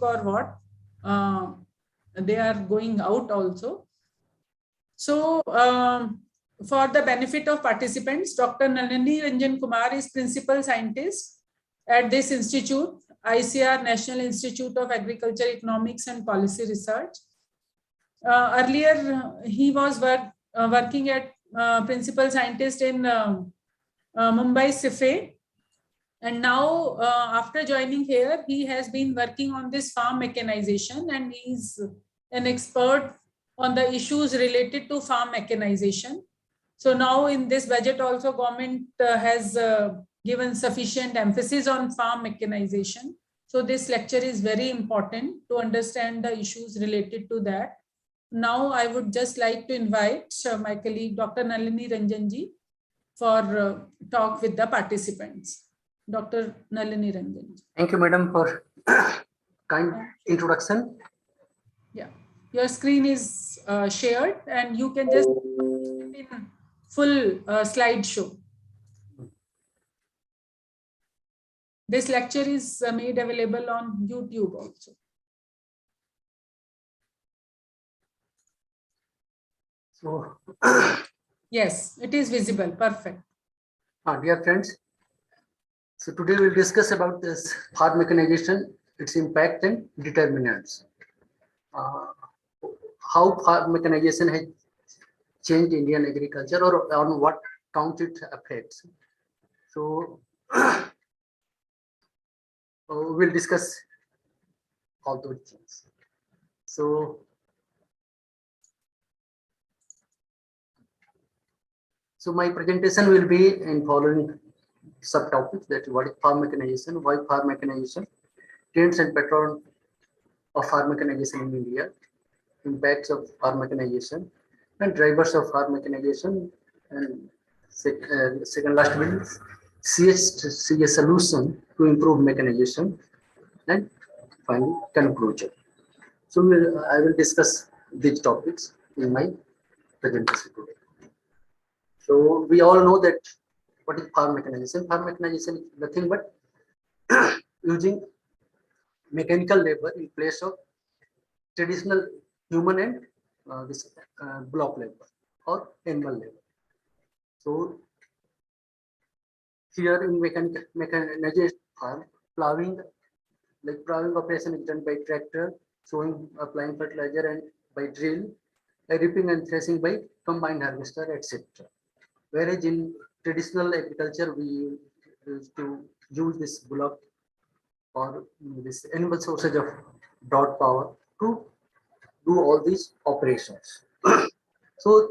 or what. They are going out also. So for the benefit of participants, Dr. Nalini Ranjan Kumar is principal scientist at this institute, ICAR, National Institute of Agriculture, Economics and Policy Research. Earlier, he was working at principal scientist in Mumbai CIFE. And now, after joining here, he has been working on this farm mechanization, and he is an expert on the issues related to farm mechanization. So now in this budget also, government has given sufficient emphasis on farm mechanization. So this lecture is very important to understand the issues related to that. Now I would just like to invite my colleague Dr. Nalini Ranjanji for talk with the participants. Dr. Nalini Ranjan. Thank you, madam, for kind introduction. Yeah, your screen is shared and you can just in full slideshow. This lecture is made available on YouTube also. So, yes, it is visible. Perfect. Dear friends, so today we'll discuss about this farm mechanization, its impact and determinants. How farm mechanization has changed Indian agriculture, or on what count it affects. So we'll discuss all those things. So my presentation will be in following subtopics: that what is farm mechanization, why farm mechanization, trends and pattern of farm mechanization in India, impacts of farm mechanization, and drivers of farm mechanization, and second last will see a solution to improve mechanization, and finally conclusion. So I will discuss these topics in my presentation today. So we all know that what is farm mechanization. Farm mechanization is nothing but using mechanical labor in place of traditional human and block labor or animal labor. So here in mechanized farm, plowing operation is done by tractor, sowing, applying fertilizer, and by drill, reaping and threshing by combined harvester, etc. Whereas in traditional agriculture, we used to use this bullock or this animal sources of drought power to do all these operations. So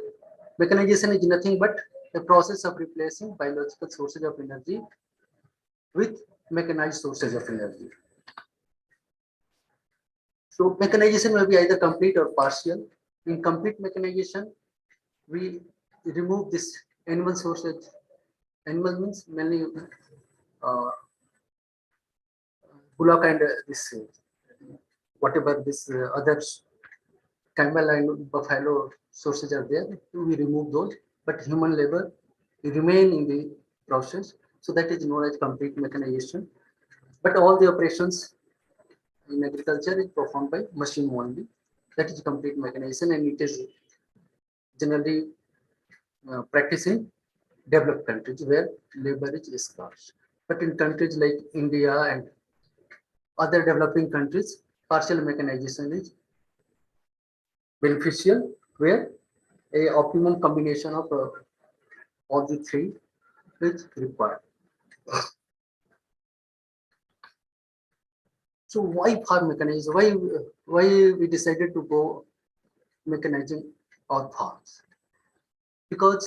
mechanization is nothing but a process of replacing biological sources of energy with mechanized sources of energy. So mechanization may be either complete or partial. In complete mechanization, we remove this animal sources. Animal means mainly bullock and this whatever this others camel and buffalo sources are there. We remove those, but human labor remain in the process. So that is known as complete mechanization. But all the operations in agriculture is performed by machine only. That is complete mechanization, and it is generally practiced in developed countries where labor is scarce. But in countries like India and other developing countries, partial mechanization is beneficial, where a optimum combination of all the three is required. So why farm mechanization? Why we decided to go mechanizing our farms? Because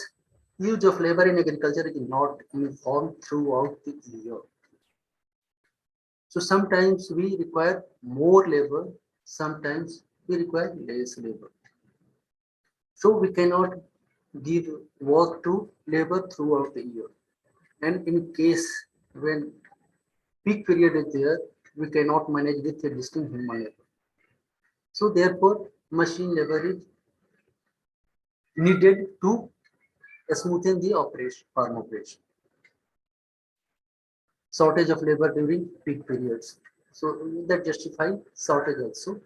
use of labor in agriculture is not uniform throughout the year. So sometimes we require more labor, sometimes we require less labor. So we cannot give work to labor throughout the year. And in case when peak period is there, we cannot manage with existing human labor. So therefore, machine labor is needed to smoothen the farm operation. Shortage of labor during peak periods. So that justify shortage also.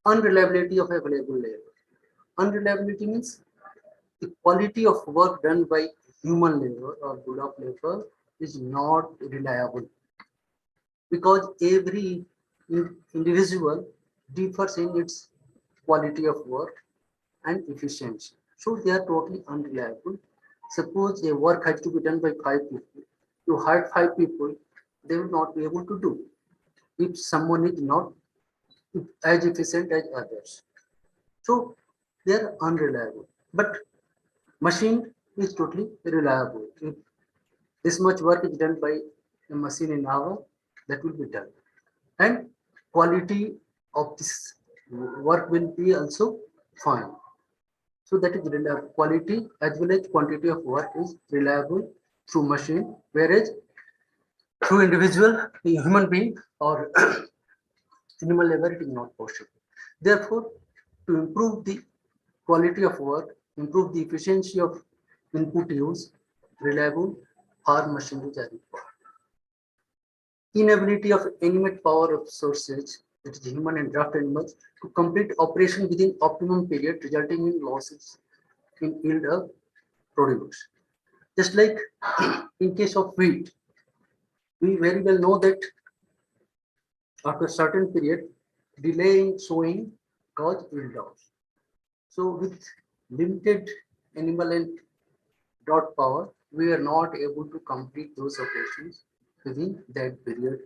Unreliability of available labor. Unreliability means the quality of work done by human labor or good of labor is not reliable because every individual differs in its quality of work and efficiency. So they are totally unreliable. Suppose a work has to be done by 5 people. You hire 5 people, they will not be able to do if someone is not as efficient as others. So they are unreliable. But machine is totally reliable. If this much work is done by a machine in hour, that will be done. And quality of this work will be also fine. So that is reliable. Quality as well as quantity of work is reliable through machine, whereas through individual human being or animal labor it is not possible. Therefore, to improve the quality of work, improve the efficiency of input use, reliable farm machinery are required. Inability of animate power of sources, that is human and draft animals, to complete operation within optimum period, resulting in losses in yield of produce. Just like in case of wheat, we very well know that after a certain period, delay in sowing cause yield loss. So with limited animal and drought power, we are not able to complete those operations within that period,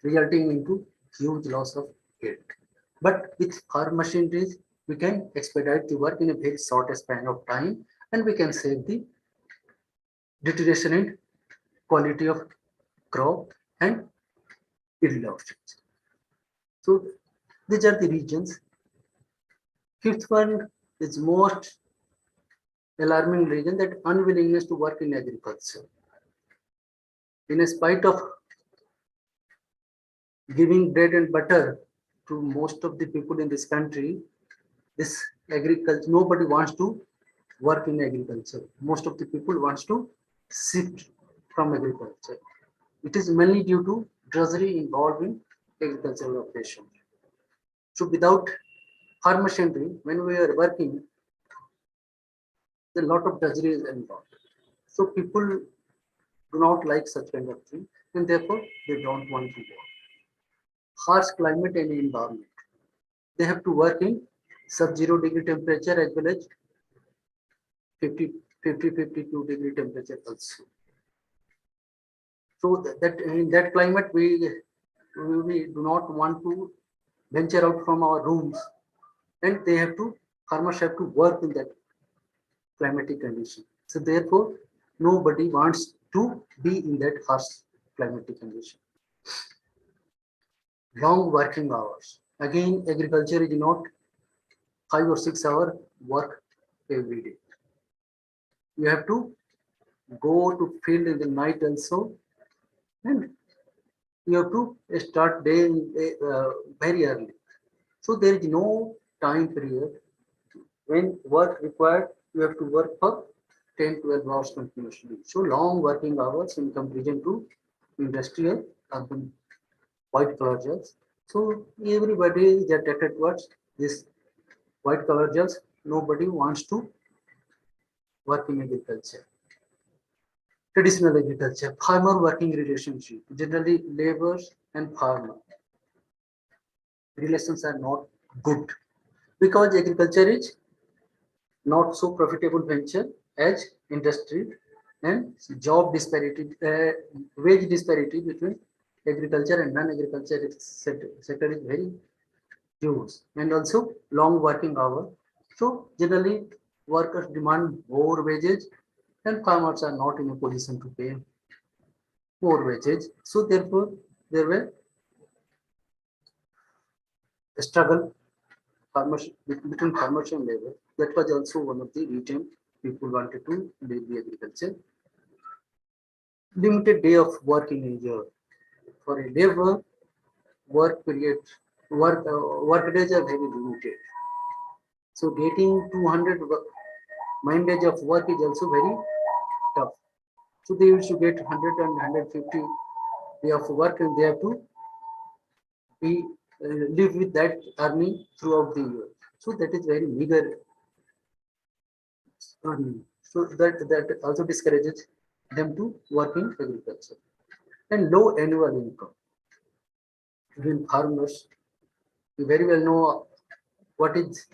resulting into huge loss of yield. But with farm machineries, we can expedite the work in a very short span of time, and we can save the deterioration in quality of crop and yield losses. So these are the regions. Fifth one is most alarming region, that unwillingness to work in agriculture. In spite of giving bread and butter to most of the people in this country, this agriculture, nobody wants to work in agriculture. Most of the people wants to shift from agriculture. It is mainly due to drudgery involved in agricultural operation. So without farm machinery, when we are working, a lot of drudgery is involved. So people do not like such kind of thing, and therefore they don't want to work. Harsh climate and environment. They have to work in sub-zero degree temperature as well as 52 degree temperature also. So that in that climate, we do not want to venture out from our rooms, and they have to farmers have to work in that climatic condition. So therefore, nobody wants to be in that harsh climatic condition. Long working hours. Again, agriculture is not 5 or 6 hour work every day. You have to go to field in the night also, and you have to start day very early. So there is no time period. When work required, you have to work for 10-12 hours continuously. So long working hours in comparison to industrial urban white collar jobs. So everybody is attracted towards this white collar jobs. Nobody wants to work in agriculture. Traditional agriculture, farmer working relationship. Generally, laborers and farmer relations are not good because agriculture is not so profitable venture as industry, and job disparity, wage disparity between agriculture and non-agriculture sector is very huge, and also long working hour. So generally, workers demand more wages, and farmers are not in a position to pay more wages. So therefore, there were a struggle farmers between farmers and labor. That was also one of the reason people wanted to leave the agriculture. Limited day of work in a year. For a labor, work period, work days are very limited. So getting 200 mind days of work is also very tough. So they used to get 100 and 150 day of work, and they have to he live with that earning throughout the year. So that is very meager earning. So that also discourages them to work in agriculture. And low annual income. Even farmers, you very well know what is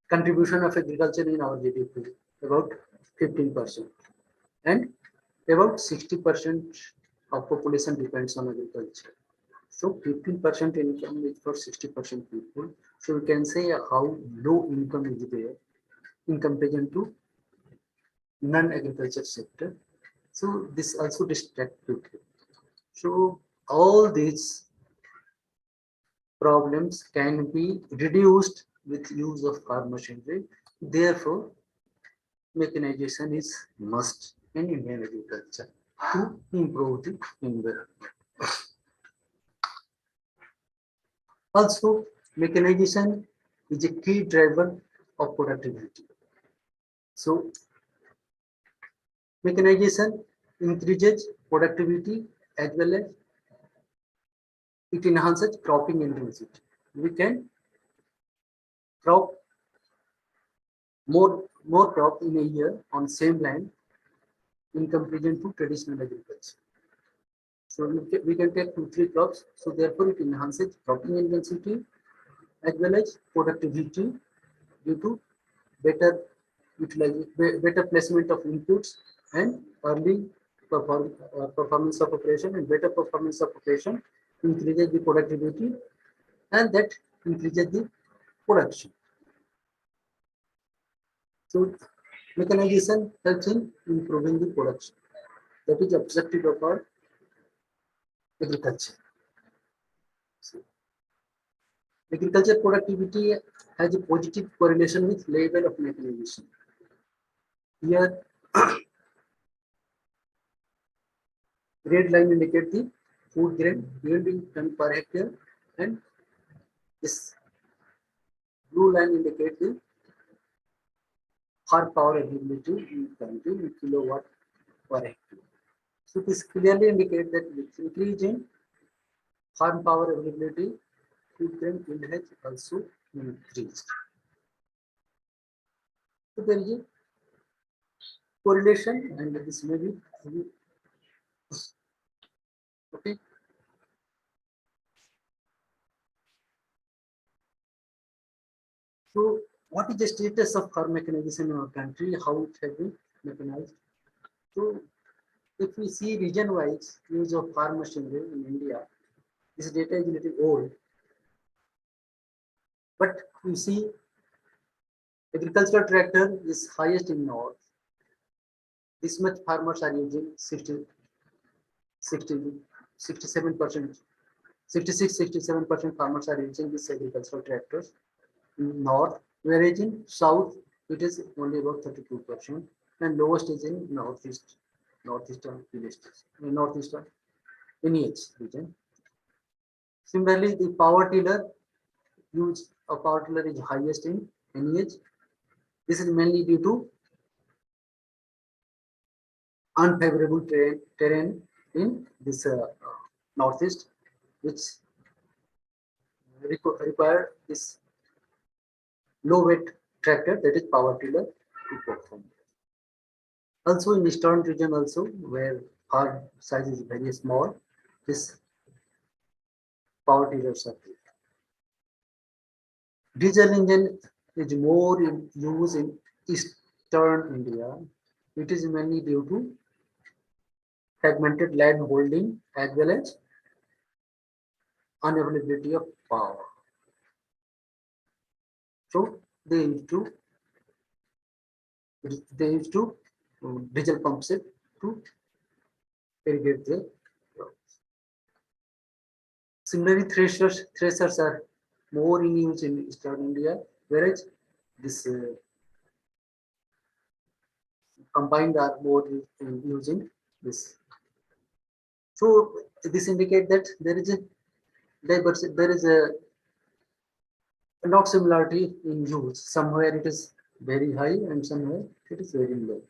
contribution of agriculture in our GDP, about 15%. And about 60% of population depends on agriculture. So 15% income is for 60% people. So we can say how low income is there in comparison to non-agriculture sector. So this also distracts people. So all these problems can be reduced with use of farm machinery. Therefore, mechanization is must in Indian agriculture to improve the environment. Also, mechanization is a key driver of productivity. So, mechanization increases productivity as well as it enhances cropping intensity. We can crop more crop in a year on same land in comparison to traditional agriculture. So we can take 2-3 crops. So therefore, it enhances cropping intensity as well as productivity due to better better placement of inputs and early performance of operation, and better performance of operation increases the productivity, and that increases the production. So mechanization helps in improving the production. That is objective of our agriculture. So, agriculture productivity has a positive correlation with level of mechanization. Here, red line indicates the food grain yield in ton per hectare, and this blue line indicates the horsepower availability in country in kilowatt per hectare. So this clearly indicates that with increase in farm power availability, food grain yield has also increased. So there is a correlation, and this may be okay. So what is the status of farm mechanization in our country? How it has been mechanized? So if we see region-wise use of farm machinery in India, this data is a little old, but you see agricultural tractor is highest in north. This much farmers are using 67%, 66-67% farmers are using this agricultural tractors in north, whereas in south it is only about 32%, and lowest is in northeastern villages, northeastern NEH region. Similarly, the power tiller use of power tiller is highest in NEH. This is mainly due to unfavorable terrain in this northeast, which require this low weight tractor, that is power tiller, to perform. Also in eastern region also, where farm size is very small, this power tillers are there. Diesel engine is more in use in eastern India. It is mainly due to fragmented land holding as well as unavailability of power. So they used to diesel pump set to irrigate the crops. Similarly, threshers are more in use in eastern India, whereas this combined are more in using this. So this indicates that there is a diversity, there is a not similarity in use. Somewhere it is very high and somewhere it is very low.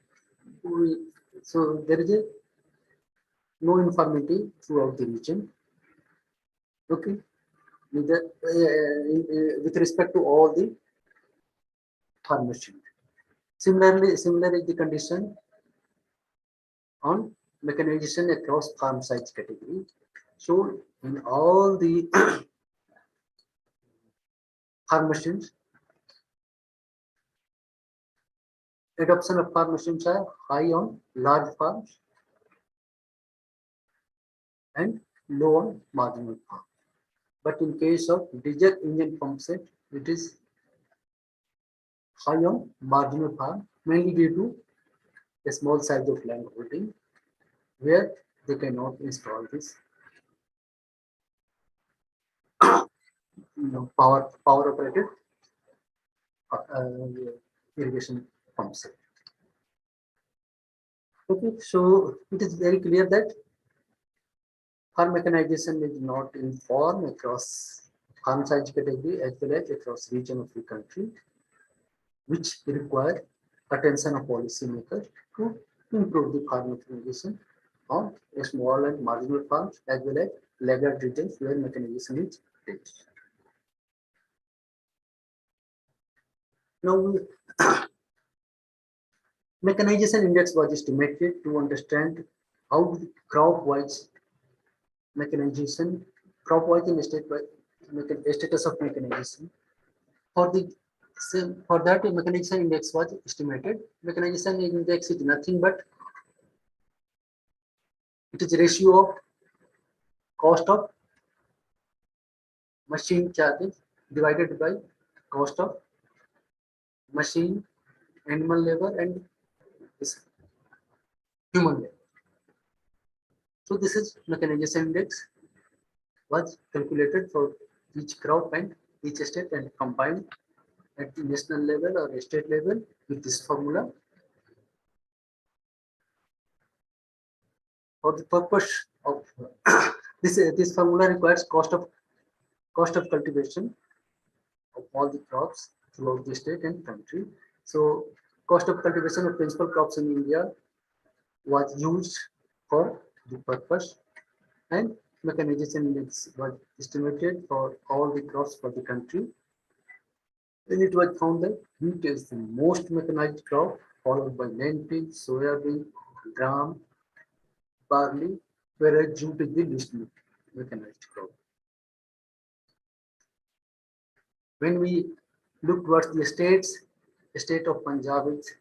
So there is a no uniformity throughout the region. Okay, with respect to all the farm machine. Similar is the condition on mechanization across farm size category. So in all the farm machines, adoption of farm machines are high on large farms and low on marginal farms. But in case of diesel engine pump set, it is high on marginal farm, mainly due to a small size of land holding where they cannot install this power operated irrigation pump set. Okay, so it is very clear that farm mechanization is not uniform across farm size category as well as across region of the country, which require attention of policymakers to improve the farm mechanization on small and marginal farms as well as laggard regions where mechanization is rich. Now, mechanization index was estimated to understand how crop-wise mechanization, crop-wise and status of mechanization. For the for that, mechanization index was estimated. Mechanization index is nothing but it is ratio of cost of machine charges divided by cost of machine, animal labor, and this human labor. So this is mechanization index was calculated for each crop and each state and combined at the national level or state level with this formula. For the purpose of this formula requires cost of cultivation of all the crops throughout the state and country. So cost of cultivation of principal crops in India was used for the purpose, and mechanization index was estimated for all the crops for the country. Then it was found that wheat is the most mechanized crop, followed by lentil, soybean, gram, barley, whereas jute is the least mechanized crop. When we look towards the states, the state of Punjab is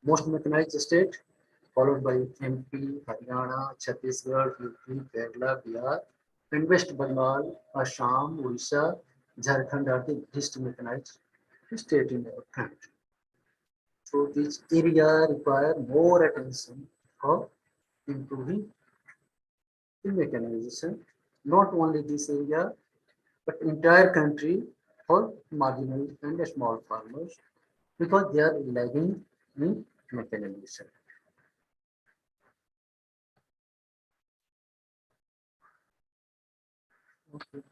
most mechanized state, followed by MP, Haryana, Chhattisgarh, UP, Kerala, Bihar, and West Bengal, Assam, Odisha, Jharkhand are the least mechanized state in our country. So this area require more attention for improving the mechanization. Not only this area, but entire country for marginal and small farmers because they are lagging in mechanization. Okay.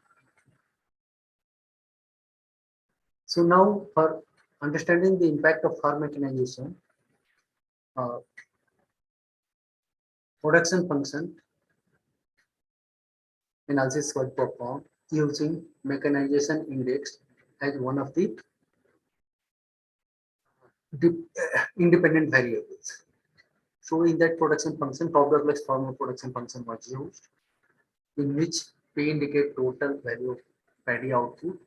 So now for understanding the impact of farm mechanization, uh, production function analysis was performed using mechanization index as one of the independent variables. So in that production function, Top-Douglas form of production function was used, in which P indicate total value of paddy output,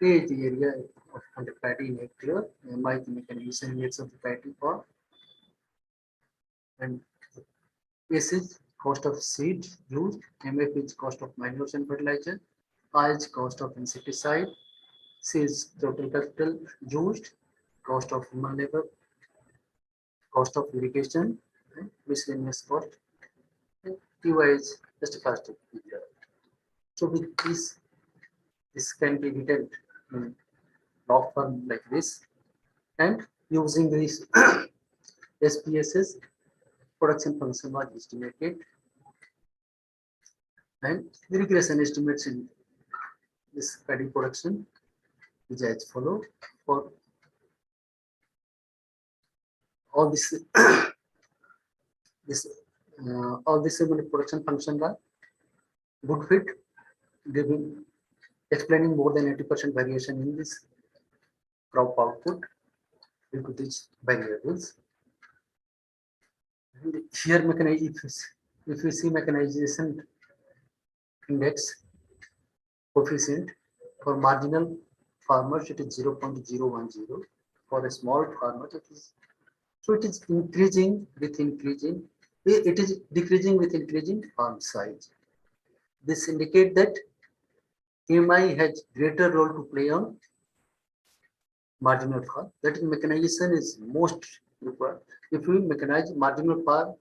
A is the area of the paddy in hectare, M is the mechanization index of the paddy farm, and S is cost of seed used, MF is cost of manures and fertilizer, I is cost of insecticide, C is total capital used, cost of human labor, cost of irrigation, and miscellaneous cost. TY is just cost of period. So with this can be written in log form like this, and using this SPSS production function was estimated, and the regression estimates in this paddy production is as follow. For all this all this production function are good fit explaining more than 80% variation in this crop output due to these variables. And here, if we see mechanization index coefficient for marginal farmers, it is 0.010. For a small farmer, it is increasing with increasing. It is decreasing with increasing farm size. This indicates that AMI has greater role to play on marginal farm. That is, mechanization is most required. If we mechanize marginal farm,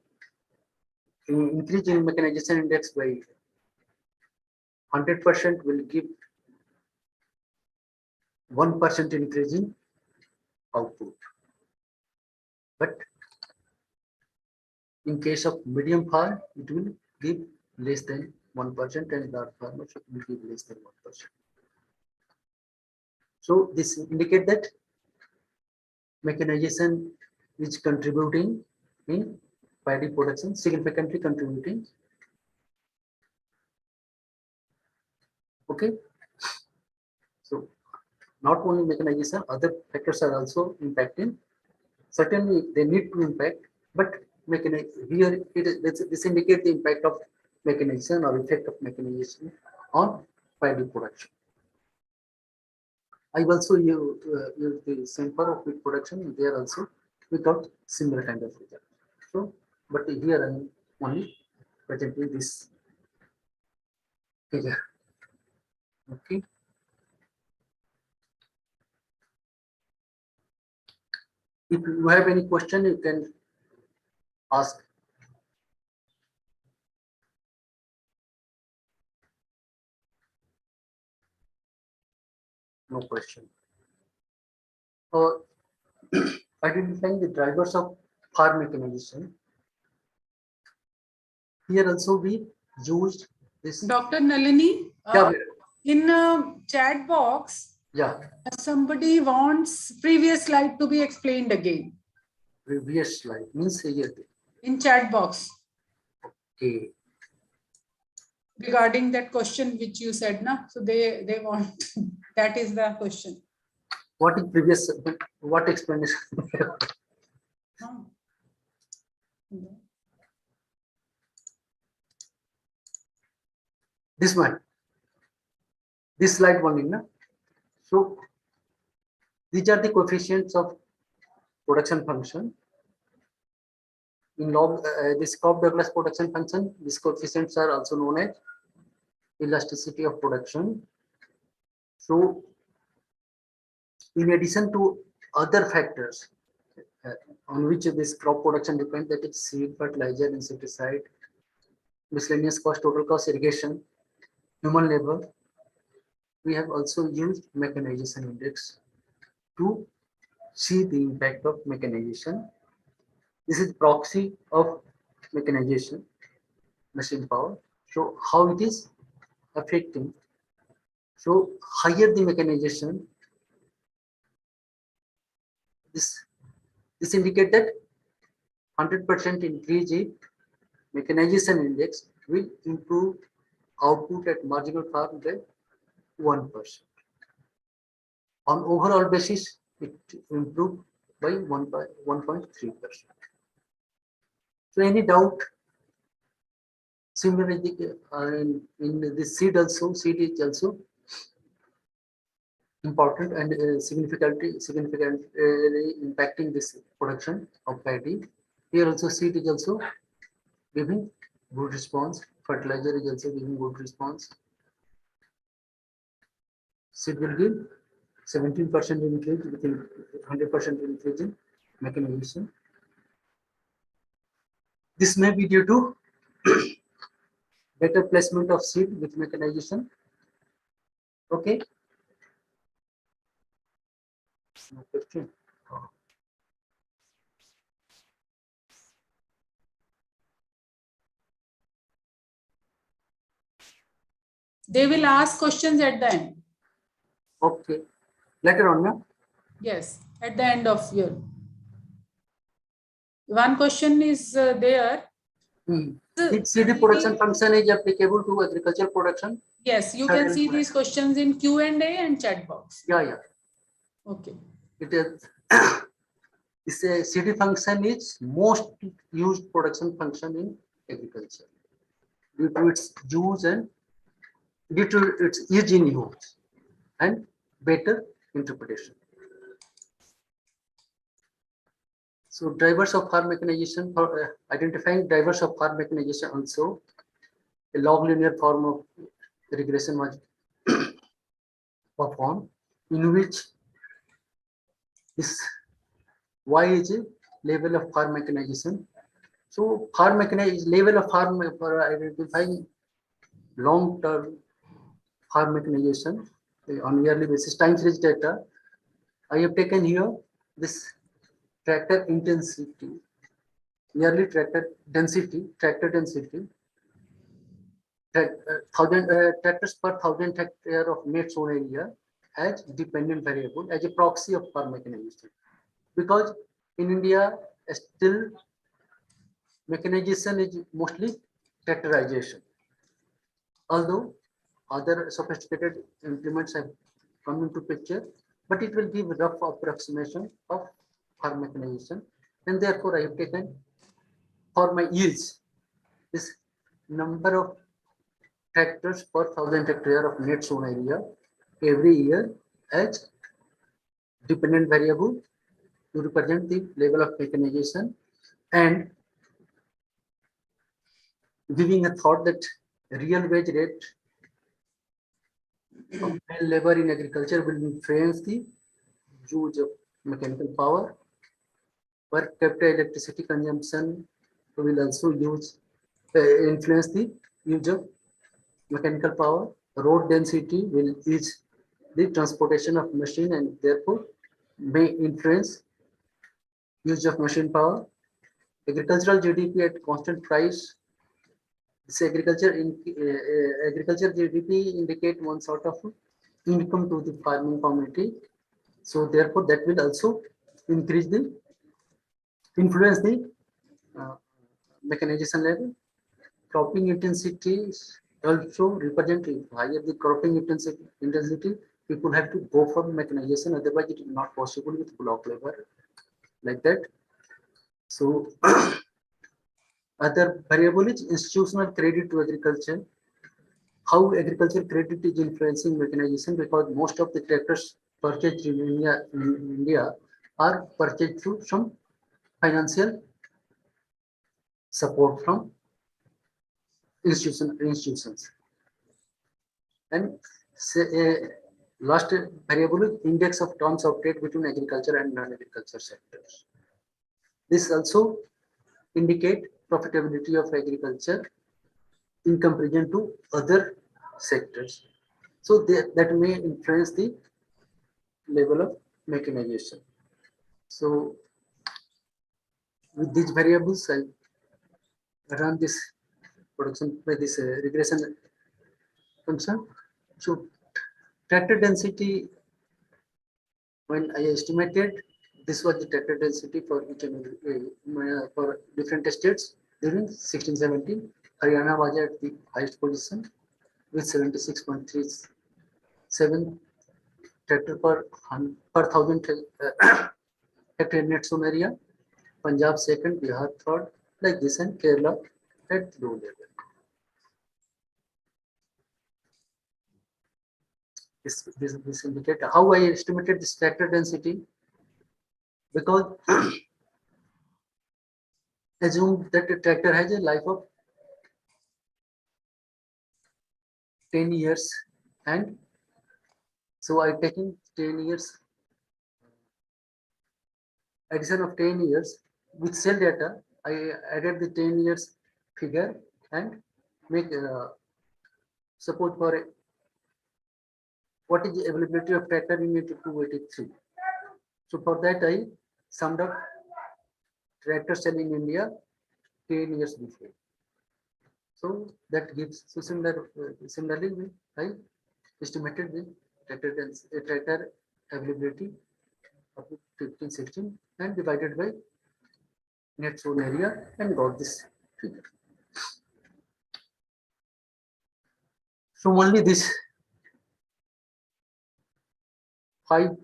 increase in mechanization index by 100% will give 1% increase in output. But in case of medium farm, it will give less than 1%, and large farmers will give less than 1%. So this indicates that mechanization is contributing in paddy production, significantly contributing. Okay. So not only mechanization, other factors are also impacting. Certainly they need to impact, but here this indicates the impact of mechanization or effect of mechanization on paddy production. I also use the same for of wheat production. There also we got similar kind of result. So, but here I am only presenting this figure. Okay. If you have any question, you can ask. No question. Identifying the drivers of farm mechanization. Here also we used this. Dr. Nalini, in chat box, somebody wants previous slide to be explained again. Previous slide means here. In chat box. Okay. Regarding that question which you said, na? So they want, that is the question. What is previous, what explanation? This one, this slide only, na? So these are the coefficients of production function. In log, this Cobb-Douglas production function, these coefficients are also known as elasticity of production. So in addition to other factors on which this crop production depends, that is seed, fertilizer, insecticide, miscellaneous cost, total cost, irrigation, human labor, we have also used mechanization index to see the impact of mechanization. This is proxy of mechanization, machine power. So how it is affecting. So higher the mechanization, this indicates that 100% increase in mechanization index will improve output at marginal farm by 1%. On overall basis, it improved by 1.3%. So any doubt? Similarly, in this seed also, seed is also important and significantly impacting this production of paddy. Here also seed is also giving good response. Fertilizer is also giving good response. Seed will give 17% increase within 100% increase in mechanization. This may be due to better placement of seed with mechanization. Okay. No question. They will ask questions at the end. Okay. Later on, yeah? Yes, at the end of year. One question is there. If CD production function is applicable to agricultural production? Yes, you can see these questions in Q&A and chat box. Yeah. Okay. It is. This CD function is most used production function in agriculture due to its use and due to its ease in use and better interpretation. So drivers of farm mechanization, for identifying drivers of farm mechanization, also a log linear form of regression was performed, in which this y is a level of farm mechanization. So farm mechanization level of farm for identifying long-term farm mechanization on yearly basis time series data. I have taken here this tractor intensity, yearly tractor density, tractors per 1,000 hectare of net sown area as dependent variable as a proxy of farm mechanization. Because in India, still mechanization is mostly tractorization. Although other sophisticated implements have come into picture, but it will give rough approximation of farm mechanization, and therefore I have taken for my yields this number of tractors per 1,000 hectare of net sown area every year as dependent variable to represent the level of mechanization, and giving a thought that real wage rate of male labor in agriculture will influence the use of mechanical power. Per capita electricity consumption will also influence the use of mechanical power. Road density will ease the transportation of machine and therefore may influence use of machine power. Agricultural GDP at constant price. This agriculture GDP indicate one sort of income to the farming community. So therefore, that will also increase the influence the mechanization level. Cropping intensity also representative. Higher the cropping intensity, people have to go for mechanization. Otherwise, it is not possible with block labor like that. So other variable is institutional credit to agriculture. How agriculture credit is influencing mechanization, because most of the tractors purchased in India are purchased through some financial support from institutions. And last variable is index of terms of trade between agriculture and non-agriculture sectors. This also indicate profitability of agriculture in comparison to other sectors. So that may influence the level of mechanization. So with these variables, I run this production by this regression function. So tractor density, when I estimated, this was the tractor density for each and for different states during 1617. Haryana was at the highest position with 76.37 tractor per 1,000 hectare net sown area. Punjab second, Bihar third, like this, and Kerala at low level. This indicator. How I estimated this tractor density, because assume that a tractor has a life of 10 years, and so I taking 10 years, addition of 10 years with cell data. I added the 10 years figure and make suppose for what is the availability of tractor in 283. So for that I summed up tractor sale in India 10 years before. So that gives, so similarly I estimated the tractor availability up to 15, 16 and divided by net sown area and got this figure. So only these 5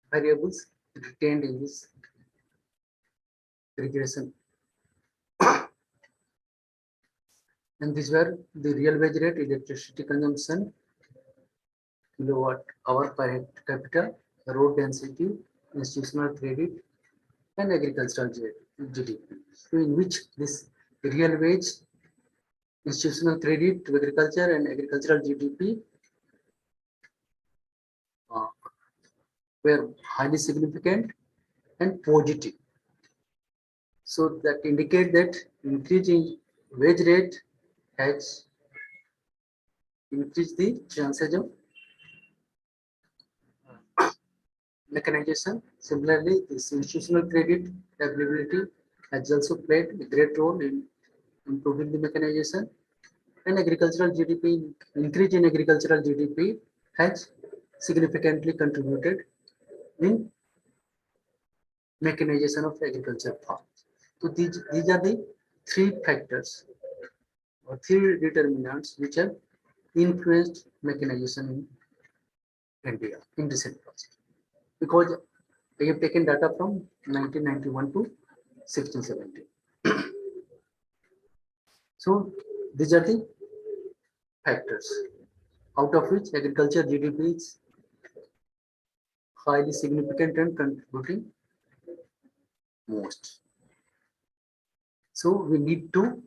variables retained in this regression. And these were the real wage rate, electricity consumption, kilowatt hour per capita, road density, institutional credit, and agricultural GDP. So in which this real wage, institutional credit to agriculture, and agricultural GDP were highly significant and positive. So that indicate that increase in wage rate has increased the chances of mechanization. Similarly, this institutional credit availability has also played a great role in improving the mechanization, and agricultural GDP, increase in agricultural GDP has significantly contributed in mechanization of agriculture farms. So these are the 3 factors or 3 determinants which have influenced mechanization in India in recent past. Because we have taken data from 1991 to 1670. So these are the factors out of which agriculture GDP is highly significant and contributing most. So we need to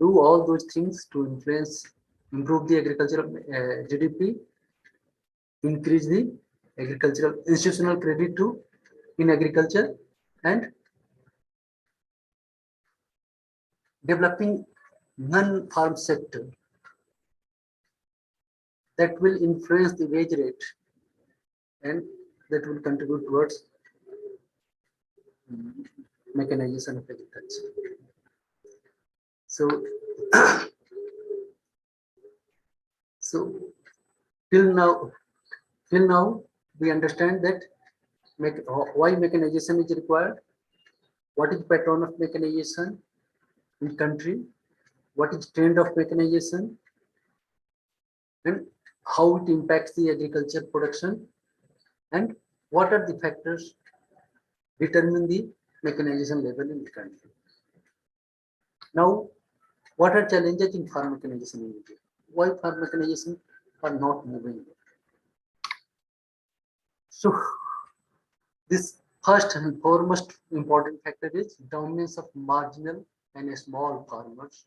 do all those things to improve the agricultural GDP, increase the agricultural institutional credit to in agriculture, and developing non-farm sector that will influence the wage rate and that will contribute towards mechanization of agriculture. So, so till now we understand that why mechanization is required, what is pattern of mechanization in country, what is trend of mechanization, and how it impacts the agriculture production, and what are the factors determine the mechanization level in the country. Now, what are challenges in farm mechanization in India? Why farm mechanization are not moving? So, this first and foremost important factor is dominance of marginal and small farmers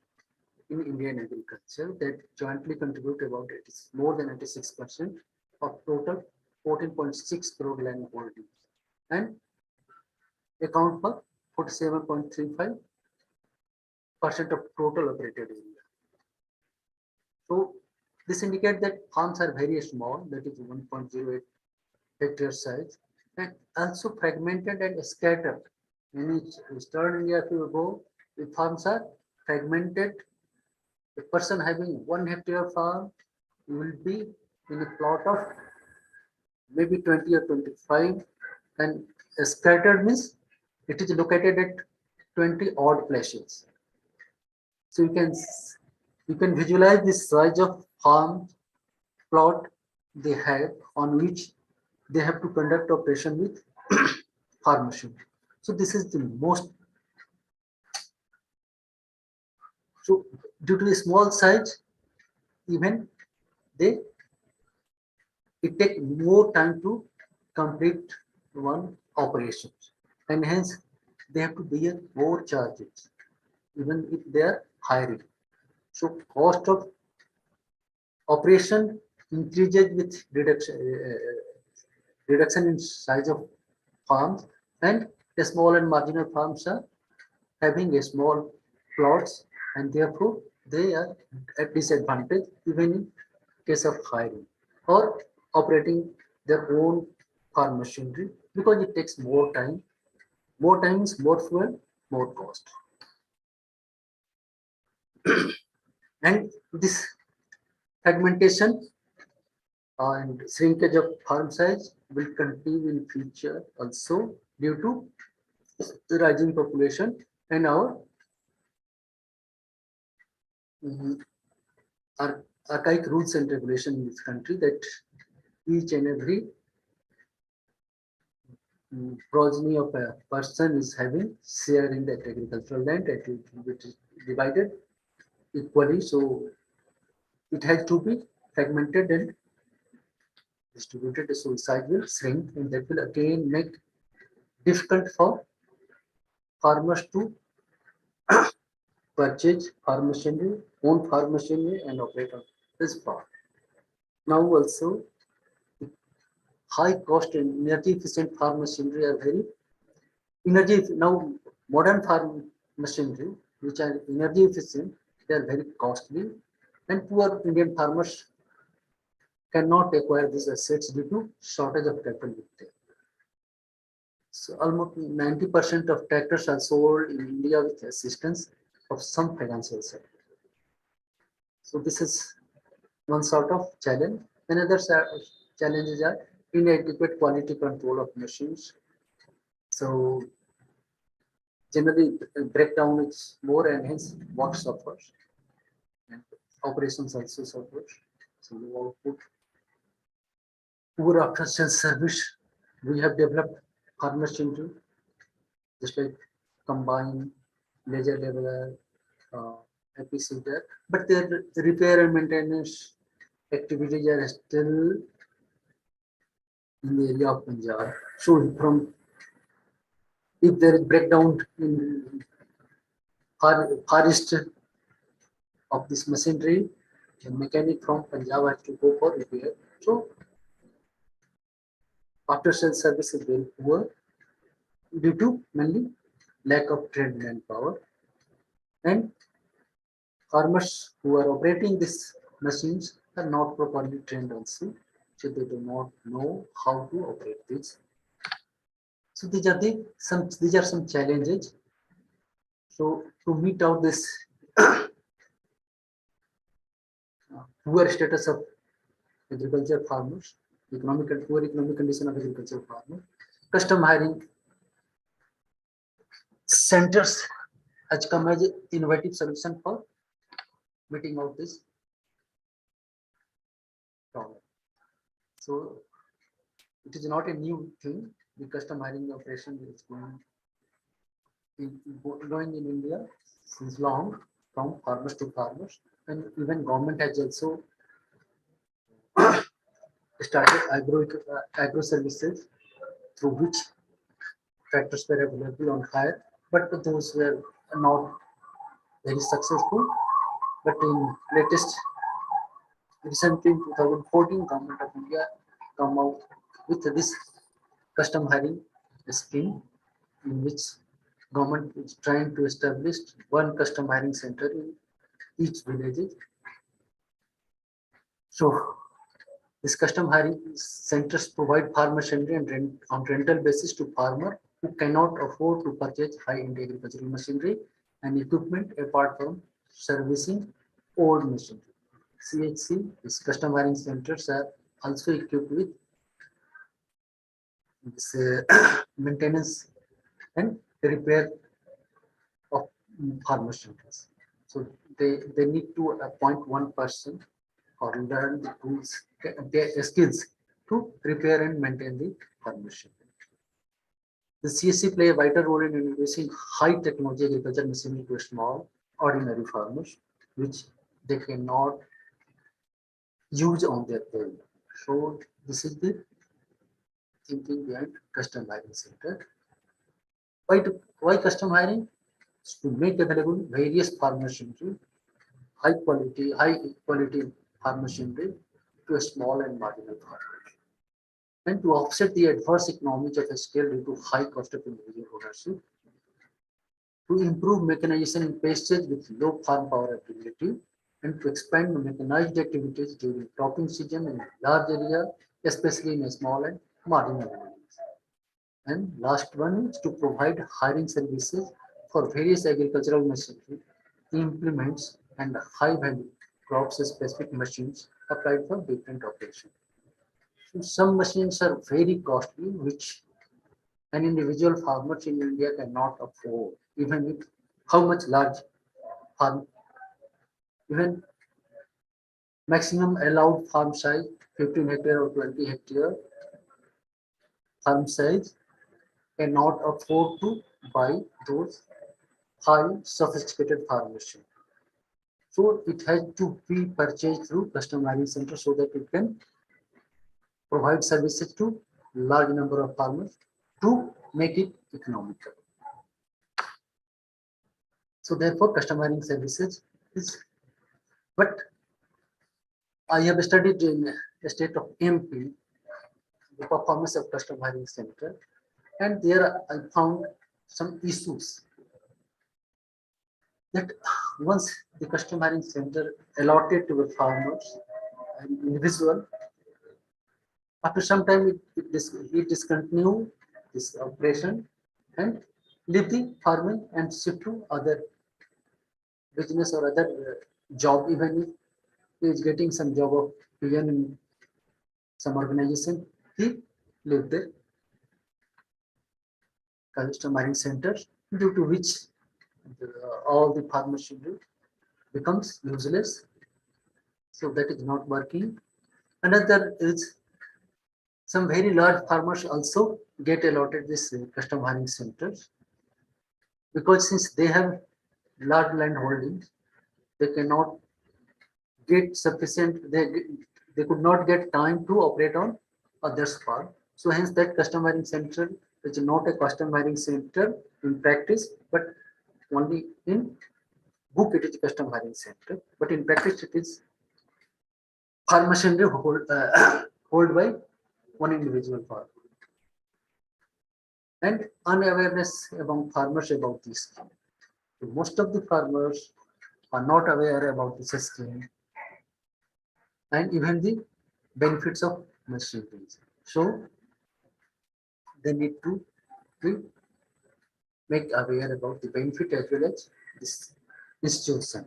in Indian agriculture that jointly contribute about more than 86% of total 14.6 crore land holdings and account for 47.35% of total operated area. So this indicates that farms are very small, that is 1.08 hectare size, and also fragmented and scattered. In Eastern India, if you go, the farms are fragmented. A person having 1 hectare farm will be in a plot of maybe 20 or 25, and scattered means it is located at 20 odd places. So you can visualize the size of farm plot they have on which they have to conduct operation with farm machinery. So this is the most. So due to the small size, even it takes more time to complete one operation, and hence they have to bear more charges, even if they are hiring. So cost of operation increases with reduction in size of farms, and the small and marginal farms are having a small plots, and therefore they are at disadvantage even in case of hiring or operating their own farm machinery, because it takes more time. More time is more fuel, more cost. And this fragmentation and shrinkage of farm size will continue in future also due to the rising population and our archaic rules and regulations in this country that each and every progeny of a person is having share in that agricultural land, that it will be divided equally. So it has to be fragmented and distributed, so size will shrink, and that will again make difficult for farmers to purchase farm machinery, own farm machinery, and operate on this farm. Now also, high cost and energy efficient farm machinery are very now modern farm machinery which are energy efficient, they are very costly, and poor Indian farmers cannot acquire these assets due to shortage of capital with them. So almost 90% of tractors are sold in India with assistance of some financial sector. So this is one sort of challenge. Another challenges are inadequate quality control of machines. So generally breakdown is more, and hence work suffers and operations also suffers. So the output poor after sales service. We have developed farm machinery just like combine, laser leveler, epicenter, but their repair and maintenance activities are still in the area of Punjab. So from if there is breakdown in far east of this machinery, a mechanic from Punjab has to go for repair. So after sales service is very poor due to mainly lack of trained manpower, and farmers who are operating these machines are not properly trained also, so they do not know how to operate this. So these are some challenges. So to meet out this poor status of agriculture farmers, poor economic condition of agriculture farmers, custom hiring centers has come as an innovative solution for meeting out this problem. So it is not a new thing. The custom hiring operation is going in India since long, from farmers to farmers, and even government has also started agro services through which tractors were available on hire, but those were not very successful. But in latest recently in 2014, government of India come out with this custom hiring scheme, in which government is trying to establish one custom hiring center in each village. So this custom hiring centers provide farm machinery and on rental basis to farmer who cannot afford to purchase high-end agricultural machinery and equipment apart from servicing old machinery. CHC, these custom hiring centers are also equipped with this, maintenance and repair of farm machineries. So they need to appoint one person or learn the tools, their skills to repair and maintain the farm machinery. The CSC play a vital role in introducing high technology agriculture machinery to small ordinary farmers, which they cannot use on their own. So this is the thinking behind custom hiring center. Why custom hiring? To make available various farm machinery, high quality farm machinery to a small and marginal farmers, and to offset the adverse economics of a scale due to high cost of individual ownership, to improve mechanization in pasturage with low farm power availability, and to expand mechanized activities during cropping season in large area, especially in small and marginal areas. And last one is to provide hiring services for various agricultural machinery, implements, and high value crops specific machines applied for different operations. So some machines are very costly, which an individual farmer in India cannot afford, even with how much large farm, even maximum allowed farm size 15 hectare or 20 hectare farm size cannot afford to buy those high sophisticated farm machine. So it has to be purchased through custom mining center so that it can provide services to large number of farmers to make it economical. So therefore, custom mining services is, but I have studied in the state of MP the performance of custom hiring center, and there I found some issues that once the custom hiring center allotted to the farmers and individual, after some time it discontinue this operation and leave the farming and shift to other business or other job, even if he is getting some job of PN in some organization, he leave the custom mining center, due to which all the farmers should do becomes useless. So that is not working. Another is some very large farmers also get allotted this custom hiring centers, because since they have large land holdings, they cannot get sufficient, they could not get time to operate on others' farm. So hence that custom hiring center is not a custom hiring center in practice, but only in book it is custom hiring center, but in practice it is farm machinery hold by one individual farmer. And unawareness among farmers about this scheme. So most of the farmers are not aware about this scheme and even the benefits of machineries. So they need to be make aware about the benefit as well as this institution.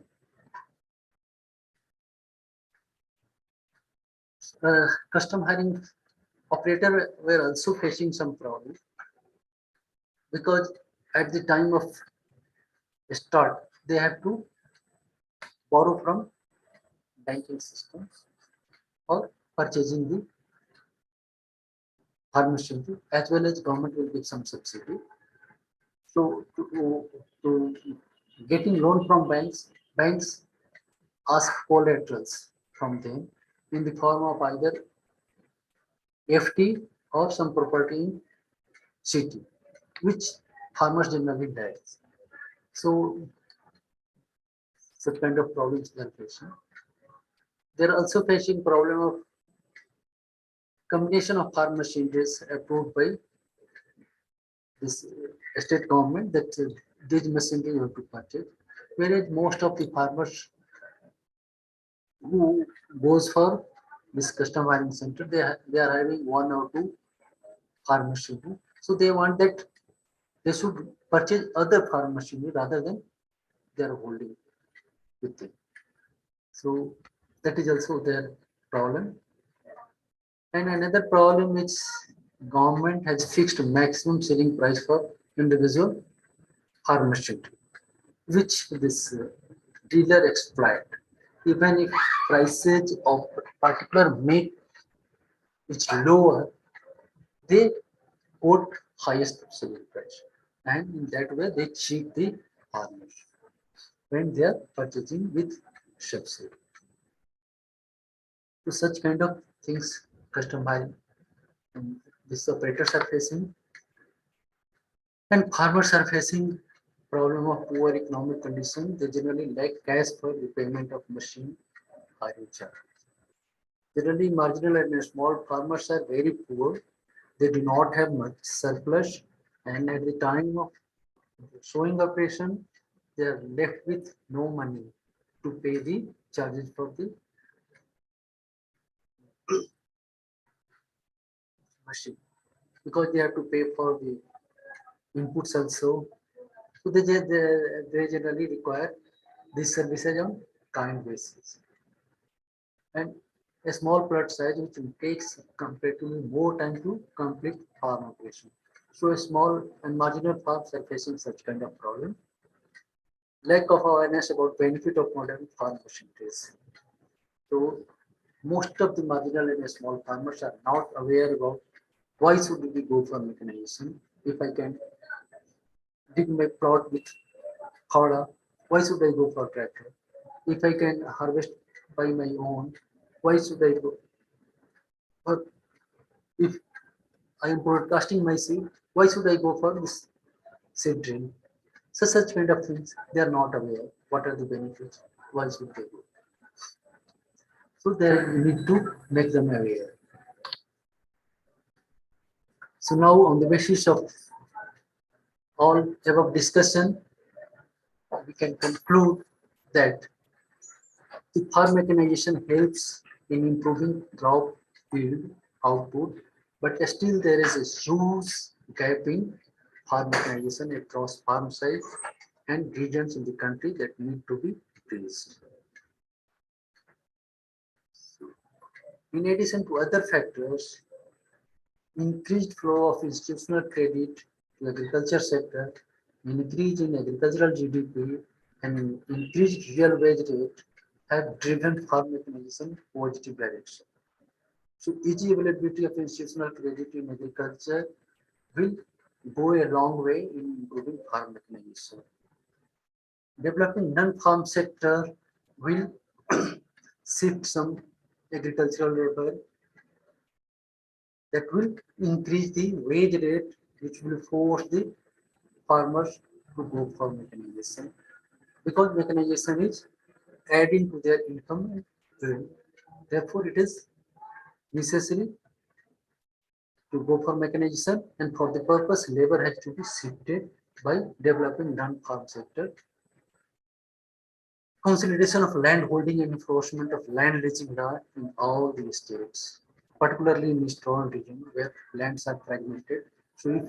Custom hiring operator were also facing some problems, because at the time of start they have to borrow from banking systems or purchasing the farm machinery, as well as government will give some subsidy. So to getting loan from banks, banks ask collaterals from them in the form of either FT or some property in city, which farmers generally has. So such kind of problems they are facing. They are also facing problem of combination of farm machineries approved by this state government, that these machinery you have to purchase, whereas most of the farmers who goes for this custom hiring center, they are having one or two farm machinery, so they want that they should purchase other farm machinery rather than they are holding with them. So that is also their problem. And another problem is government has fixed maximum selling price for individual farm machinery, which this dealer exploit. Even if prices of particular make is lower, they quote highest selling price, and in that way they cheat the farmers when they are purchasing with subsidy. So such kind of things customized these operators are facing, and farmers are facing problem of poor economic condition. They generally lack cash for the payment of machine hiring charge. Generally, marginal and small farmers are very poor. They do not have much surplus, and at the time of showing operation, they are left with no money to pay the charges for the machine, because they have to pay for the inputs also. So they generally require these services on kind basis. And a small plot size which takes comparatively more time to complete farm operation. So a small and marginal farms are facing such kind of problem. Lack of awareness about benefit of modern farm machineries. So most of the marginal and small farmers are not aware about why should we go for mechanization. If I can dig my plot with Howdah, why should I go for tractor? If I can harvest by my own, why should I go? Or if I am broadcasting my seed, why should I go for this seed drill? So such kind of things, they are not aware. What are the benefits? Why should they go? So they need to make them aware. So now on the basis of all above discussion, we can conclude that the farm mechanization helps in improving crop yield output, but still there is a huge gap in farm mechanization across farm sites and regions in the country that need to be bridged. In addition to other factors, increased flow of institutional credit to agriculture sector, increase in agricultural GDP, and increased real wage rate have driven farm mechanization positive direction. So easy availability of institutional credit in agriculture will go a long way in improving farm mechanization. Developing non-farm sector will shift some agricultural labor that will increase the wage rate, which will force the farmers to go for mechanization because mechanization is adding to their income. Therefore, it is necessary to go for mechanization, and for the purpose, labor has to be shifted by developing non-farm sector. Consolidation of land holding and enforcement of land leasing law in all the states, particularly in eastern region where lands are fragmented. So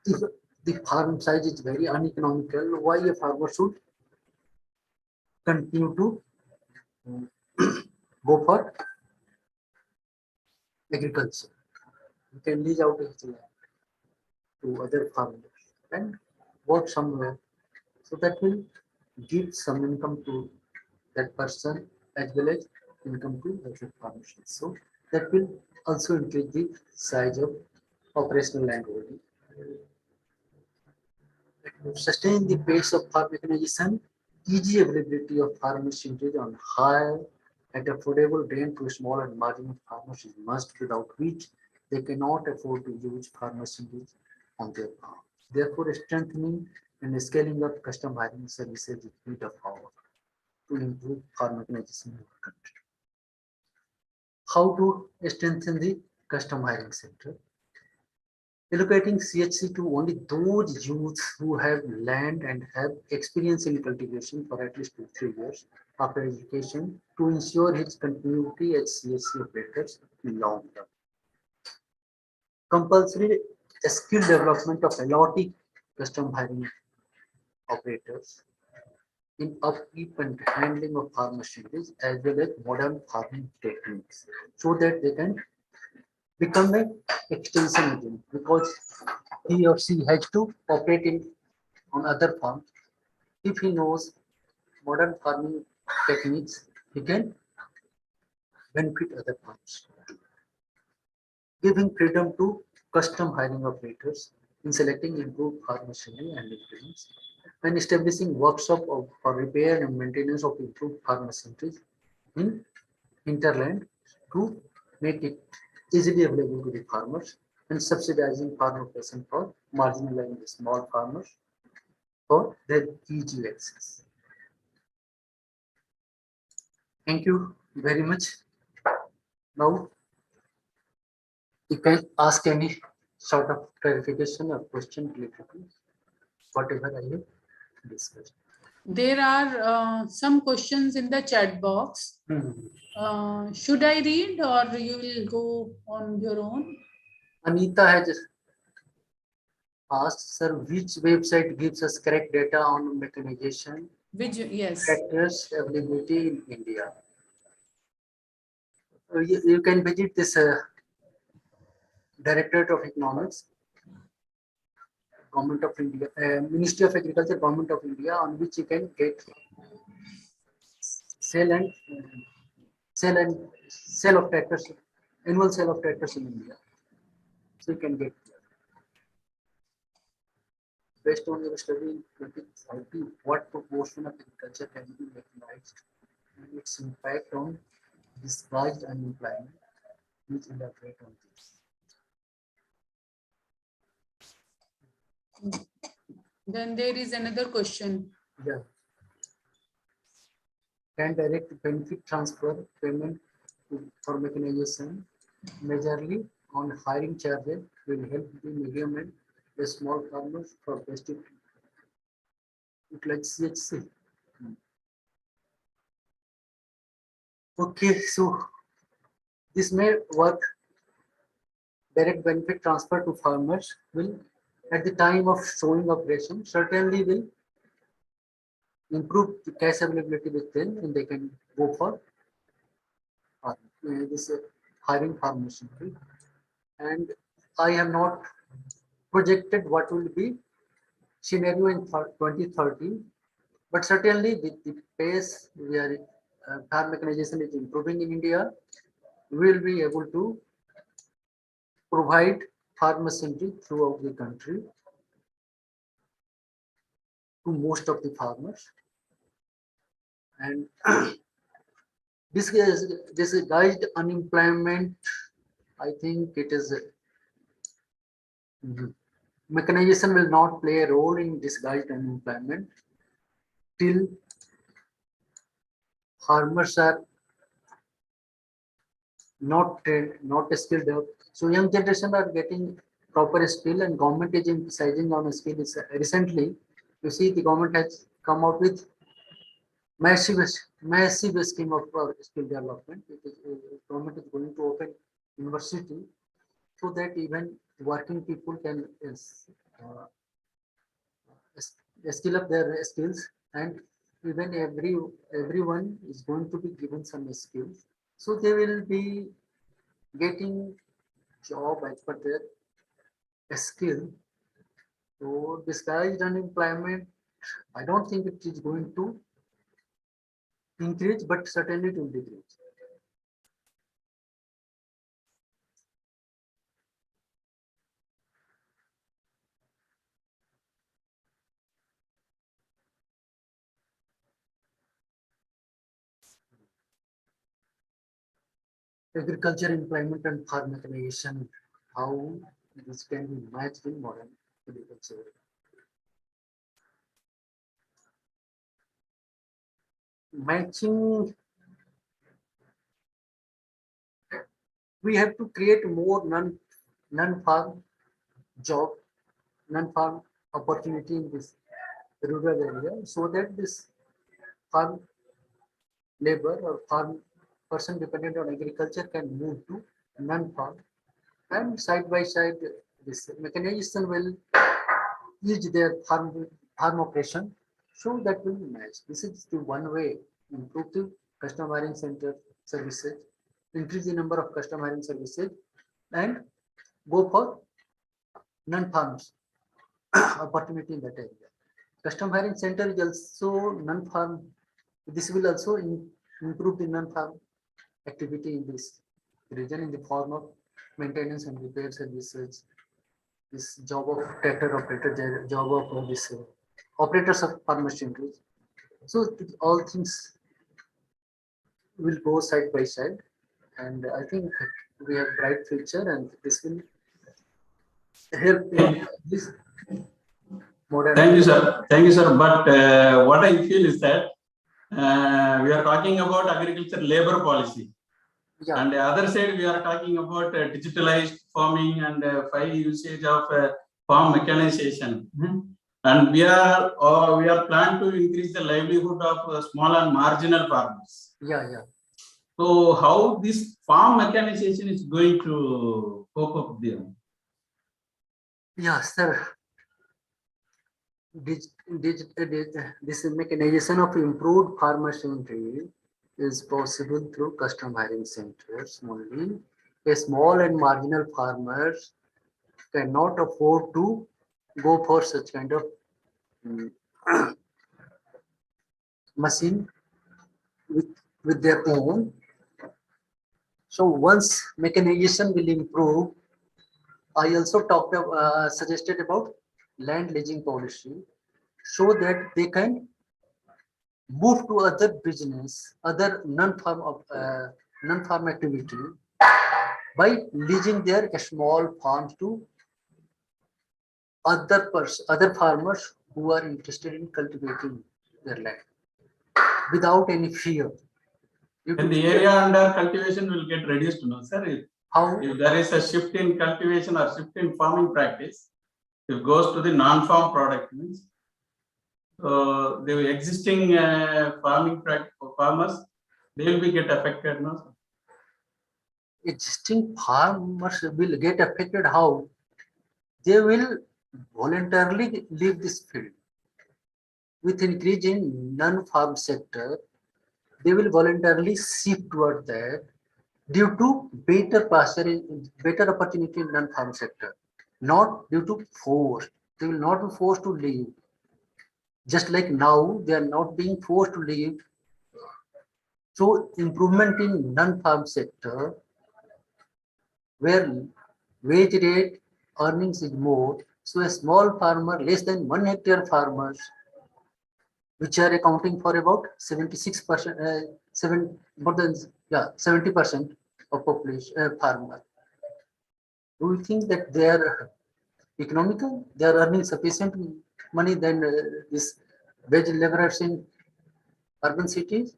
if the farm size is very uneconomical, why a farmer should continue to go for agriculture? You can lease out his land to other farmers and work somewhere. So that will give some income to that person as well as income to other farmers. So that will also increase the size of operational land holding. To sustain the pace of farm mechanization, easy availability of farm machinery on high at affordable rent to small and marginal farmers is must, without which they cannot afford to use farm machinery on their farm. Therefore, strengthening and scaling up custom hiring services is need of power to improve farm mechanization in our country. How to strengthen the custom hiring sector? Allocating CHC to only those youths who have land and have experience in cultivation for at least 2-3 years after education to ensure his continuity as CHC operators in long term. Compulsory skill development of allotting custom hiring operators in upkeep and handling of farm machineries as well as modern farming techniques so that they can become an extension agent because he or she has to operate in on other farms. If he knows modern farming techniques, he can benefit other farms. Giving freedom to custom hiring operators in selecting improved farm machinery and implements, and establishing workshop for repair and maintenance of improved farm machinery in hinterland to make it easily available to the farmers, and subsidizing farm operation for marginal and small farmers for their easy access. Thank you very much. Now you can ask any sort of clarification or question related to whatever I have discussed. There are some questions in the chat box. Should I read or you will go on your own? Anita has asked, sir, which website gives us correct data on mechanization Which, yes. tractors availability in India? You can visit this Directorate of Economics, Government of India, Ministry of Agriculture, Government of India, on which you can get sale and sale of tractors, annual sale of tractors in India. So you can get based on your study in 2030, what proportion of agriculture can be mechanized and its impact on disguised unemployment. Please elaborate on this. Then there is another question. Yeah. Can direct benefit transfer payment for mechanization majorly on hiring charges will help the medium and the small farmers for best utilize CHC. Okay, so this may work. Direct benefit transfer to farmers will, at the time of sowing operation, certainly will improve the cash availability with them, and they can go for this hiring farmers. And I have not projected what will be scenario in 2030, but certainly with the pace where farm mechanization is improving in India, we will be able to provide farm machinery throughout the country to most of the farmers. And this guide unemployment, I think it is mechanization will not play a role in disguised unemployment till farmers are not trained, not skilled up. So young generation are getting proper skill, and government is emphasizing on skill. Recently, you see the government has come out with massive scheme of skill development. Government is going to open university so that even working people can skill up their skills, and even everyone is going to be given some skills, so they will be getting job as per their skill. So disguised unemployment, I don't think it is going to increase, but certainly to decrease. Agriculture employment and farm mechanization, how this can be matched in modern agriculture. Matching, we have to create more non-farm job, non-farm opportunity in this rural area, so that this farm labor or farm person dependent on agriculture can move to non-farm, and side by side this mechanization will ease their farm operation, so that will match. This is the one way improve the customer hiring center services, increase the number of customer hiring services, and go for non-farms opportunity in that area. Custom hiring center is also non-farm. This will also improve the non-farm activity in this region in the form of maintenance and repair services, this job of tractor operator, job of this operators of farm machinery. So all things will go side by side, and I think we have bright future, and this will help in this modern. Thank you, sir. Thank you, sir. But what I feel is that we are talking about agriculture labor policy. Yeah. And the other side, we are talking about digitalized farming and high usage of farm mechanization. And we are planning to increase the livelihood of small and marginal farmers. Yeah. So how this farm mechanization is going to cope up with them? Yeah, sir. This mechanization of improved farm machinery is possible through custom hiring centers only. A small and marginal farmers cannot afford to go for such kind of machine with with their own. So once mechanization will improve, I also suggested about land leasing policy, so that they can move to other business, other non-farm activity by leasing their small farms to other farmers who are interested in cultivating their land without any fear. And the area under cultivation will get reduced, no, sir? If there is a shift in cultivation or shift in farming practice, it goes to the non-farm product means. The existing farming farmers, they will be get affected, no, sir? Existing farmers will get affected. How? They will voluntarily leave this field. With increase in non-farm sector, they will voluntarily shift toward that due to better opportunity in non-farm sector, not due to force. They will not be forced to leave. Just like now, they are not being forced to leave. So improvement in non-farm sector, where wage rate earnings is more, so a small farmer, less than 1 hectare farmers, which are accounting for about 76%, more than 70% of population farmer. Do you think that they are economical? They are earning sufficient money than this wage laborers in urban cities?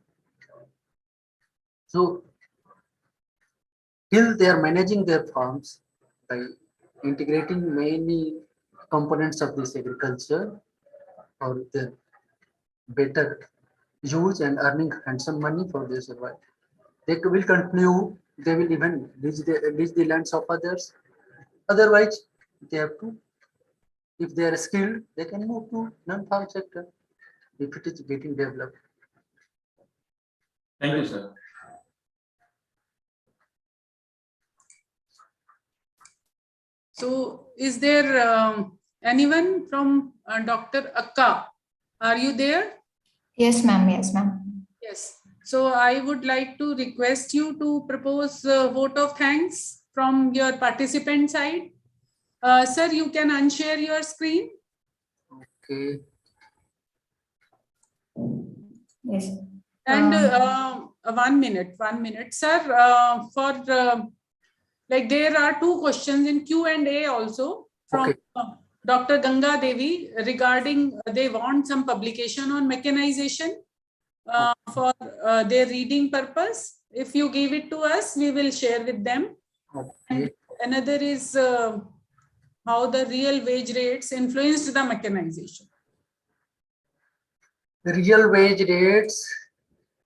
So till they are managing their farms by integrating many components of this agriculture, or their better use and earning handsome money for their survival, they will continue. They will even lease the lands of others. Otherwise, they have to, if they are skilled, they can move to non-farm sector if it is getting developed. Thank you, sir. So is there anyone from Dr. Akka? Are you there? Yes, ma'am. Yes, ma'am. Yes. So I would like to request you to propose a vote of thanks from your participant side. Sir, you can unshare your screen. Okay. Yes. And 1 minute, sir. Like there are 2 questions in Q&A also from Dr. Ganga Devi regarding they want some publication on mechanization for their reading purpose. If you give it to us, we will share with them. Okay. Another is how the real wage rates influenced the mechanization. The real wage rates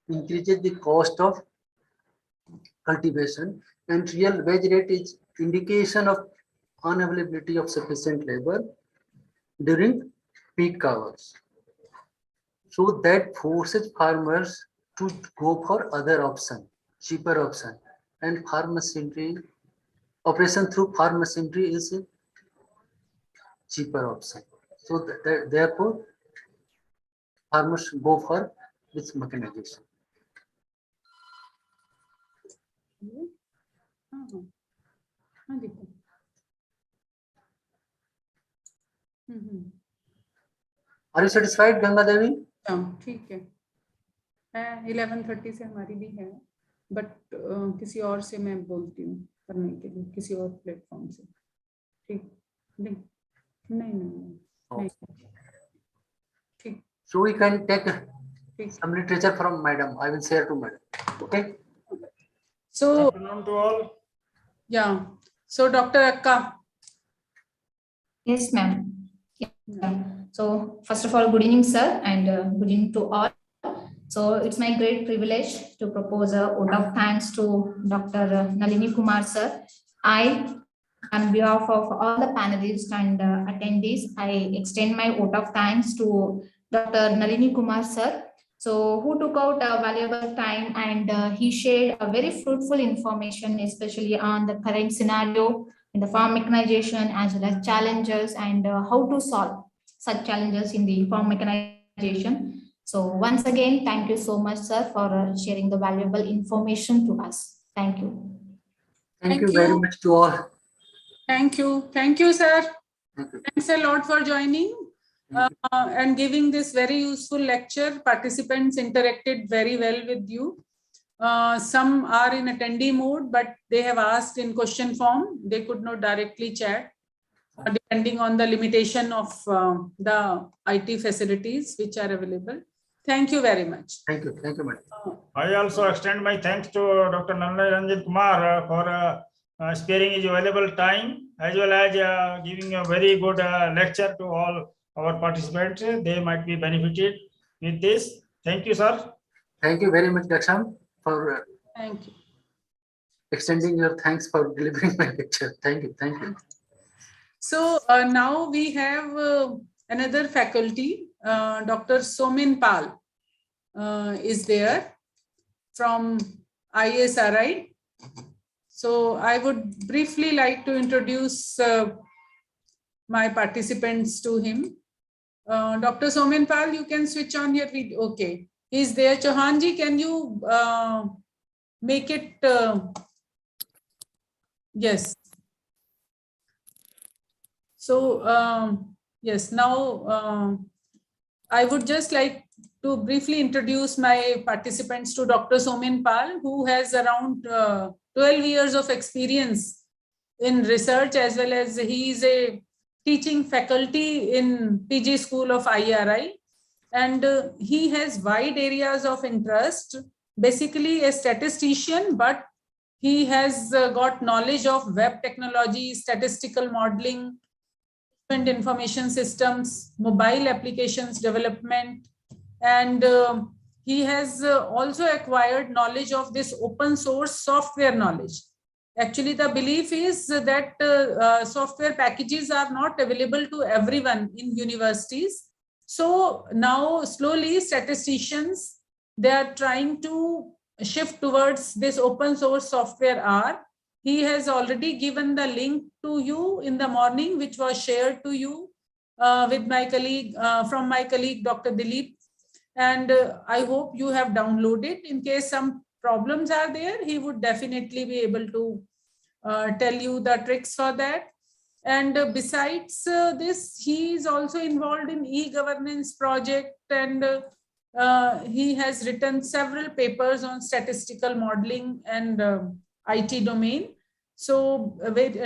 increases the cost of cultivation, and real wage rate is indication of unavailability of sufficient labor during peak hours. So that forces farmers to go for other option, cheaper option, and farm machinery operation through farm machinery is a cheaper option. So therefore, farmers go for this mechanization. Are you satisfied, Ganga Devi? ठीक है 11:30 से हमारी भी है but किसी और से मैं बोलती हूँ करने के लिए किसी और प्लेटफॉर्म से ठीक नहीं ठीक So we can take some literature from madam. I will share to madam. Okay. So good afternoon to all. Yeah. So Dr. Akka. Yes, ma'am. Yeah. So first of all, good evening, sir, and good evening to all. So it's my great privilege to propose a vote of thanks to Dr. Nalini Kumar, sir. On behalf of all the panelists and attendees, I extend my vote of thanks to Dr. Nalini Kumar, sir. So who took out a valuable time and he shared a very fruitful information, especially on the current scenario in the farm mechanization as well as challenges and how to solve such challenges in the farm mechanization. So once again, thank you so much, sir, for sharing the valuable information to us. Thank you. Thank you very much to all. Thank you. Thank you, sir. Thank you. Thanks a lot for joining and giving this very useful lecture. Participants interacted very well with you. Some are in attendee mode, but they have asked in question form. They could not directly chat, depending on the limitation of the IT facilities which are available. Thank you very much. Thank you. Thank you, madam. I also extend my thanks to Dr. Ranjan Kumar for sparing his valuable time, as well as giving a very good lecture to all our participants. They might be benefited with this. Thank you, sir. Thank you very much, Daksham, for Thank you. extending your thanks for delivering my lecture. Thank you. Thank you. So now we have another faculty, Dr. Somin Pal is there from ISRI. So I would briefly like to introduce my participants to him. Dr. Somin Pal, you can switch on your video. Okay, he's there. Chauhanji, can you make it? Yes. So yes, now I would just like to briefly introduce my participants to Dr. Somin Pal, who has around 12 years of experience in research, as well as he is a teaching faculty in PG School of IRI. And he has wide areas of interest, basically a statistician, but he has got knowledge of web technology, statistical modeling, information systems, mobile applications development, and he has also acquired knowledge of this open source software knowledge. Actually, the belief is that software packages are not available to everyone in universities. So now slowly statisticians, they are trying to shift towards this open source software R. He has already given the link to you in the morning, which was shared to you with my colleague, from my colleague, Dr. Dilip. And I hope you have downloaded. In case some problems are there, he would definitely be able to tell you the tricks for that. And besides this, he is also involved in e-governance project, and he has written several papers on statistical modeling and IT domain. So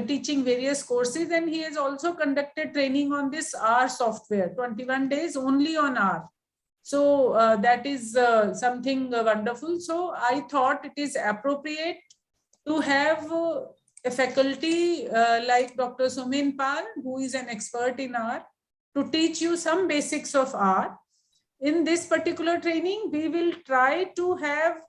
teaching various courses, and he has also conducted training on this R software, 21 days only on R. So that is something wonderful. So I thought it is appropriate to have a faculty like Dr. Somin Pal, who is an expert in R, to teach you some basics of R. In this particular training, we will try to have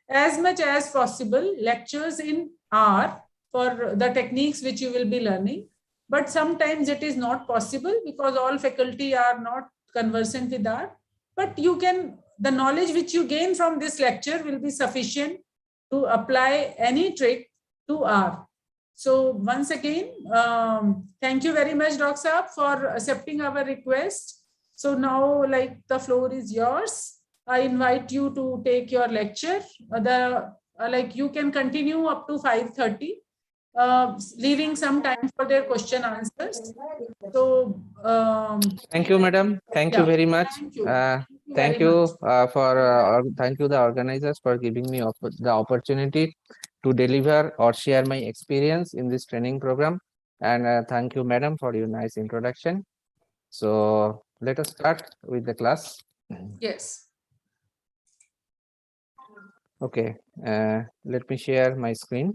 as much as possible lectures in R for the techniques which you will be learning. But sometimes it is not possible because all faculty are not conversant with R. But you can, the knowledge which you gain from this lecture will be sufficient to apply any trick to R. So once again, thank you very much, Dr. Saab, for accepting our request. So now, like, the floor is yours. I invite you to take your lecture. Like, you can continue up to 5:30, leaving some time for their question answers. So thank you, madam. Thank you very much. Thank you. Thank you thank you the organizers for giving me the opportunity to deliver or share my experience in this training program. And thank you, madam, for your nice introduction. So let us start with the class. Yes. Okay, let me share my screen.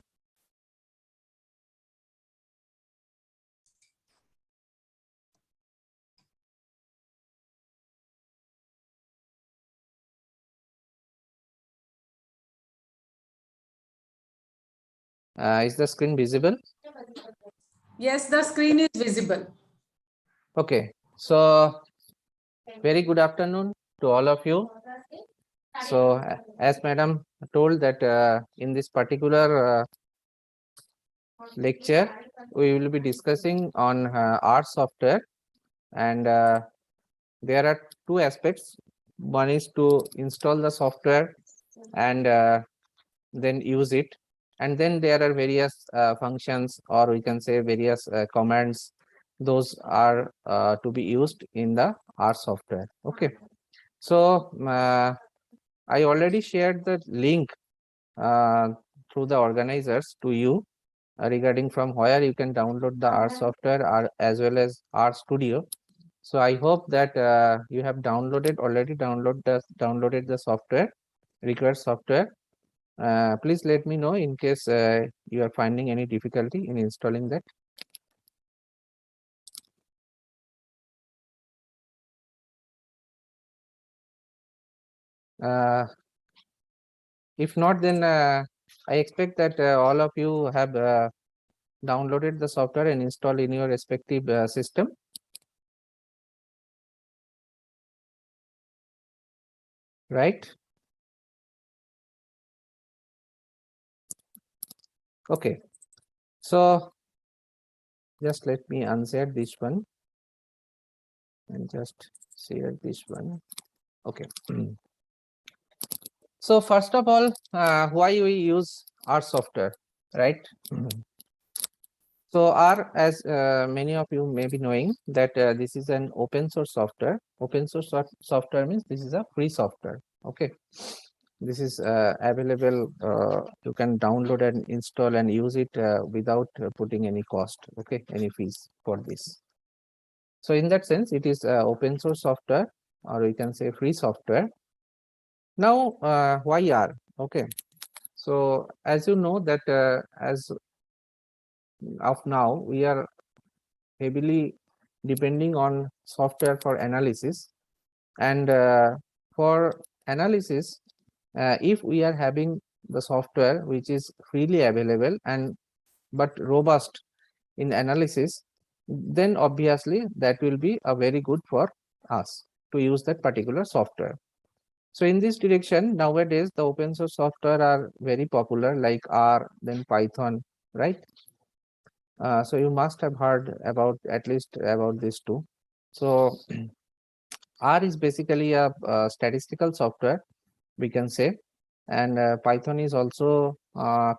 Is the screen visible? Yes, the screen is visible. Okay, so very good afternoon to all of you. So as madam told that in this particular lecture, we will be discussing on R software, and there are two aspects. One is to install the software and then use it. And then there are various functions, or we can say various commands. Those are to be used in the R software. Okay. So I already shared the link through the organizers to you regarding from where you can download the R software as well as R Studio. So I hope that you have already downloaded the software, required software. Please let me know in case you are finding any difficulty in installing that. If not, then I expect that all of you have downloaded the software and installed in your respective system. Right? Okay. So just let me unshare this one and just share this one. Okay. So first of all, why we use R software, right? So R, as many of you may be knowing, that this is an open source software. Open source software means this is a free software. Okay. This is available. You can download and install and use it without putting any cost. Okay, any fees for this. So in that sense, it is open source software, or we can say free software. Now, why R? Okay. So as you know that as of now, we are heavily depending on software for analysis, and for analysis, if we are having the software which is freely available and but robust in analysis, then obviously that will be a very good for us to use that particular software. So in this direction, nowadays the open source software are very popular, like R, then Python, right? So you must have heard about at least about these two. So R is basically a statistical software, we can say, and Python is also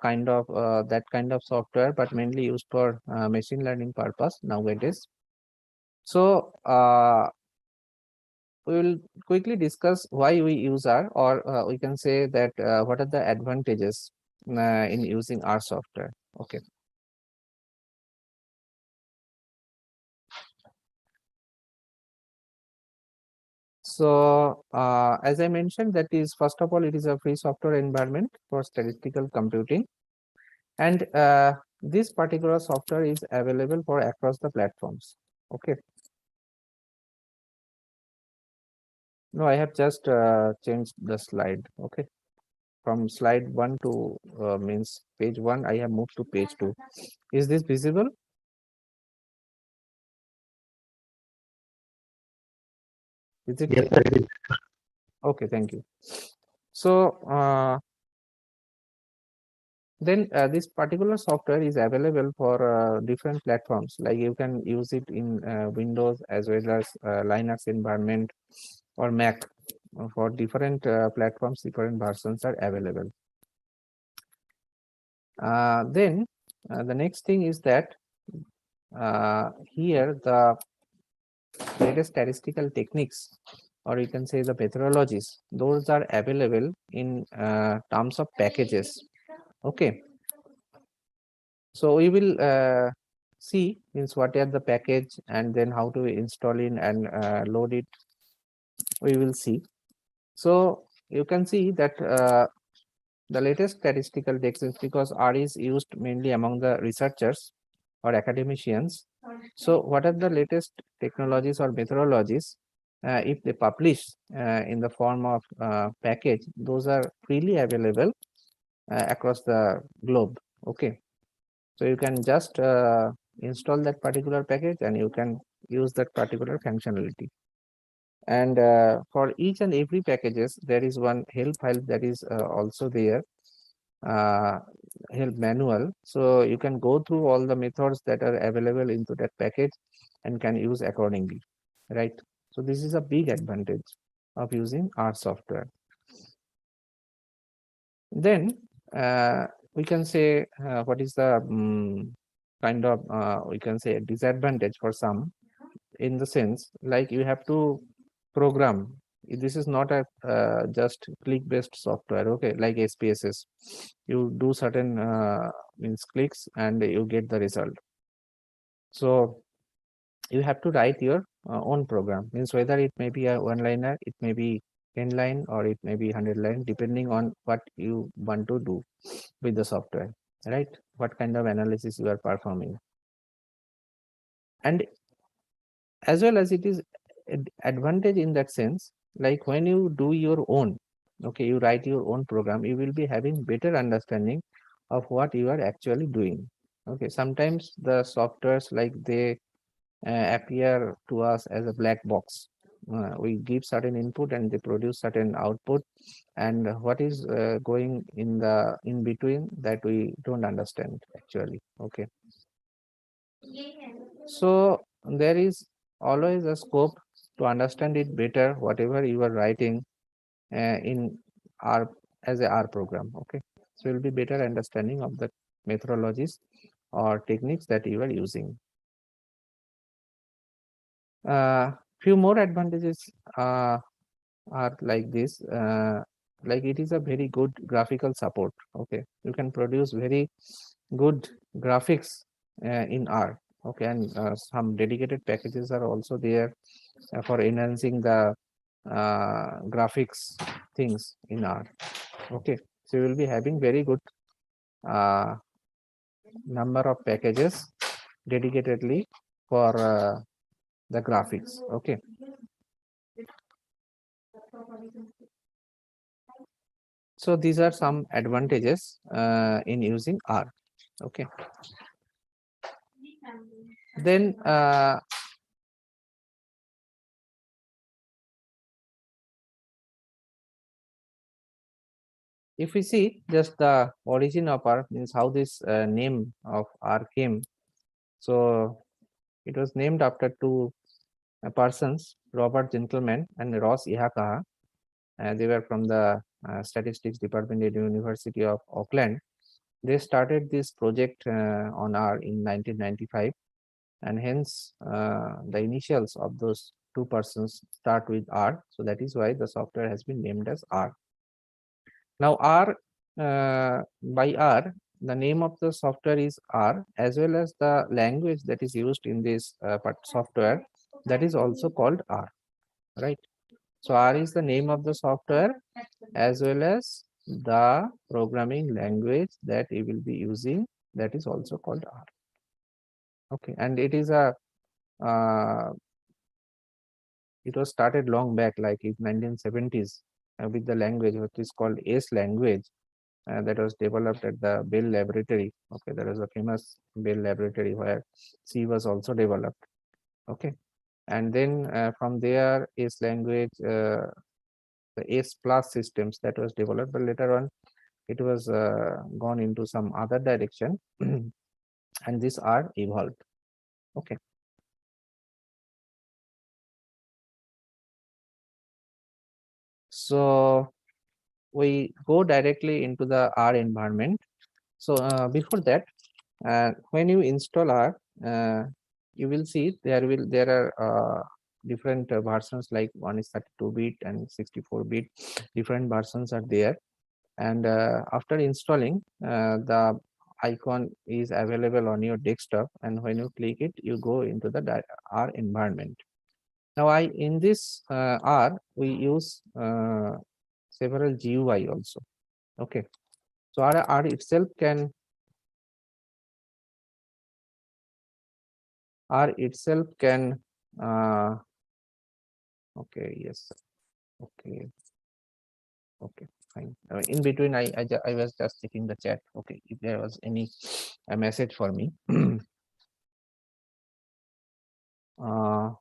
kind of that kind of software, but mainly used for machine learning purpose nowadays. So we will quickly discuss why we use R, or we can say that what are the advantages in using R software. Okay. So as I mentioned, that is, first of all, it is a free software environment for statistical computing, and this particular software is available for across the platforms. Okay. No, I have just changed the slide. Okay. From slide 1 to means page 1, I have moved to page 2. Is this visible? Is it? Yes, sir, it is. Okay, thank you. So then this particular software is available for different platforms, like you can use it in Windows as well as Linux environment or Mac. For different platforms, different versions are available. Then the next thing is that here the latest statistical techniques, or you can say the methodologies, those are available in terms of packages. Okay. So we will see means what are the package and then how to install it and load it. We will see. So you can see that the latest statistical techniques, because R is used mainly among the researchers or academicians. So what are the latest technologies or methodologies? If they publish in the form of package, those are freely available across the globe. Okay. So you can just install that particular package and you can use that particular functionality. And for each and every packages, there is one help file that is also there, help manual. So you can go through all the methods that are available into that package and can use accordingly, right? So this is a big advantage. of using R software. Then we can say what is the kind of we can say a disadvantage for some, in the sense like you have to program. This is not a just click based software, okay, like SPSS. You do certain means clicks and you get the result. So you have to write your own program, means whether it may be a one-liner, it may be 10 line, or it may be 100 line, depending on what you want to do with the software, right? What kind of analysis you are performing. And as well as it is advantage in that sense, like when you do your own, okay, you write your own program, you will be having better understanding of what you are actually doing. Okay, sometimes the softwares, like they appear to us as a black box. We give certain input and they produce certain output, and what is going in between, that we don't understand actually. Okay, so there is always a scope to understand it better, whatever you are writing in R as a R program. Okay, so you'll be better understanding of the methodologies or techniques that you are using. Few more advantages are like this. Like it is a very good graphical support. Okay, you can produce very good graphics in R. Okay, and some dedicated packages are also there for enhancing the graphics things in R. Okay, so you will be having very good number of packages dedicatedly for the graphics. Okay, so these are some advantages in using R. Okay, then if we see just the origin of R, means how this name of R came. So it was named after two persons, Robert Gentleman and Ross Ihakaha. They were from the statistics department at the University of Auckland. They started this project on R in 1995, and hence the initials of those two persons start with R. So that is why the software has been named as R. Now R, by R, the name of the software is R, as well as the language that is used in this software, that is also called R, right? So R is the name of the software as well as the programming language that you will be using, that is also called R. Okay, and it is a it was started long back, like in 1970s, with the language which is called S language, that was developed at the Bell Laboratory. Okay, there was a famous Bell Laboratory where C was also developed. Okay, and then from there S language, the S plus systems that was developed, but later on it was gone into some other direction, and these are evolved. Okay. So we go directly into the R environment. So before that, when you install R, you will see there are different versions, like one is 32-bit and 64-bit. Different versions are there, and after installing, the icon is available on your desktop, and when you click it, you go into the R environment. Now in this R, we use several GUI also. Okay, so R itself can okay, yes, okay, fine. In between, I was just checking the chat. Okay, if there was any message for me.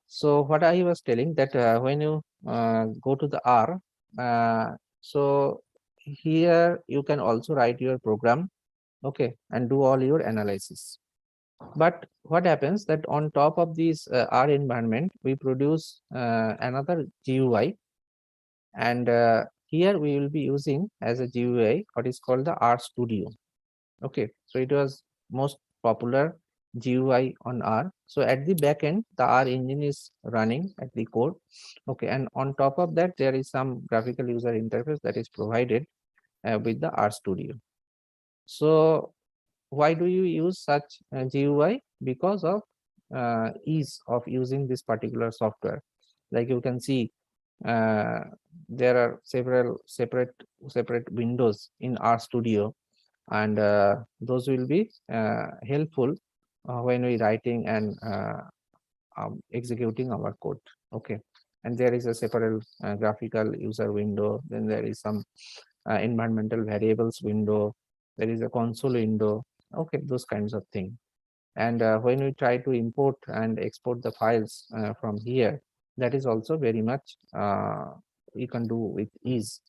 So what I was telling, that when you go to the R, so here you can also write your program, okay, and do all your analysis. But what happens that on top of this R environment, we produce another GUI, And here we will be using as a GUI what is called the R Studio. Okay, so it was most popular GUI on R. So at the back end, the R engine is running at the core. Okay, and on top of that, there is some graphical user interface that is provided with the R Studio. So why do you use such GUI? Because of ease of using this particular software. Like you can see, there are several separate windows in R Studio, and those will be helpful when we writing and executing our code. Okay, and there is a separate graphical user window. Then there is some environmental variables window. There is a console window. Okay, those kinds of things. And when we try to import and export the files from here, that is also very much you can do with ease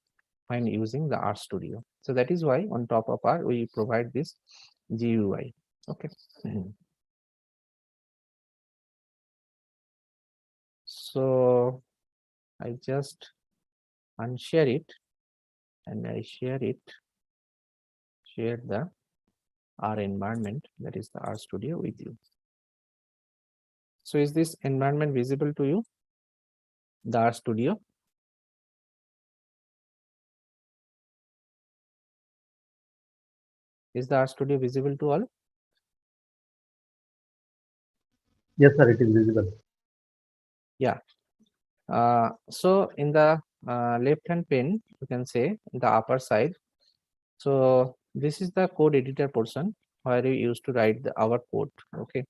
when using the R Studio. So that is why on top of R we provide this GUI. Okay. So I just unshare it and I share the R environment, that is the R Studio, with you. So is this environment visible to you? The R Studio? Is the R Studio visible to all? Yes, sir, it is visible. Yeah. So in the left hand pane, you can say the upper side. So this is the code editor portion where we used to write our code. Okay,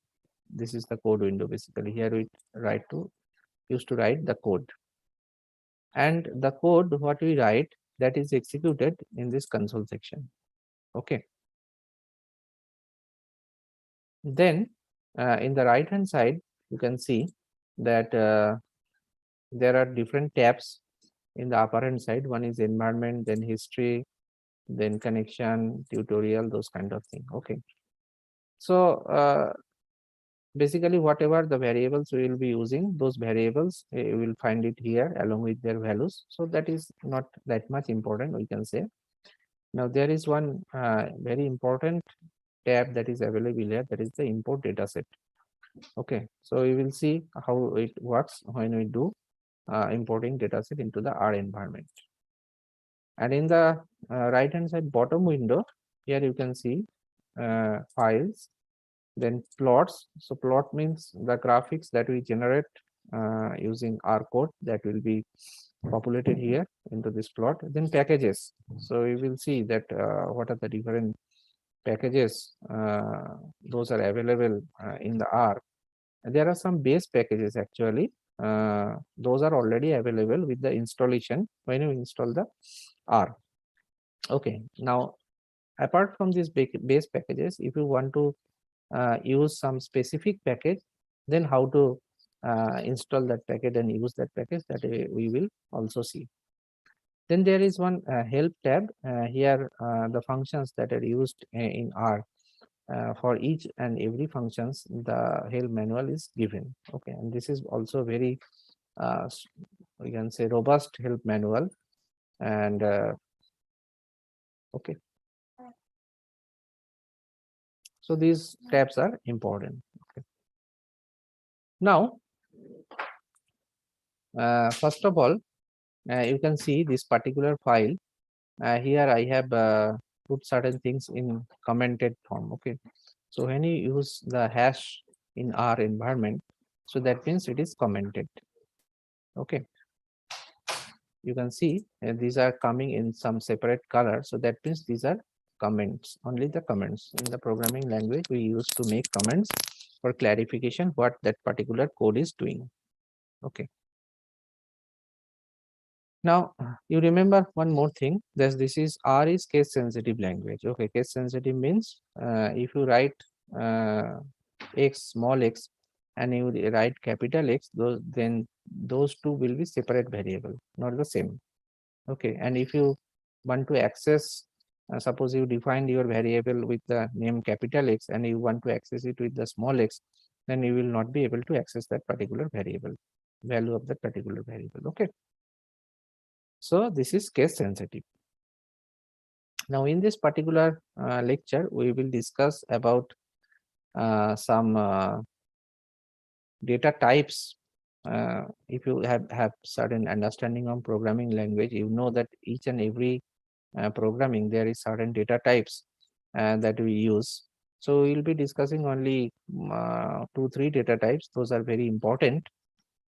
this is the code window. Basically, here we used to write the code, and the code what we write, that is executed in this console section. Okay. Then in the right hand side, you can see that there are different tabs in the upper hand side. One is environment, then history, then connection, tutorial, those kind of thing. Okay. So basically whatever the variables we will be using, those variables you will find it here along with their values. So that is not that much important, we can say. Now there is one very important tab that is available here, that is the import dataset. Okay, so we will see how it works when we do importing dataset into the R environment. And in the right hand side bottom window, here you can see files, then plots. So plot means the graphics that we generate using R code, that will be populated here into this plot. Then packages. So we will see that what are the different packages those are available in the R. There are some base packages actually. Those are already available with the installation when you install the R. Okay, now apart from these base packages, if you want to use some specific package, then how to install that package and use that package, that we will also see. Then there is one help tab. Here the functions that are used in R, for each and every functions, the help manual is given. Okay, and this is also very we can say robust help manual. And okay, so these tabs are important. Okay. Now first of all, you can see this particular file. Here I have put certain things in commented form. Okay, so when you use the hash in R environment, so that means it is commented. Okay, you can see these are coming in some separate color, so that means these are comments, only the comments. In the programming language, we used to make comments for clarification what that particular code is doing. Okay. Now you remember one more thing, that this is R is case sensitive language. Okay, case sensitive means if you write x, small x, and you write capital X, then those two will be separate variable, not the same. Okay, and if you want to access, suppose you defined your variable with the name capital X and you want to access it with the small x, then you will not be able to access that particular variable, value of that particular variable. Okay. So this is case sensitive. Now in this particular lecture, we will discuss about some data types. If you have certain understanding on programming language, you know that each and every programming, there is certain data types that we use. So we'll be discussing only 2-3 data types. Those are very important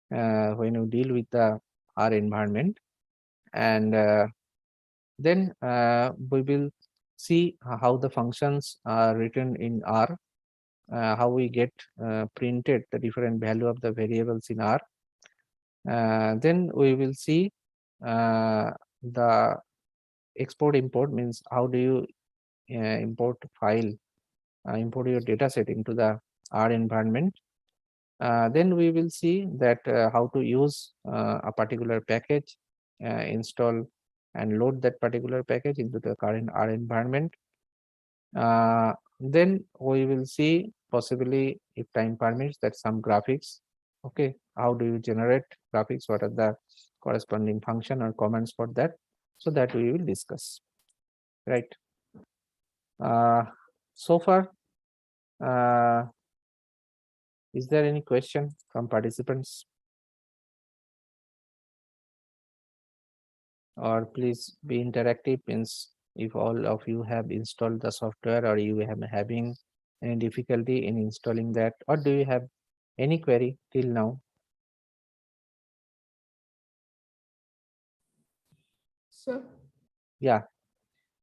when you deal with the R environment. And then we will see how the functions are written in R, how we get printed the different value of the variables in R. Then we will see the export import, means how do you import file, import your data set into the R environment. Then we will see that how to use a particular package, install and load that particular package into the current R environment. Then we will see, possibly if time permits, that some graphics. Okay, how do you generate graphics? What are the corresponding function or commands for that? So that we will discuss, right? So far, is there any question from participants? Or please be interactive, means if all of you have installed the software or you have having any difficulty in installing that, or do you have any query till now? Sir, Yeah,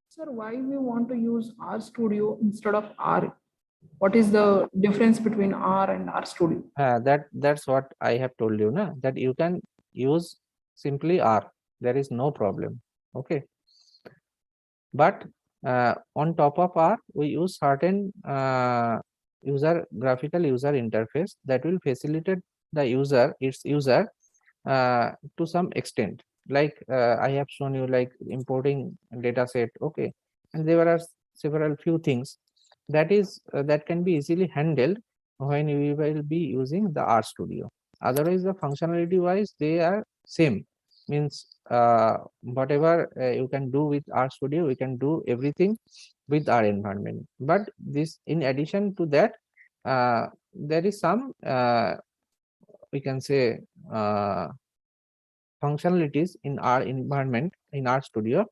sir, why we want to use R Studio instead of R? What is the difference between R and R Studio? that's what I have told you, na, that you can use simply R. There is no problem. Okay. But on top of R, we use certain graphical user interface that will facilitate the user, its user, to some extent. Like I have shown you, like importing data set. Okay, and there are several few things that is that can be easily handled when we will be using the R Studio. Otherwise, the functionality wise, they are same. Means whatever you can do with R Studio, we can do everything with our environment. But this, in addition to that, there is some we can say functionalities in our environment, in our studio,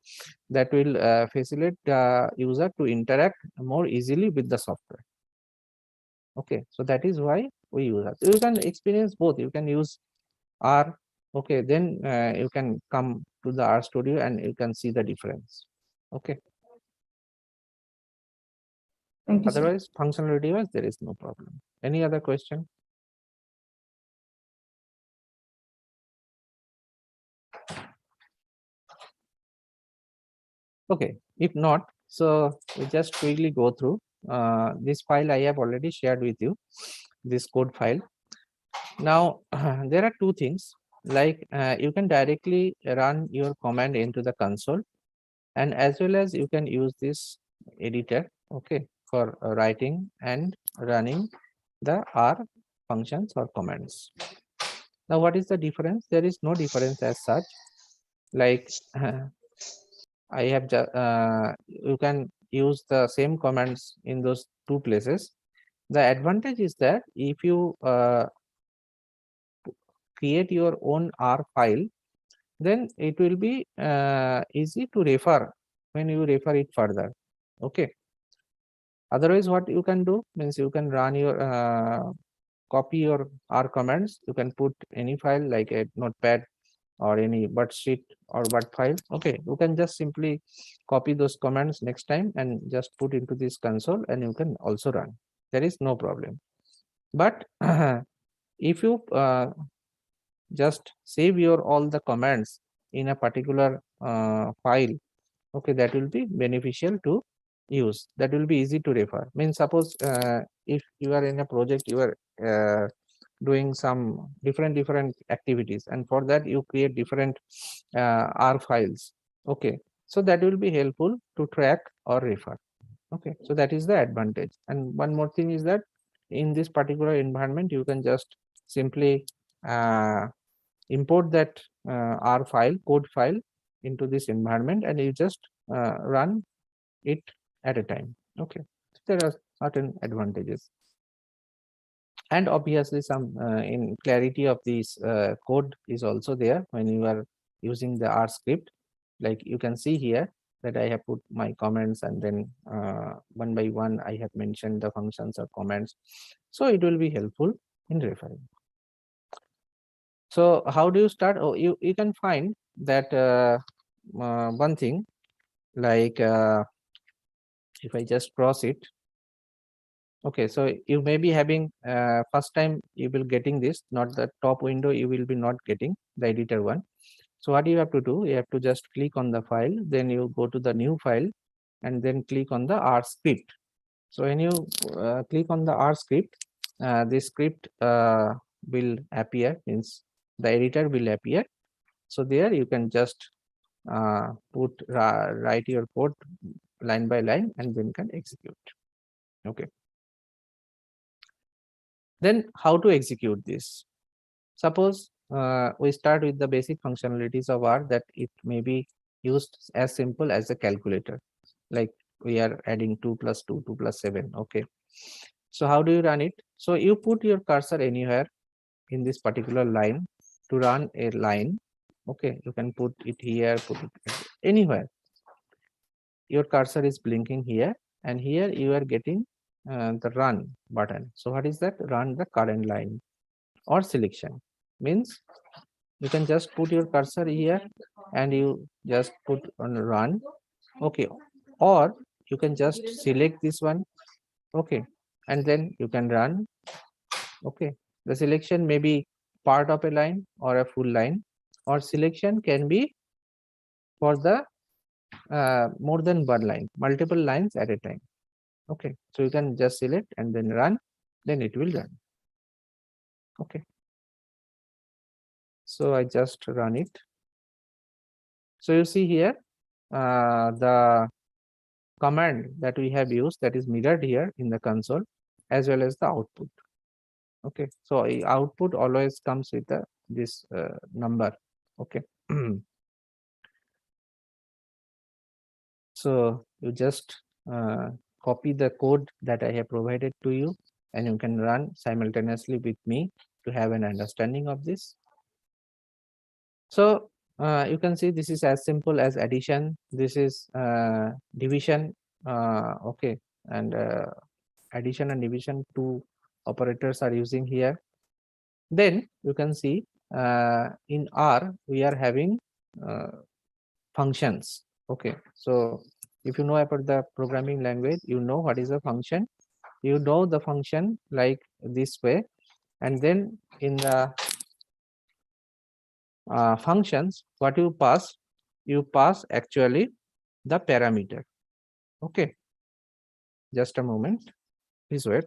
that will facilitate the user to interact more easily with the software. Okay, so that is why we use that. You can experience both. You can use R. Okay, then you can come to the R Studio and you can see the difference. Okay. Thank you, sir. Otherwise, functionality wise, there is no problem. Any other question? Okay, if not, so we just quickly go through this file I have already shared with you, this code file. Now, there are two things, like you can directly run your command into the console, and as well as you can use this editor, okay, for writing and running the R functions or commands. Now, what is the difference? There is no difference as such. Like I have you can use the same commands in those two places. The advantage is that if you create your own R file, then it will be easy to refer when you refer it further. Okay. Otherwise, what you can do means you can run your copy your R commands. You can put any file like a notepad or any but sheet or but file. Okay, you can just simply copy those commands next time and just put into this console, and you can also run. There is no problem. But if you just save your all the commands in a particular file, okay, that will be beneficial to use. That will be easy to refer. Means suppose if you are in a project, you are doing some different activities, and for that you create different R files. Okay, so that will be helpful to track or refer. Okay, so that is the advantage. And one more thing is that in this particular environment, you can just simply import that R file, code file, into this environment and you just run it at a time. Okay, there are certain advantages. And obviously some in clarity of this code is also there when you are using the R script. Like you can see here that I have put my comments, and then one by one I have mentioned the functions or comments. So it will be helpful in referring. So how do you start? Oh, you can find that one thing, like if I just cross it. Okay, so you may be having first time you will getting this, not the top window, you will be not getting the editor one. So what you have to do, you have to just click on the file, then you go to the new file and then click on the R script. So when you click on the R script, this script will appear, means the editor will appear. So there you can just write your code line by line and then can execute. Okay. Then how to execute this? Suppose we start with the basic functionalities of R, that it may be used as simple as a calculator. Like we are adding 2 plus 2, 2 plus 7. Okay. So how do you run it? So you put your cursor anywhere in this particular line to run a line. Okay. You can put it here, put it anywhere. Your cursor is blinking here, and here you are getting the run button. So what is that? Run the current line or selection. Means you can just put your cursor here and you just put on run. Okay, or you can just select this one. Okay, and then you can run. Okay, the selection may be part of a line or a full line, or selection can be for the more than one line, multiple lines at a time. Okay, so you can just select and then run, then it will run. Okay, so I just run it. So you see here the command that we have used, that is mirrored here in the console, as well as the output. Okay, so output always comes with this number. Okay. So you just copy the code that I have provided to you, and you can run simultaneously with me to have an understanding of this. So you can see this is as simple as addition. This is division. Okay, and addition and division, two operators are using here. Then you can see in R we are having functions. Okay, so if you know about the programming language, you know what is a function. You know the function like this way, and then in the functions, what you pass actually the parameter. Okay, just a moment, please wait.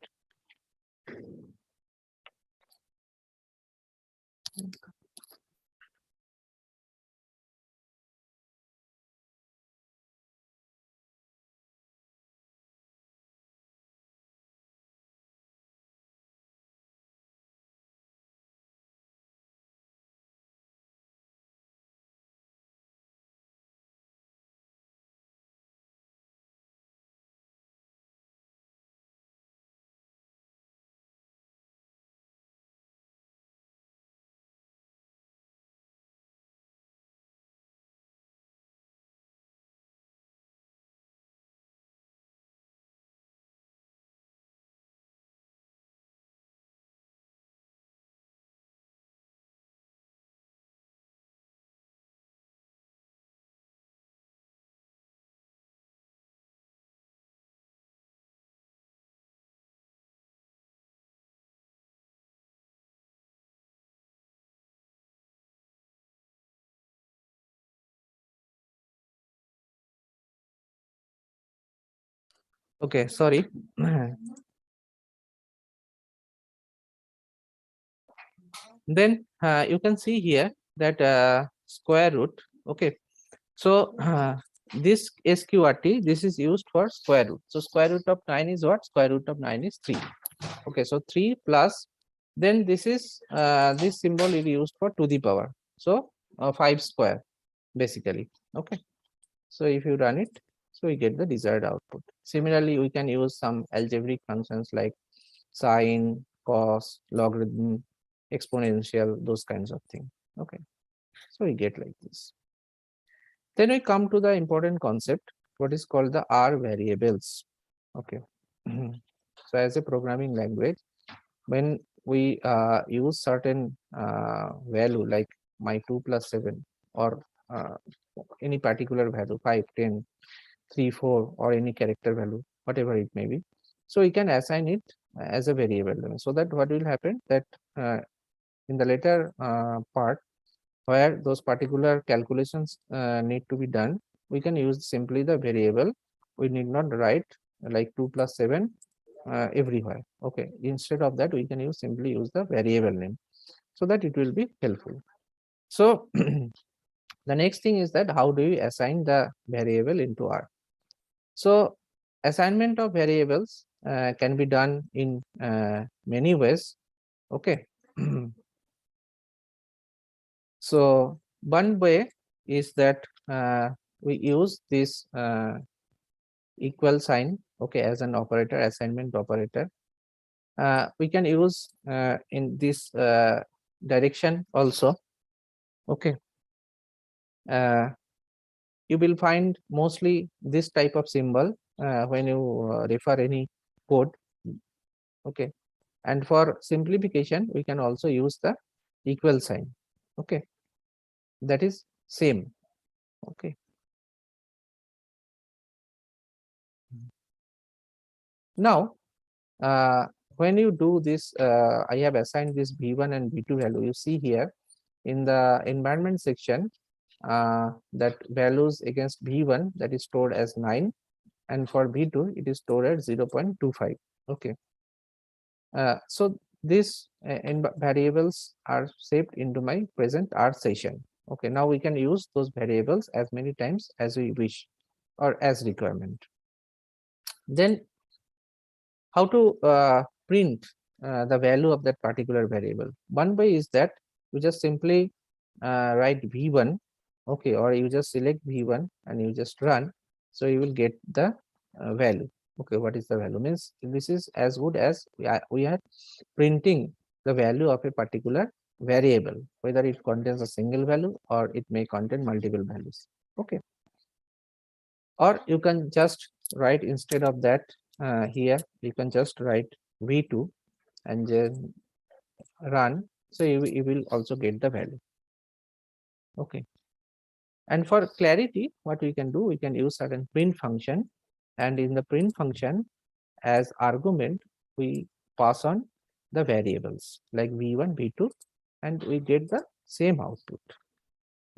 Okay, sorry. Then you can see here that square root. Okay, so this SQRT, this is used for square root. So square root of 9 is what? Square root of 9 is 3. Okay, so 3 plus, then this is this symbol is used for to the power. So 5 square. basically. Okay. So if you run it, so we get the desired output. Similarly, we can use some algebraic functions like sine, cos, logarithm, exponential, those kinds of things. Okay. So we get like this. Then we come to the important concept, what is called the R variables. Okay. So as a programming language, when we use certain value like my 2 plus 7 or any particular value 5, 10, 3, 4 or any character value, whatever it may be. So we can assign it as a variable. So that what will happen that in the later part where those particular calculations need to be done, we can use simply the variable. We need not write like 2 plus 7 everywhere. Okay. Instead of that, we can simply use the variable name so that it will be helpful. So the next thing is that how do you assign the variable into R? So assignment of variables can be done in many ways. Okay. So one way is that we use this equal sign, okay, as an operator, assignment operator. We can use in this direction also. Okay. You will find mostly this type of symbol when you refer any code. Okay. And for simplification, we can also use the equal sign. Okay. That is same. Okay. Now, when you do this, I have assigned this V1 and V2 value. You see here in the environment section that values against V1 that is stored as 9, and for V2 it is stored at 0.25. Okay. So these variables are saved into my present R session. Okay. Now we can use those variables as many times as we wish or as requirement. Then how to print the value of that particular variable? One way is that you just simply write V1, okay, or you just select V1 and you just run. So you will get the value. Okay, what is the value? Means this is as good as we are printing the value of a particular variable, whether it contains a single value or it may contain multiple values. Okay. Or you can just write instead of that here, you can just write V2 and then run. So you will also get the value. Okay. And for clarity, what we can do, we can use certain print function, and in the print function as argument, we pass on the variables like V1, V2, and we get the same output.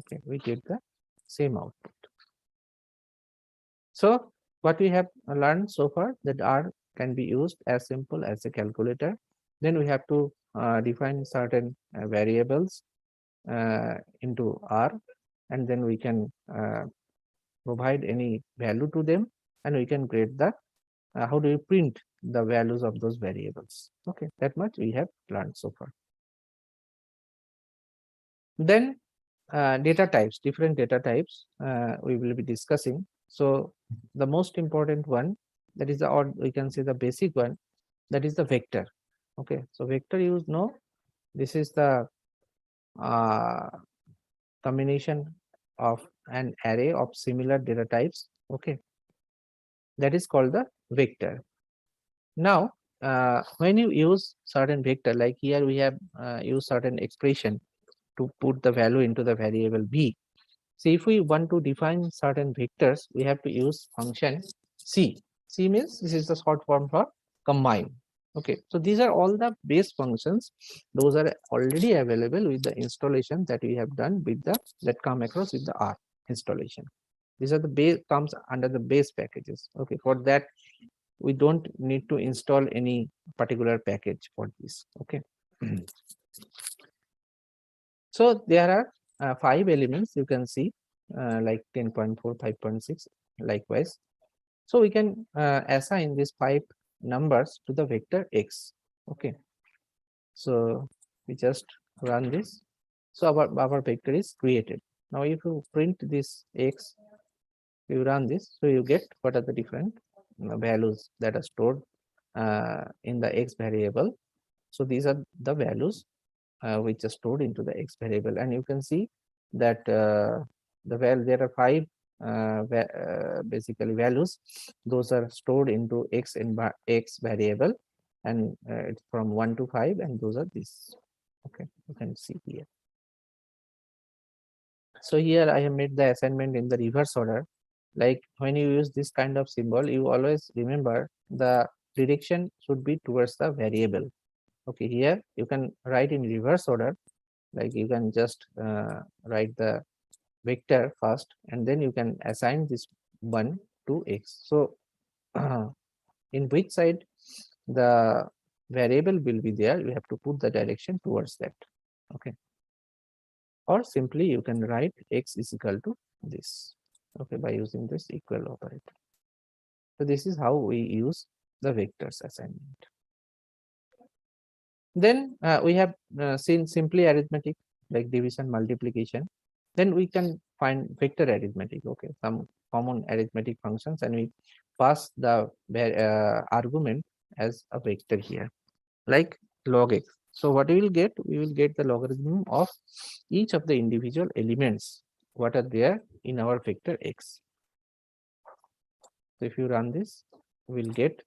Okay, we get the same output. So what we have learned so far, that R can be used as simple as a calculator. Then we have to define certain variables into R, and then we can provide any value to them, and we can create the how do you print the values of those variables. Okay, that much we have learned so far. Then data types, different data types we will be discussing. So the most important one, that is the, or we can say the basic one, that is the vector. Okay, so vector, you know, this is the combination of an array of similar data types. Okay, that is called the vector. Now when you use certain vector, like here we have used certain expression to put the value into the variable b. So if we want to define certain vectors, we have to use function C. C means this is the short form for combine. Okay, so these are all the base functions. Those are already available with the installation that we have done with the that come across with the R installation. These are the base, comes under the base packages. Okay, for that we don't need to install any particular package for this. Okay. So there are 5 elements you can see like 10.4, 5.6 likewise. So we can assign these 5 numbers to the vector x. Okay. So we just run this. So our vector is created. Now, if you print this x, you run this, so you get what are the different values that are stored in the x variable. So these are the values which are stored into the x variable, and you can see that there are 5 basically values. Those are stored into x variable, and it's from 1 to 5, and those are this. Okay, you can see here. So here I have made the assignment in the reverse order. Like when you use this kind of symbol, you always remember the direction should be towards the variable. Okay, here you can write in reverse order, like you can just write the vector first, and then you can assign this one to x. So in which side the variable will be there, you have to put the direction towards that. Okay, or simply you can write x is equal to this, okay, by using this equal operator. So this is how we use the vectors assignment. Then we have seen simply arithmetic, like division, multiplication. Then we can find vector arithmetic, okay, some common arithmetic functions, and we pass the argument as a vector here, like log x. So what we will get? We will get the logarithm of each of the individual elements what are there in our vector x. So if you run this, we will get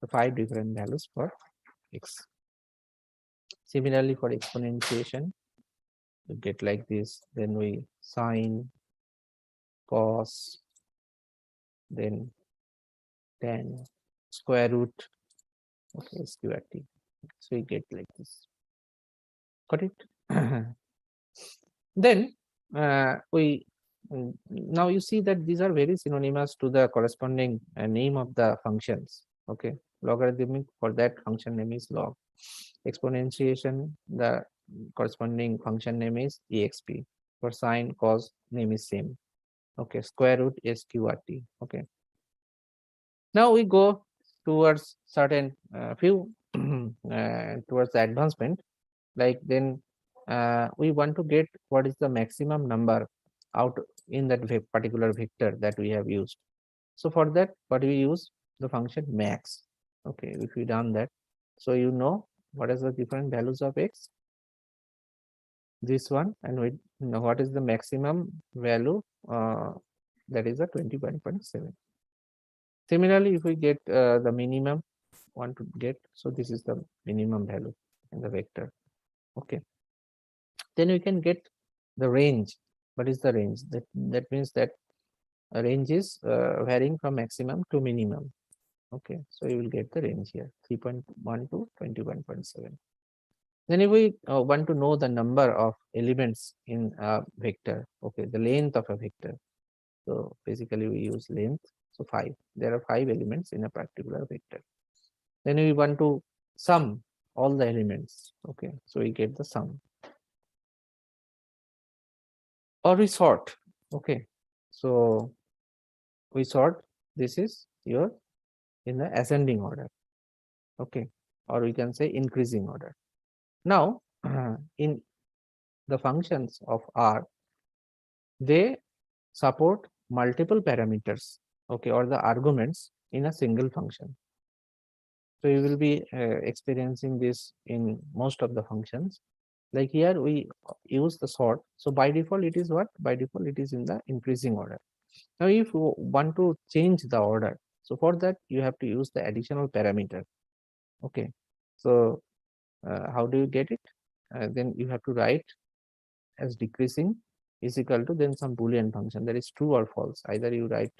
the 5 different values for x. Similarly, for exponentiation, we get like this. Then we sine, cos, then tan, square root, okay, sqrt. So we get like this. Got it? Then now you see that these are very synonymous to the corresponding name of the functions. Okay, logarithmic, for that function name is log. Exponentiation, the corresponding function name is exp. For sine, cos, name is same. Okay, square root sqrt. Okay, now we go towards certain few towards the advancement. Like then we want to get what is the maximum number out in that particular vector that we have used. So for that, what we use the function max. Okay, if we done that, so you know what is the different values of x, this one, and we know what is the maximum value, that is a 21.7. Similarly, if we get the minimum want to get, so this is the minimum value in the vector. Okay, then we can get the range. What is the range? That means that a range is varying from maximum to minimum. Okay, so you will get the range here, 3.1 to 21.7. Then if we want to know the number of elements in a vector, okay, the length of a vector. So basically we use length. So 5. There are 5 elements in a particular vector. Then we want to sum all the elements. Okay, so we get the sum. Or we sort. Okay, so we sort. This is your in the ascending order. Okay, or we can say increasing order. Now in the functions of R, they support multiple parameters, okay, or the arguments in a single function. So you will be experiencing this in most of the functions. Like here we use the sort. So by default it is what? By default it is in the increasing order. Now if you want to change the order, so for that you have to use the additional parameter. Okay, so how do you get it? Then you have to write as decreasing is equal to then some boolean function that is true or false. Either you write,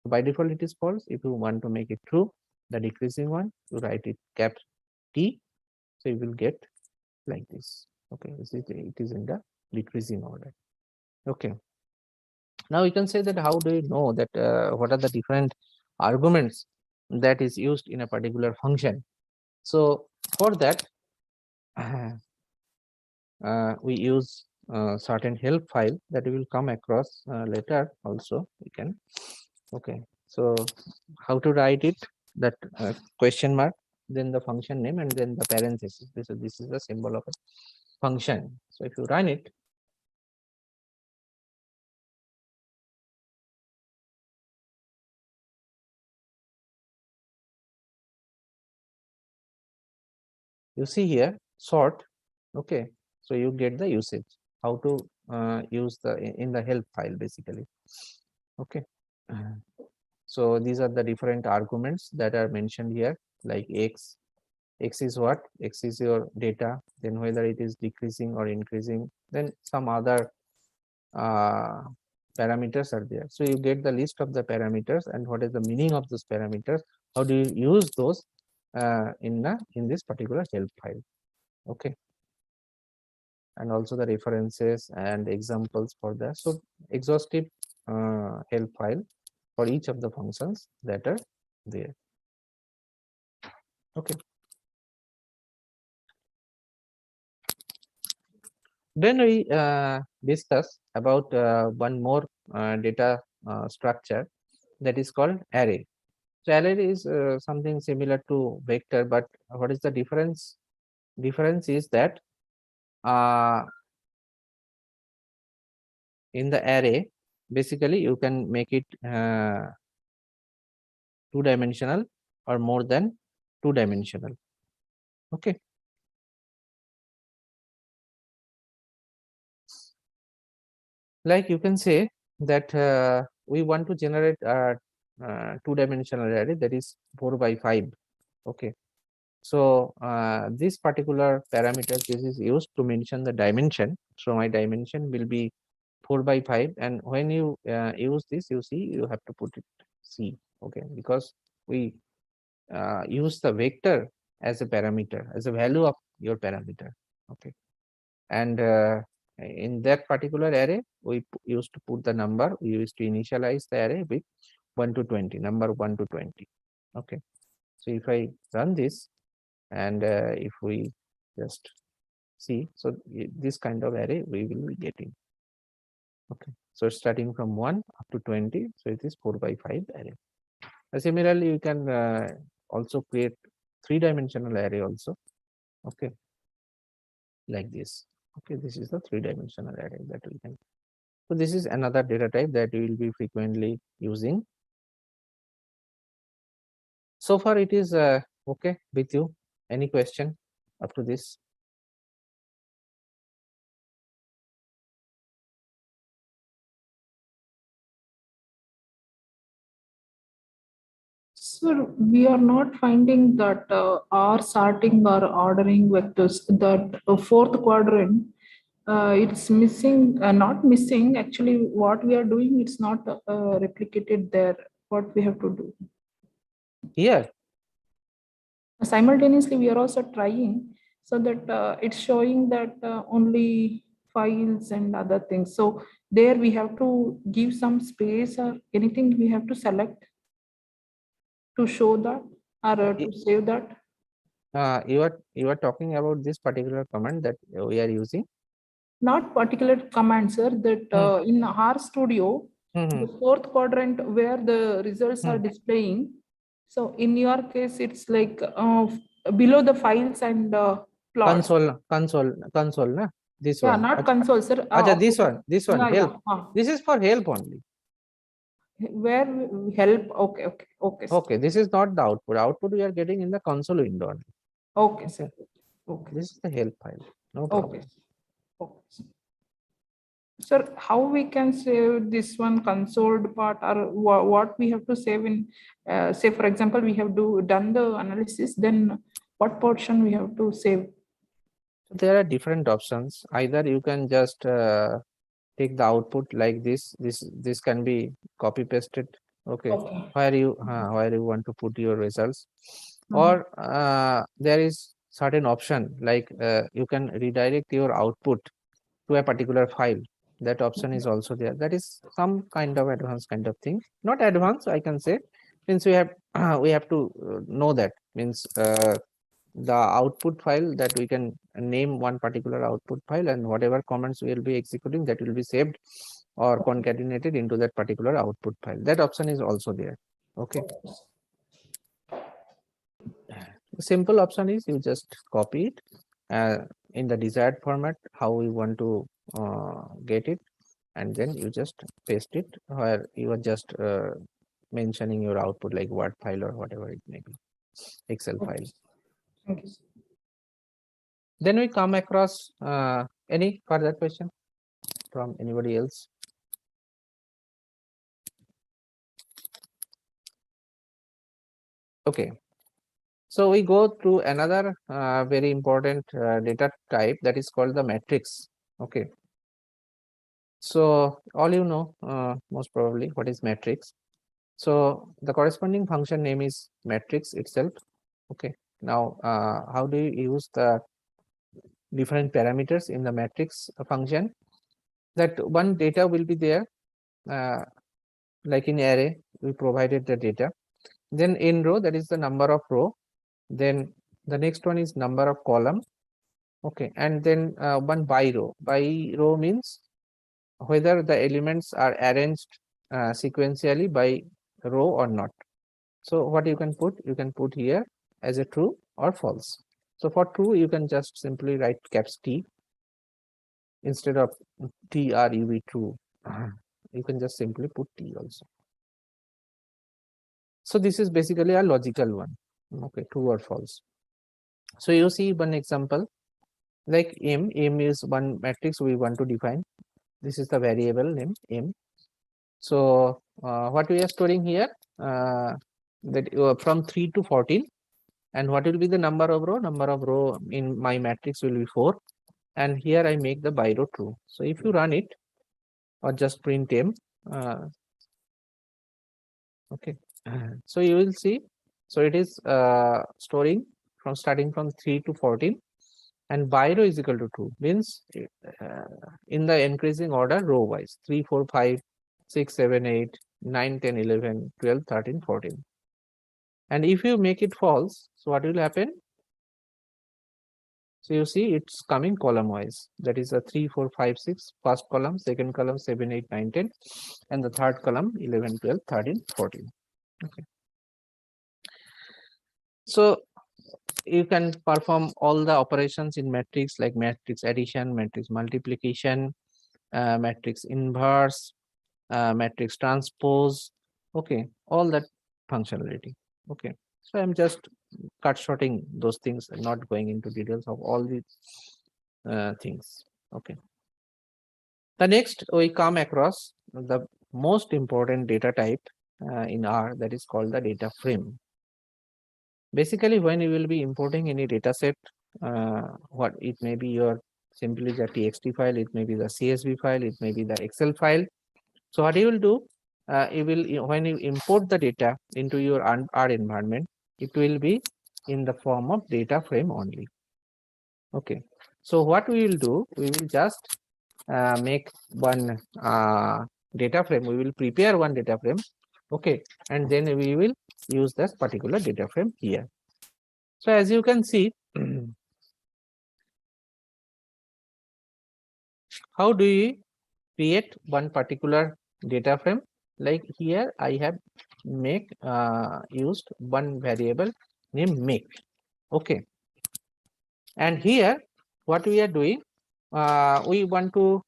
by default it is false. If you want to make it true, the decreasing one, you write it cap T, so you will get like this. Okay, it is in the decreasing order. Okay, now we can say that how do you know that what are the different arguments that is used in a particular function. So for that we use certain help file that we will come across later also. We can, okay, so how to write it, that question mark, then the function name, and then the parenthesis. This is the symbol of a function. So if you run it, you see here sort. Okay, so you get the usage, how to use the in the help file basically. Okay, so these are the different arguments that are mentioned here, like x is what? X is your data, then whether it is decreasing or increasing, then some other parameters are there. So you get the list of the parameters and what is the meaning of those parameters, how do you use those in this particular help file. Okay, and also the references and examples for that. So exhaustive help file for each of the functions that are there. Okay, then we discuss about one more data structure that is called array. So array is something similar to vector, but what is the difference? Difference is that in the array, basically you can make it two-dimensional or more than two-dimensional. Okay. Like you can say that we want to generate a two-dimensional array that is 4 by 5. Okay. So this particular parameter, this is used to mention the dimension. So my dimension will be 4 by 5, and when you use this, you see you have to put it C. Okay, because we use the vector as a parameter, as a value of your parameter. Okay, and in that particular array, we used to put the number. We used to initialize the array with 1 to 20, number 1 to 20. Okay, so if I run this, and if we just see, so this kind of array we will be getting. Okay, so starting from 1 up to 20, so it is 4 by 5 array. Similarly, you can also create three-dimensional array also. Okay, like this. Okay, this is the three-dimensional array that we can. So this is another data type that we will be frequently using. So far, it is okay with you. Any question up to this? Sir, we are not finding that R sorting or ordering vectors, that fourth quadrant, it's missing, not missing, actually what we are doing, it's not replicated there, what we have to do. Here, Simultaneously, we are also trying so that it's showing that only files and other things. So there we have to give some space or anything we have to select to show that or to save that. you are talking about this particular command that we are using. Not particular command, sir, that in R Studio, the fourth quadrant where the results are displaying. So in your case, it's like below the files and plots. Console, na? This Yeah, one. not console, sir. Acha, this one, Yeah, help. yeah. This is for help only. Where help? Okay, okay, okay. Sir. Okay, this is not the output. Output we are getting in the console window only. Okay, sir. Okay. This is the help file. No problem. Okay. Okay. Sir, how we can save this one consoled part, or what we have to save in, say for example, we have done the analysis, then what portion we have to save? There are different options. Either you can just take the output like this. This can be copy pasted. Okay, where you want to put your results, or there is certain option like you can redirect your output to a particular file. That option is also there. That is some kind of advanced kind of thing. Not advanced, I can say. Means we have to know that. Means the output file that we can name one particular output file, and whatever commands we will be executing, that will be saved or concatenated into that particular output file. That option is also there. Okay. The simple option is you just copy it in the desired format, how we want to get it, and then you just paste it where you are just mentioning your output like Word file or whatever it may be, Excel file. Thank you. Then we come across any further question from anybody else? Okay. So we go through another very important data type that is called the matrix. Okay. So all you know most probably what is matrix. So the corresponding function name is matrix itself. Okay. Now how do you use the different parameters in the matrix function? That one data will be there, like in array we provided the data. Then in row, that is the number of row. Then the next one is number of column. Okay, and then one by row. By row means whether the elements are arranged sequentially by row or not. So what you can put here as a true or false. So for true, you can just simply write caps T instead of TRUE true. You can just simply put T also. So this is basically a logical one. Okay, true or false. So you see one example like M is one matrix we want to define. This is the variable name M. So what we are storing here that from 3 to 14, and what will be the number of row? Number of row in my matrix will be 4, and here I make the by row true. So if you run it or just print M, okay, so you will see. So it is storing from starting from 3 to 14. And by row is equal to 2 means in the increasing order row wise 3, 4, 5, 6, 7, 8, 9, 10, 11, 12, 13, 14. And if you make it false, so what will happen? So you see it's coming column wise. That is a 3, 4, 5, 6, first column, second column 7, 8, 9, 10, and the third column 11, 12, 13, 14. Okay. So you can perform all the operations in matrix like matrix addition, matrix multiplication, matrix inverse, matrix transpose. Okay, all that functionality. Okay, so I'm just cut shorting those things and not going into details of all these things. Okay, the next we come across the most important data type in R, that is called the data frame. Basically, when you will be importing any data set, what it may be your simply the TXT file, it may be the CSV file, it may be the Excel file. So what you will do, you will when you import the data into your R environment, it will be in the form of data frame only. Okay. So what we will do, we will just make one data frame. We will prepare one data frame. Okay, and then we will use this particular data frame here. So as you can see, how do we create one particular data frame? Like here, I have used one variable named make. Okay, and here, what we are doing, we want to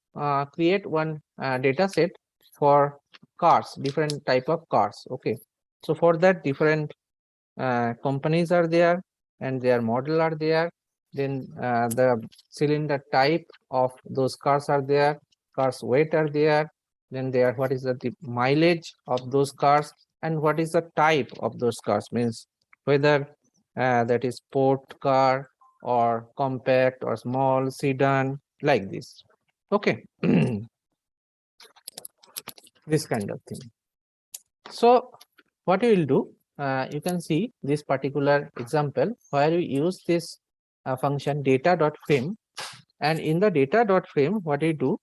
create one data set for cars, different type of cars. Okay, so for that, different companies are there and their model are there. Then the cylinder type of those cars are there, cars weight are there. Then there, what is the mileage of those cars, and what is the type of those cars, means whether that is sport car or compact or small sedan, like this. Okay. This kind of thing. So what you will do, you can see this particular example where we use this function data.frame, and in the data.frame, what we do,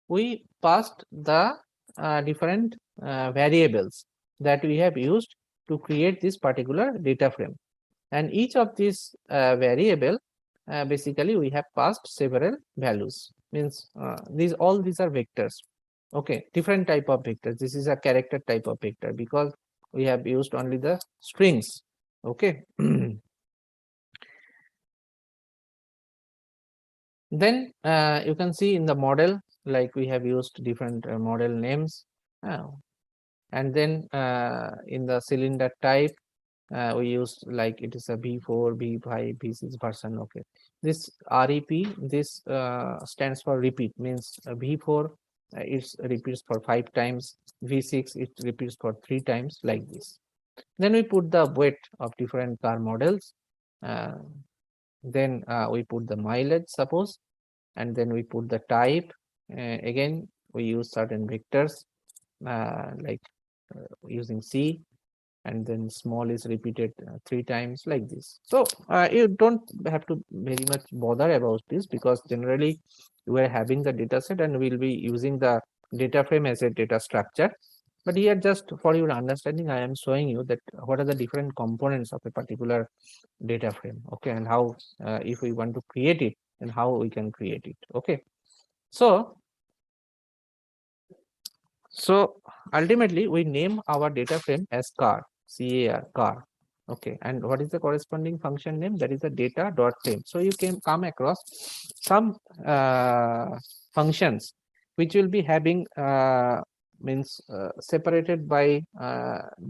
we passed the different variables that we have used to create this particular data frame, and each of these variable basically we have passed several values, means all these are vectors. Okay, different type of vectors. This is a character type of vector because we have used only the strings. Okay. Then you can see in the model, like we have used different model names, and then in the cylinder type, we used like it is a B4, B5, B6 version. Okay, this REP, this stands for repeat, means V4 it repeats for 5 times, V6 it repeats for 3 times, like this. Then we put the weight of different car models. Then we put the mileage, suppose, and then we put the type. Again, we use certain vectors like using C, and then small is repeated 3 times, like this. So you don't have to very much bother about this, because generally we are having the data set and we'll be using the data frame as a data structure. But here, just for your understanding, I am showing you that what are the different components of a particular data frame, okay, and how if we want to create it, and how we can create it. Okay, so ultimately we name our data frame as car, car. Okay, and what is the corresponding function name? That is the data dot frame. So you can come across some functions which will be having means separated by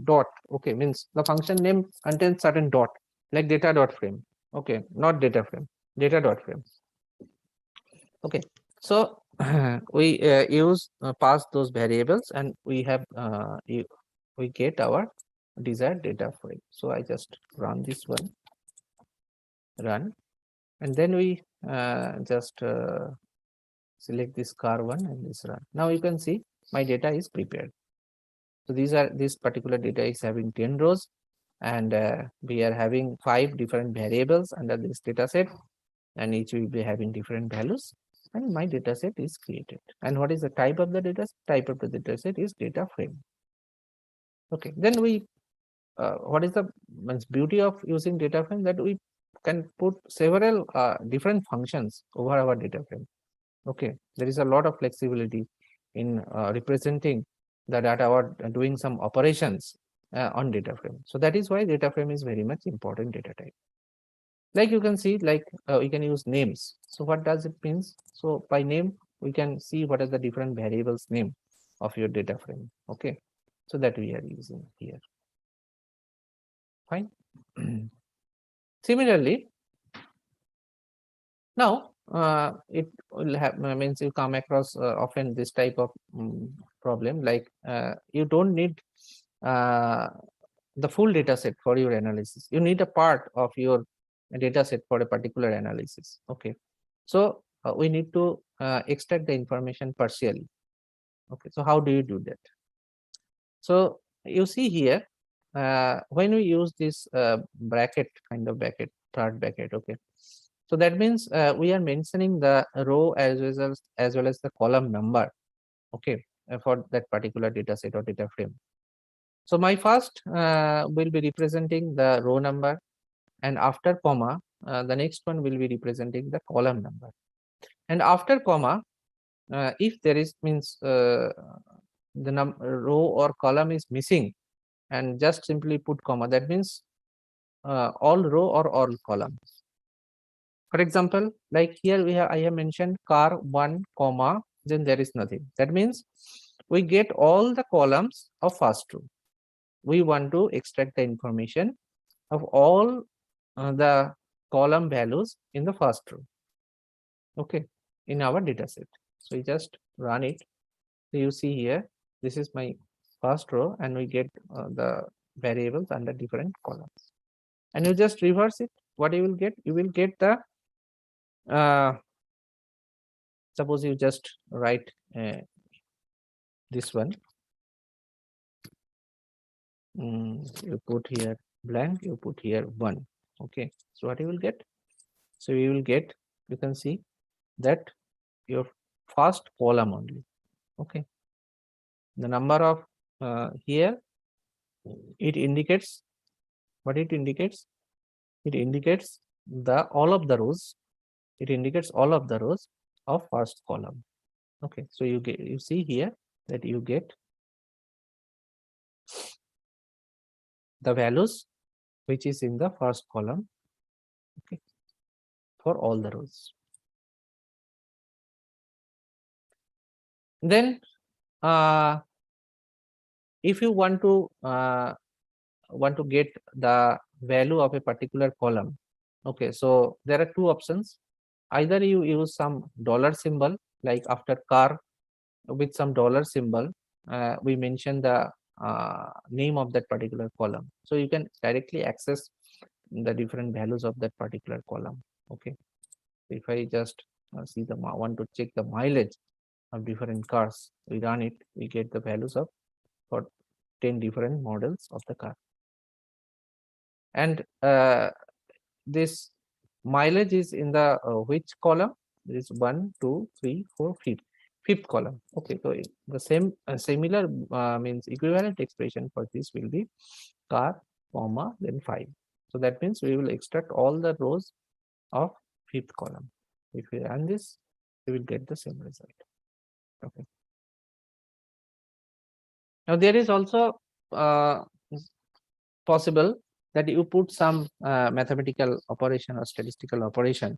dot. Okay, means the function name contains certain dot, like data dot frame. Okay, not data frame, data dot frame. Okay, so we use pass those variables, and we have we get our desired data frame. So I just run this one, run, and then we just select this car one and this run. Now you can see my data is prepared. So this particular data is having 10 rows, and we are having 5 different variables under this data set, and each will be having different values, and my data set is created. And what is the type of the data set? Type of the data set is data frame. Okay, then we what is the beauty of using data frame? That we can put several different functions over our data frame. Okay, there is a lot of flexibility in representing the data or doing some operations on data frame. So that is why data frame is very much important data type. Like you can see, like we can use names. So what does it means? So by name, we can see what are the different variables name of your data frame. Okay, so that we are using here. Fine. Similarly, now it will have means you come across often this type of problem, like you don't need the full data set for your analysis. You need a part of your data set for a particular analysis. Okay, so we need to extract the information partially. Okay, so how do you do that? So you see here, when we use this bracket, kind of bracket, third bracket. Okay, so that means we are mentioning the row as well as the column number. Okay, for that particular data set or data frame. So my first will be representing the row number, and after comma, the next one will be representing the column number. And after comma, if there is means the row or column is missing, and just simply put comma, that means all row or all column. For example, like here I have mentioned car 1 comma, then there is nothing. That means we get all the columns of first row. We want to extract the information of all the column values in the first row. Okay, in our data set. So we just run it. So you see here, this is my first row, and we get the variables under different columns. And you just reverse it. What you will get? You will get the suppose you just write this one. You put here blank, you put here 1. Okay, so what you will get? So you will get, you can see that your first column only. Okay, the number of here, it indicates what it indicates. It indicates the all of the rows. It indicates all of the rows of first column. Okay, so you get, you see here that you get the values which is in the first column. Okay, for all the rows. Then if you want to want to get the value of a particular column. Okay, so there are two options. Either you use some dollar symbol, like after car with some dollar symbol, we mention the name of that particular column. So you can directly access the different values of that particular column. Okay, if I just see the want to check the mileage of different cars, we run it, we get the values of for 10 different models of the car. And this mileage is in the which column? There is 1, 2, 3, 4, 5th. Fifth column. Okay, so the same similar means equivalent expression for this will be car, comma, then 5. So that means we will extract all the rows of fifth column. If we run this, we will get the same result. Okay. Now there is also possible that you put some mathematical operation or statistical operation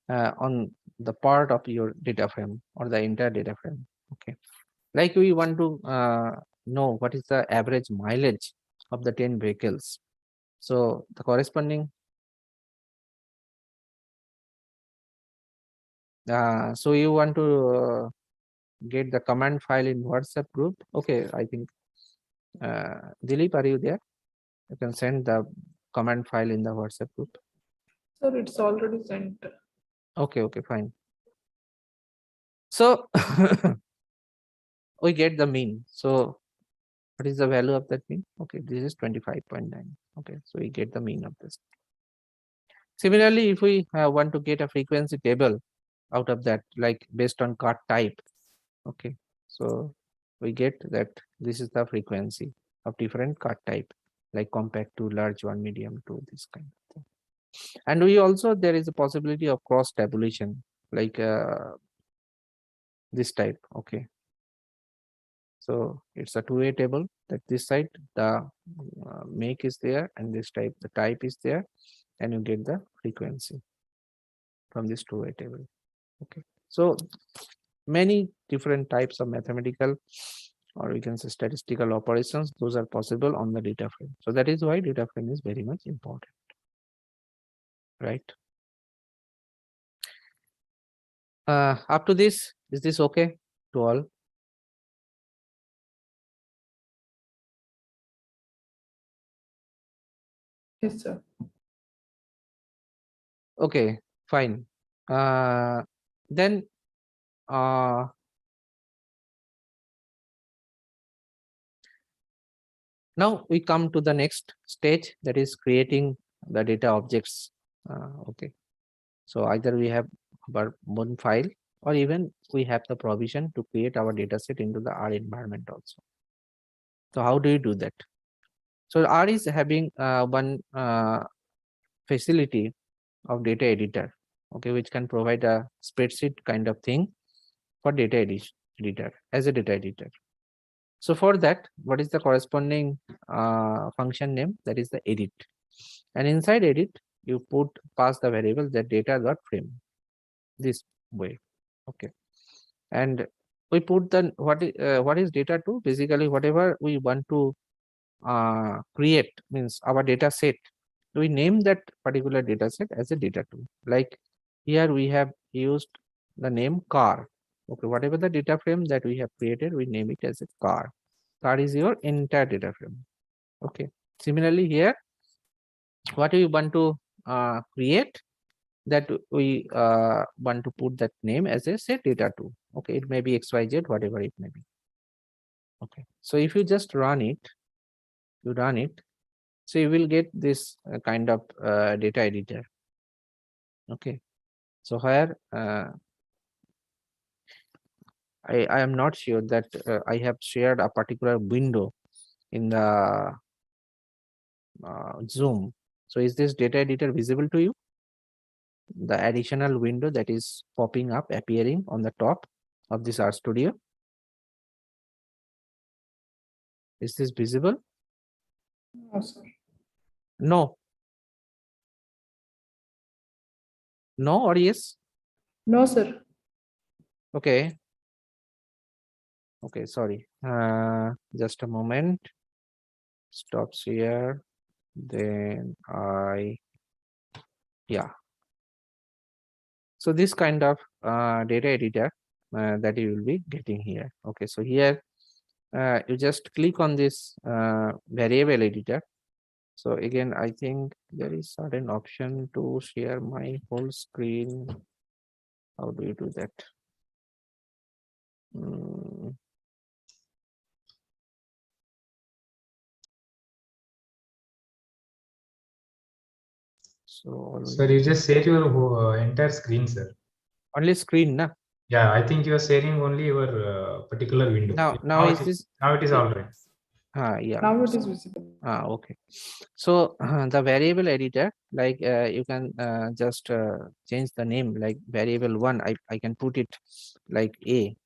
on the part of your data frame or the entire data frame. Okay, like we want to know what is the average mileage of the 10 vehicles. So the corresponding so you want to get the command file in WhatsApp group. Okay, I think Dilip, are you there? You can send the command file in the WhatsApp group. Sir, it's already sent. Okay, fine. So we get the mean. So what is the value of that mean? Okay, this is 25.9. Okay, so we get the mean of this. Similarly, if we want to get a frequency table out of that, like based on car type, okay, so we get that this is the frequency of different car type, like compact to large one, medium to this kind of thing. And we also, there is a possibility of cross tabulation, like this type. Okay, so it's a two-way table, that this side the make is there and this type the type is there, and you get the frequency from this two-way table. Okay, so many different types of mathematical, or we can say statistical operations, those are possible on the data frame. So that is why data frame is very much important, right? Up to this, is this okay to all? Yes, sir. Okay, fine. Then now we come to the next stage, that is creating the data objects. Okay, so either we have our one file, or even we have the provision to create our data set into the R environment also. So how do you do that? So R is having one facility of data editor, okay, which can provide a spreadsheet kind of thing for data editor as a data editor. So for that, what is the corresponding function name? That is the edit. And inside edit, you pass the variable that data.frame this way. Okay, and we put the what is data to, basically whatever we want to create, means our data set, we name that particular data set as a data to. Like here we have used the name car. Okay, whatever the data frame that we have created, we name it as a car. Car is your entire data frame. Okay, similarly here, what we want to create, that we want to put that name as a set data to. Okay, it may be XYZ, whatever it may be. Okay, so if you just run it, so you will get this kind of data editor. Okay, so here I am not sure that I have shared a particular window in the Zoom. So is this data editor visible to you? The additional window that is popping up, appearing on the top of this RStudio. Is this visible? No, sir. No. No or yes? No, sir. Okay. Okay, sorry. Just a moment. Stops here. Then so this kind of data editor that you will be getting here. Okay, so here you just click on this variable editor. So again, I think there is certain option to share my whole screen. How do you do that? So Sir, you just share your entire screen, sir. Only screen, na? Yeah, I think you are sharing only your particular window. Now is this? Now it is all right. Yeah. Now it is visible. Okay. So the variable editor, like you can just change the name, like variable 1. I can put it like A.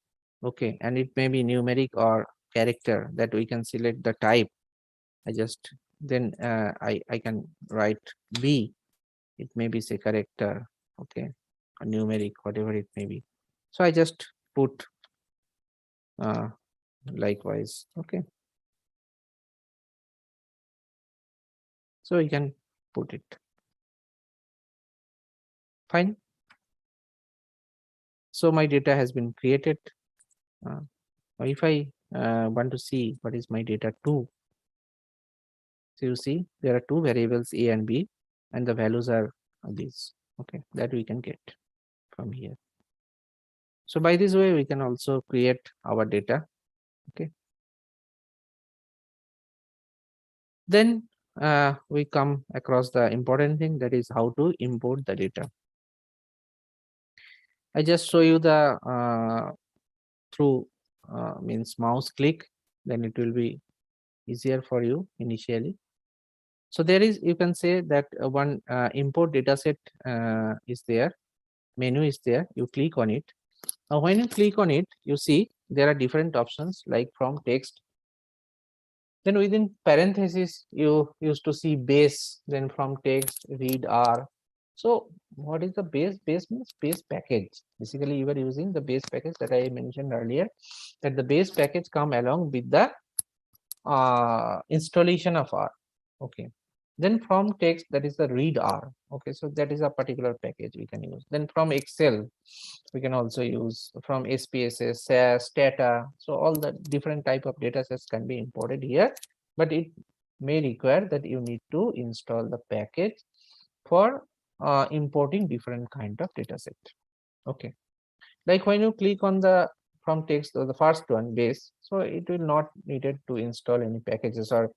Okay, and it may be numeric or character that we can select the type. Then I can write B. It may be say character, okay, or numeric, whatever it may be. So I just put likewise, okay. So we can put it. Fine. So my data has been created. If I want to see what is my data 2, so you see there are two variables A and B, and the values are these. Okay, that we can get from here. So by this way, we can also create our data. Okay. Then we come across the important thing, that is how to import the data. I just show you the through means mouse click, then it will be easier for you initially. So there is, you can say that one import dataset is there, menu is there, you click on it. Now when you click on it, you see there are different options like from text. Then within parentheses, you used to see base, then from text, read R. So what is the base? Base means base package. Basically, you are using the base package that I mentioned earlier, that the base package come along with the installation of R. Okay. Then from text, that is the read R. Okay, so that is a particular package we can use. Then from Excel, we can also use from SPSS, SAS, Stata. So all the different type of data sets can be imported here, but it may require that you need to install the package for importing different kind of data set. Okay, like when you click on the from text or the first one base, so it will not needed to install any packages, or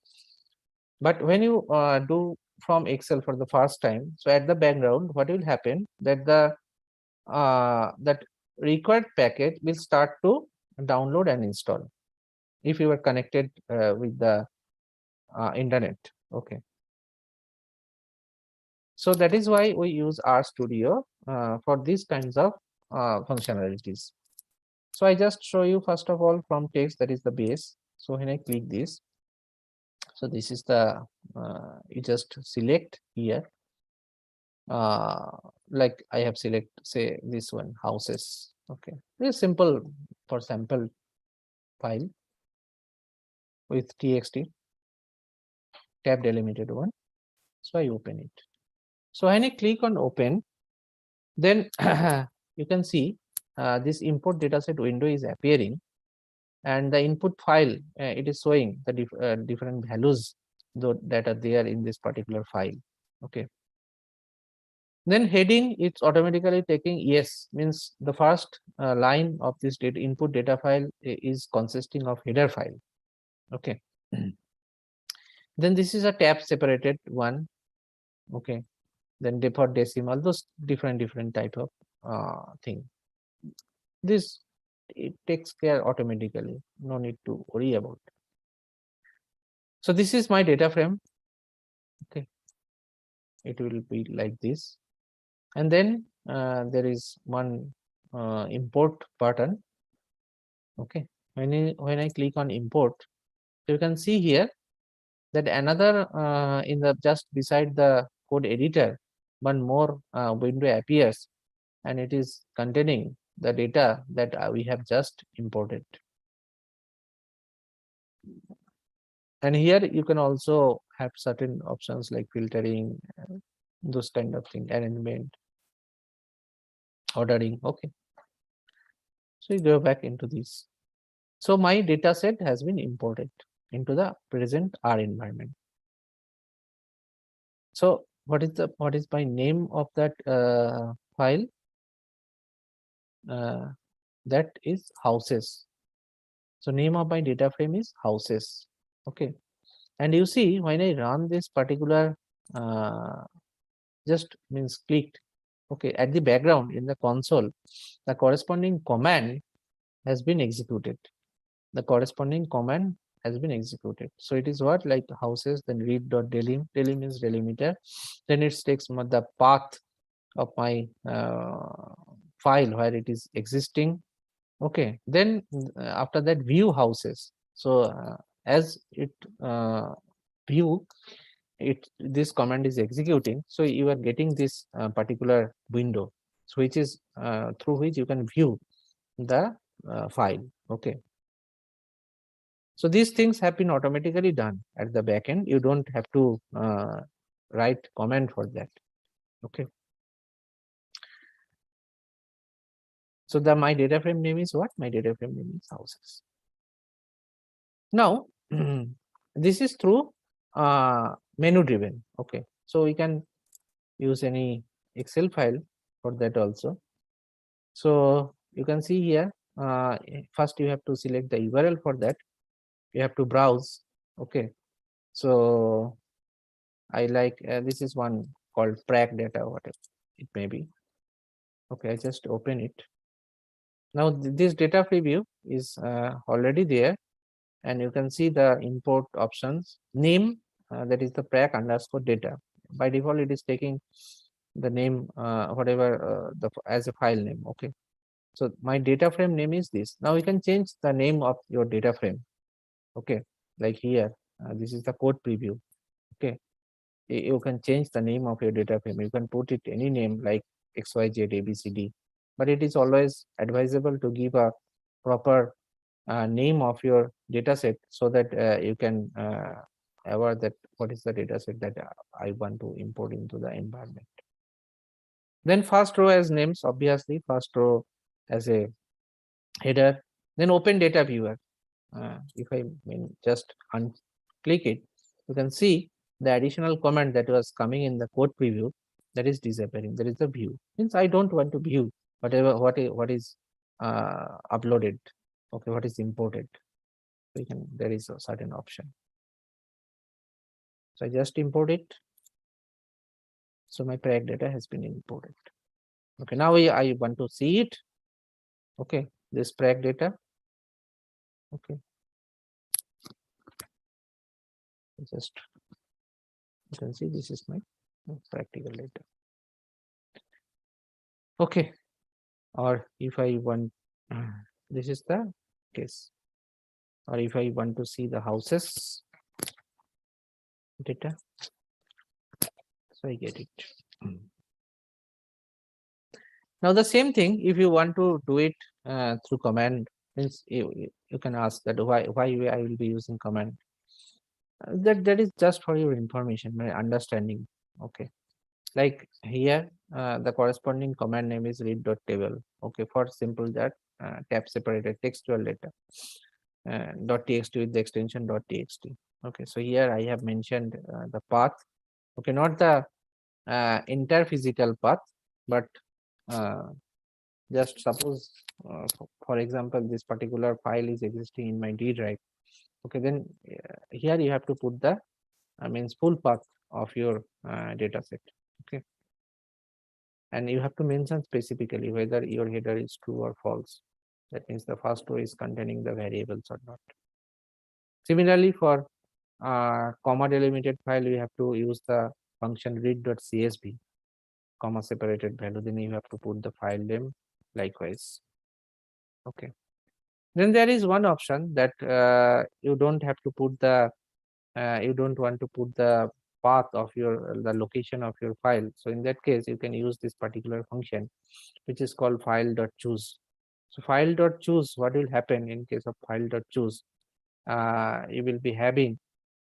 but when you do from Excel for the first time, so at the background, what will happen that the that required package will start to download and install if you are connected with the internet. Okay, so that is why we use RStudio for these kinds of functionalities. So I just show you first of all from text, that is the base. So when I click this, so this is the you just select here, like I have select, say this one, houses. Okay, very simple for sample file with txt tab delimited one. So I open it. So when I click on open, then you can see this import dataset window is appearing, and the input file it is showing the different values that are there in this particular file. Okay, then heading, it's automatically taking yes, means the first line of this data input data file is consisting of header file. Okay, then this is a tab separated one. Okay, then default decimal, those different type of thing. This it takes care automatically, no need to worry about. So this is my data frame. Okay, it will be like this, and then there is one import button. Okay, when I click on import, you can see here that another in the just beside the code editor, one more window appears, and it is containing the data that we have just imported. And here you can also have certain options like filtering, those kind of thing, arrangement, ordering. Okay. So you go back into this. So my data set has been imported into the present R environment. So what is my name of that file? That is houses. So name of my data frame is houses. Okay. And you see when I run this particular just means clicked. Okay, at the background in the console, the corresponding command has been executed. The corresponding command has been executed. So it is what, like houses, then read.delim, delim is delimiter, then it takes the path of my file where it is existing. Okay, then after that view houses. So as it view it, this command is executing, so you are getting this particular window, so which is through which you can view the file. Okay, so these things have been automatically done at the back end. You don't have to write command for that. Okay, so my data frame name is what? My data frame name is houses. Now this is through menu driven. Okay, so we can use any Excel file for that also. So you can see here, first you have to select the URL for that. You have to browse. Okay, so I like this is one called prac data, whatever it may be. Okay, I just open it. Now this data preview is already there, and you can see the import options. Name, that is the prac underscore data. By default, it is taking the name whatever as a file name. Okay, so my data frame name is this. Now you can change the name of your data frame. Okay, like here, this is the code preview. Okay, you can change the name of your data frame. You can put it any name like XYZ ABCD, but it is always advisable to give a proper name of your data set, so that you can aware that what is the data set that I want to import into the environment. Then first row as names, obviously first row as a header, then open data viewer. If I just click it, you can see the additional comment that was coming in the code preview, that is disappearing. There is a view. Means I don't want to view whatever what is uploaded. Okay, what is imported. So there is a certain option. So I just import it. So my prac data has been imported. Okay, now I want to see it. Okay, this prac data. Okay, just you can see this is my practical data. Okay, or if I want, this is the case, or if I want to see the houses data, so I get it. Now the same thing, if you want to do it through command, means you can ask that why I will be using command. That is just for your information, my understanding. Okay, like here the corresponding command name is read.table. Okay, for simple that tab separated textual data .txt with the extension .txt. Okay, so here I have mentioned the path. Okay, not the entire physical path, but just suppose for example this particular file is existing in my D drive. Okay, then here you have to put the means full path of your data set. Okay, and you have to mention specifically whether your header is true or false. That means the first row is containing the variables or not. Similarly, for comma delimited file, you have to use the function read.csv, comma separated value. Then you have to put the file name likewise. Okay. Then there is one option that you don't have to put the you don't want to put the path of the location of your file. So in that case, you can use this particular function, which is called file.choose. So file.choose, what will happen in case of file.choose? You will be having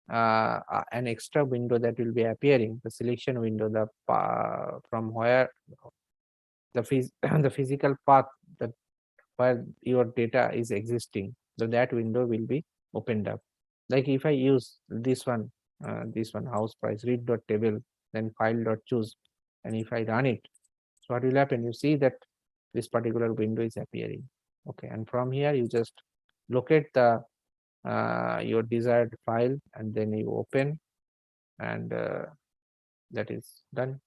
an extra window that will be appearing, the selection window, from where the the physical path that where your data is existing, so that window will be opened up. Like if I use this one house price read.table, then file.choose, and if I run it, so what will happen? You see that this particular window is appearing. Okay, and from here you just locate the your desired file, and then you open, and that is done.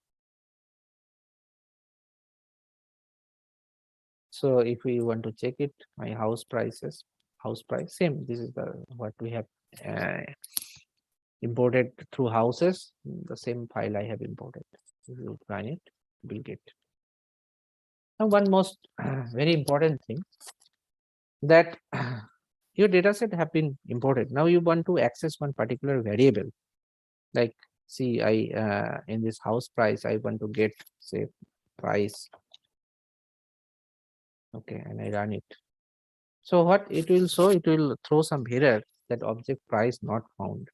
So if we want to check it, my house price, same. This is the what we have imported through houses. The same file I have imported. If you run it, we'll get. Now, one most very important thing, that your data set have been imported. Now you want to access one particular variable. Like, see, I in this house price, I want to get, say, price. Okay, and I run it. So what it will show, it will throw some error that object price not found.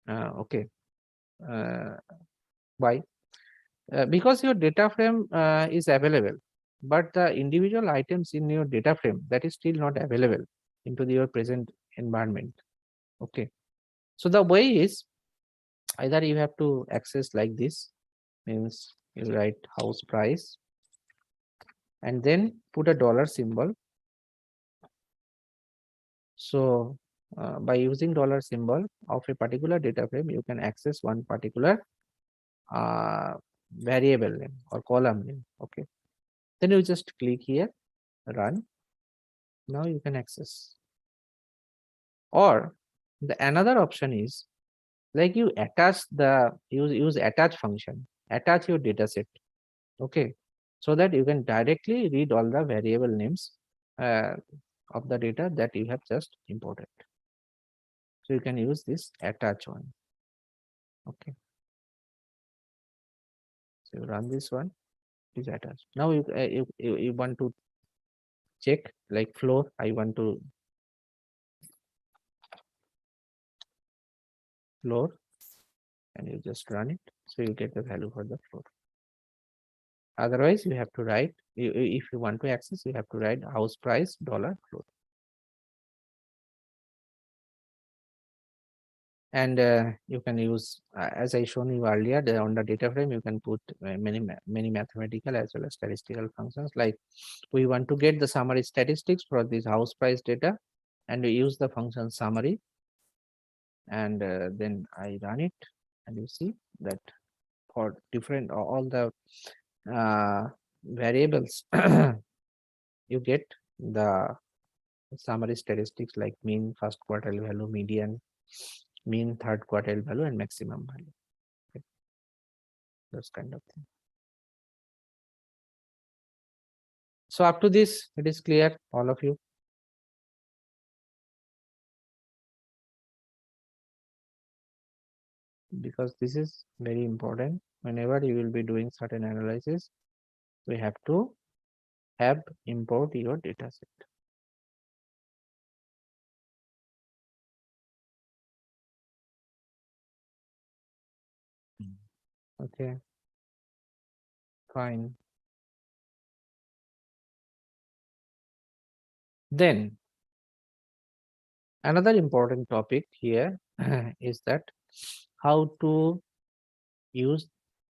Okay. Why? Because your data frame is available, but the individual items in your data frame, that is still not available into your present environment. Okay. So the way is, either you have to access like this, means you write house price and then put a dollar symbol. So by using dollar symbol of a particular data frame, you can access one particular variable name or column name. Okay, then you just click here, run. Now you can access. Or the another option is, like, you attach the use attach function, attach your data set. Okay, so that you can directly read all the variable names of the data that you have just imported. So you can use this attach one. Okay, so you run this one, is attached. Now you want to check, like, floor. I want to floor, and you just run it, so you get the value for the floor. Otherwise, you have to write, if you want to access, you have to write house price dollar floor. And you can use, as I shown you earlier, on the data frame, you can put many mathematical as well as statistical functions. Like, we want to get the summary statistics for this house price data, and we use the function summary, and then I run it, and you see that for different all the variables, you get the summary statistics like mean, first quartile value, median, mean, third quartile value, and maximum value. Okay. Those kind of thing. So up to this, it is clear, all of you? Because this is very important. Whenever you will be doing certain analysis, we have to import your data set. Okay, fine. Then another important topic here is that how to use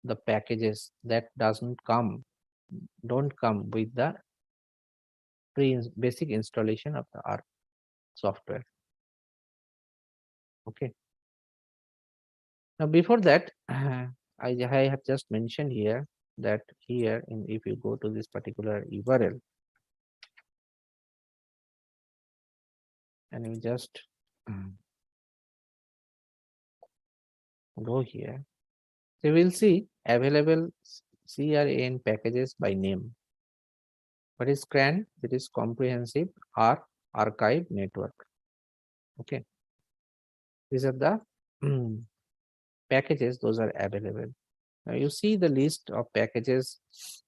the packages that don't come with the basic installation of the R software. Okay. Now before that, I have just mentioned here that here, if you go to this particular URL and you just go here, you will see available CRAN packages by name. What is CRAN? It is comprehensive archive network. Okay, these are the packages, those are available. Now you see the list of packages,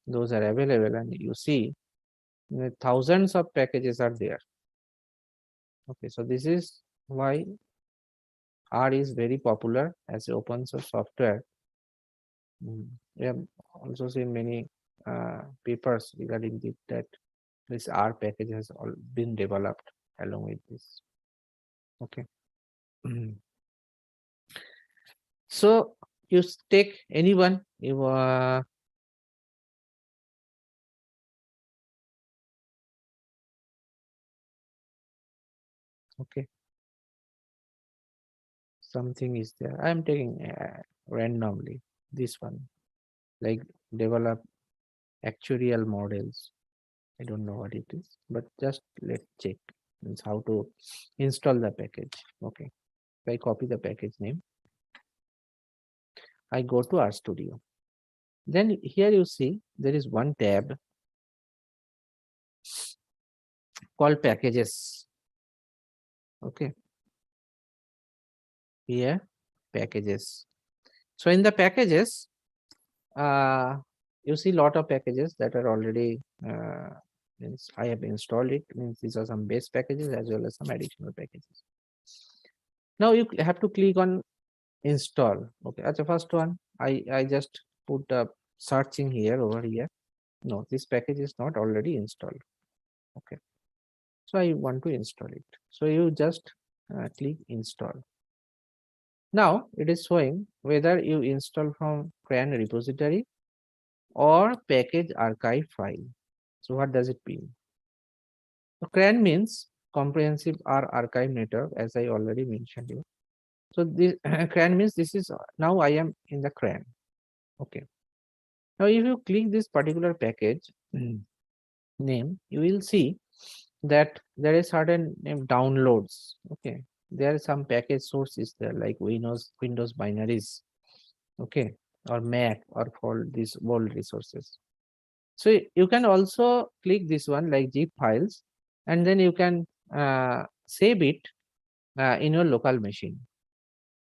those are available, and you see thousands of packages are there. Okay, so this is why R is very popular as an open source software. We have also seen many papers regarding that this R package has all been developed along with this. Okay. So you take anyone, you okay, something is there. I am taking randomly this one, like develop actuarial models. I don't know what it is, but just let's check. Means how to install the package. Okay, if I copy the package name, I go to RStudio. Then here you see there is one tab called packages. Okay, here packages. So in the packages, you see lot of packages that are already means I have installed it. Means these are some base packages as well as some additional packages. Now you have to click on install. Okay, that's the first one. I just put searching here over here. No, this package is not already installed. Okay, so I want to install it. So you just click install. Now it is showing whether you install from CRAN repository or package archive file. So what does it mean? So CRAN means comprehensive R archive network, as I already mentioned you. So this CRAN means this is now I am in the CRAN. Okay. Now if you click this particular package name, you will see that there is certain downloads. Okay. There are some package sources there like Windows binaries. Okay. Or Mac or for these world resources. So you can also click this one like zip files, and then you can save it in your local machine.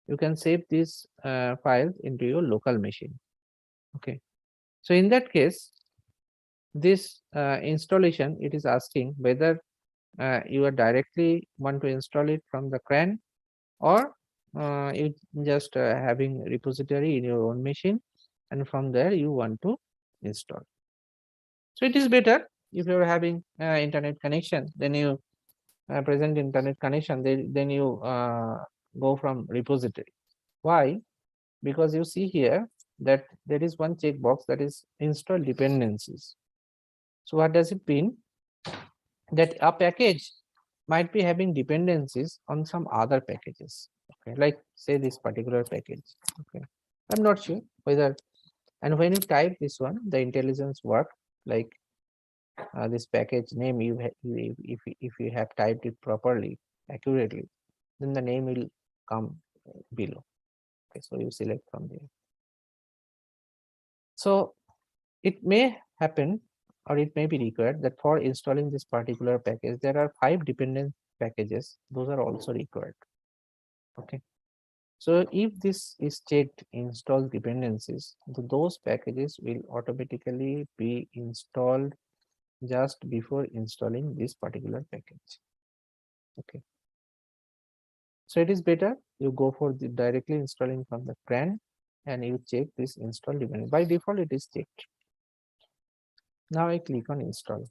You can save these files into your local machine. Okay. So in that case, this installation, it is asking whether you are directly want to install it from the CRAN or you just having repository in your own machine, and from there you want to install. So it is better if you are having internet connection, then you present internet connection, then you go from repository. Why? Because you see here that there is one checkbox that is install dependencies. So what does it mean? That a package might be having dependencies on some other packages. Okay, like say this particular package. Okay, I'm not sure whether, and when you type this one, the intelligence work like this package name if you have typed it properly, accurately, then the name will come below. Okay, so you select from there. So it may happen or it may be required that for installing this particular package, there are 5 dependent packages. Those are also required. Okay. So if this is checked install dependencies, those packages will automatically be installed just before installing this particular package. Okay. So it is better you go for the directly installing from the CRAN and you check this install dependency. By default, it is checked. Now I click on install.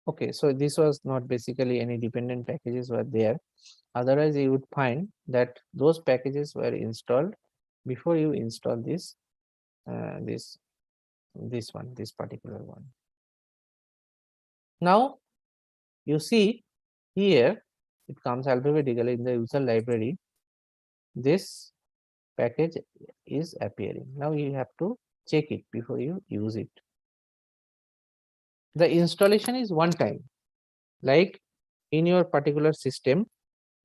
Okay, so this was not basically any dependent packages were there. Otherwise, you would find that those packages were installed before you install this this particular one. Now you see here it comes alphabetically in the user library. This package is appearing. Now you have to check it before you use it. The installation is one time, like in your particular system.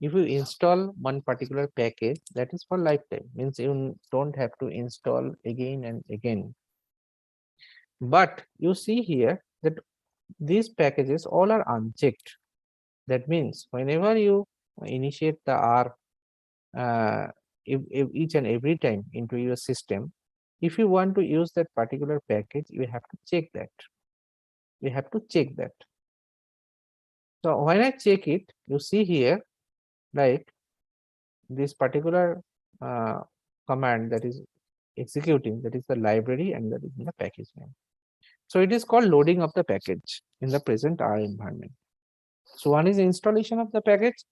If you install one particular package, that is for lifetime, means you don't have to install again and again. But you see here that these packages all are unchecked. That means whenever you initiate the R if each and every time into your system, if you want to use that particular package, you have to check that. we have to check that. So when I check it, you see here, like this particular command that is executing, that is the library, and that is in the package name. So it is called loading of the package in the present R environment. So one is installation of the package,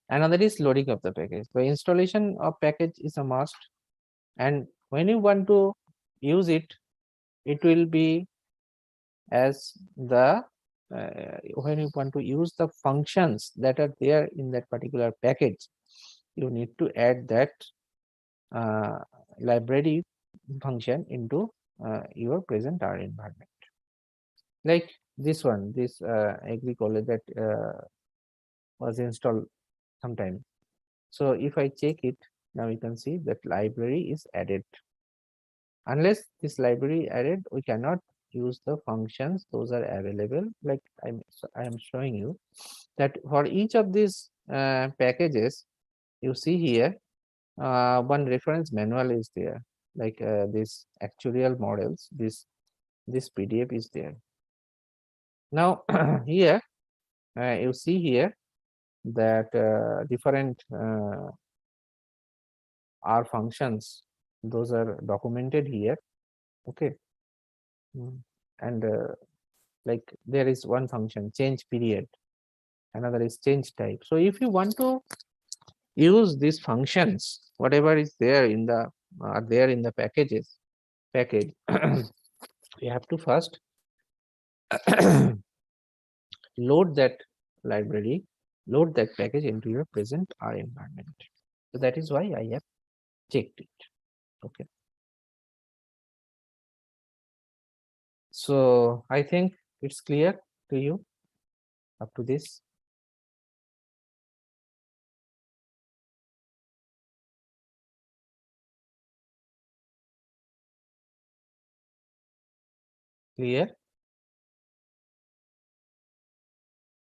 another is loading of the package. The installation of package is a must, and when you want to use it, it will be as the when you want to use the functions that are there in that particular package, you need to add that library function into your present R environment. Like this one, this agricola that was installed sometime. So if I check it, now you can see that library is added. Unless this library added, we cannot use the functions. Those are available. Like I am showing you that for each of these packages, you see here one reference manual is there. Like this actuarial models, this PDF is there. Now here you see here that different R functions, those are documented here. Okay. And like there is one function change period, another is change type. So if you want to use these functions, whatever is there in the package, you have to first load that library, load that package into your present R environment. So that is why I have checked it. Okay. So I think it's clear to you up to this. Clear?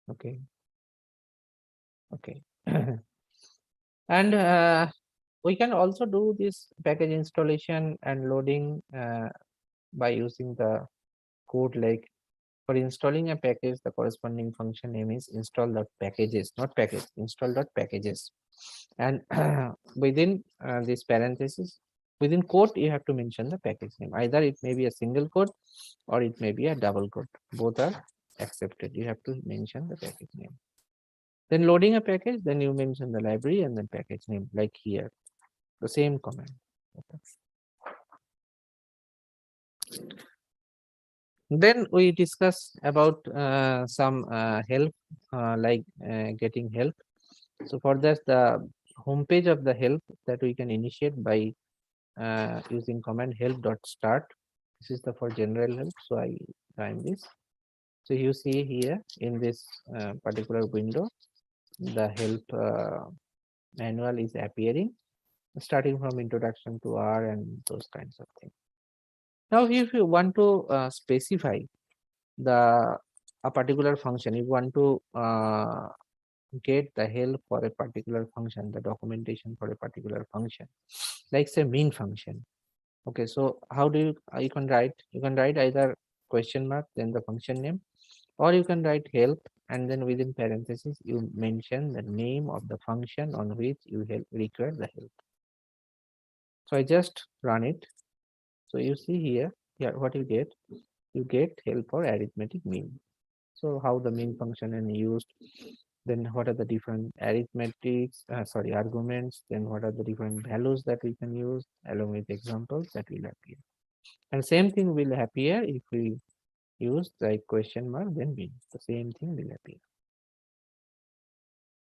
Okay. Okay. And we can also do this package installation and loading by using the code. Like for installing a package, the corresponding function name is install.packages, not package, install.packages. And within this parenthesis, within quote, you have to mention the package name. Either it may be a single quote or it may be a double quote. Both are accepted. You have to mention the package name. Then loading a package, then you mention the library and then package name, like here, the same command. Okay. Then we discuss about some help, like getting help. So for that, the homepage of the help that we can initiate by using command help.start. This is the for general help. So I time this. So you see here in this particular window, the help manual is appearing, starting from introduction to R and those kinds of things. Now, if you want to specify a particular function, you want to get the help for a particular function, the documentation for a particular function, like say mean function. Okay, so how do you can write either question mark then the function name, or you can write help and then within parentheses you mention the name of the function on which you require the help. So I just run it. So you see here, what you get help for arithmetic mean. So how the mean function is used, then what are the different arithmetics, arguments, then what are the different values that we can use along with examples that will appear. And same thing will appear if we use the question mark, then mean, the same thing will appear.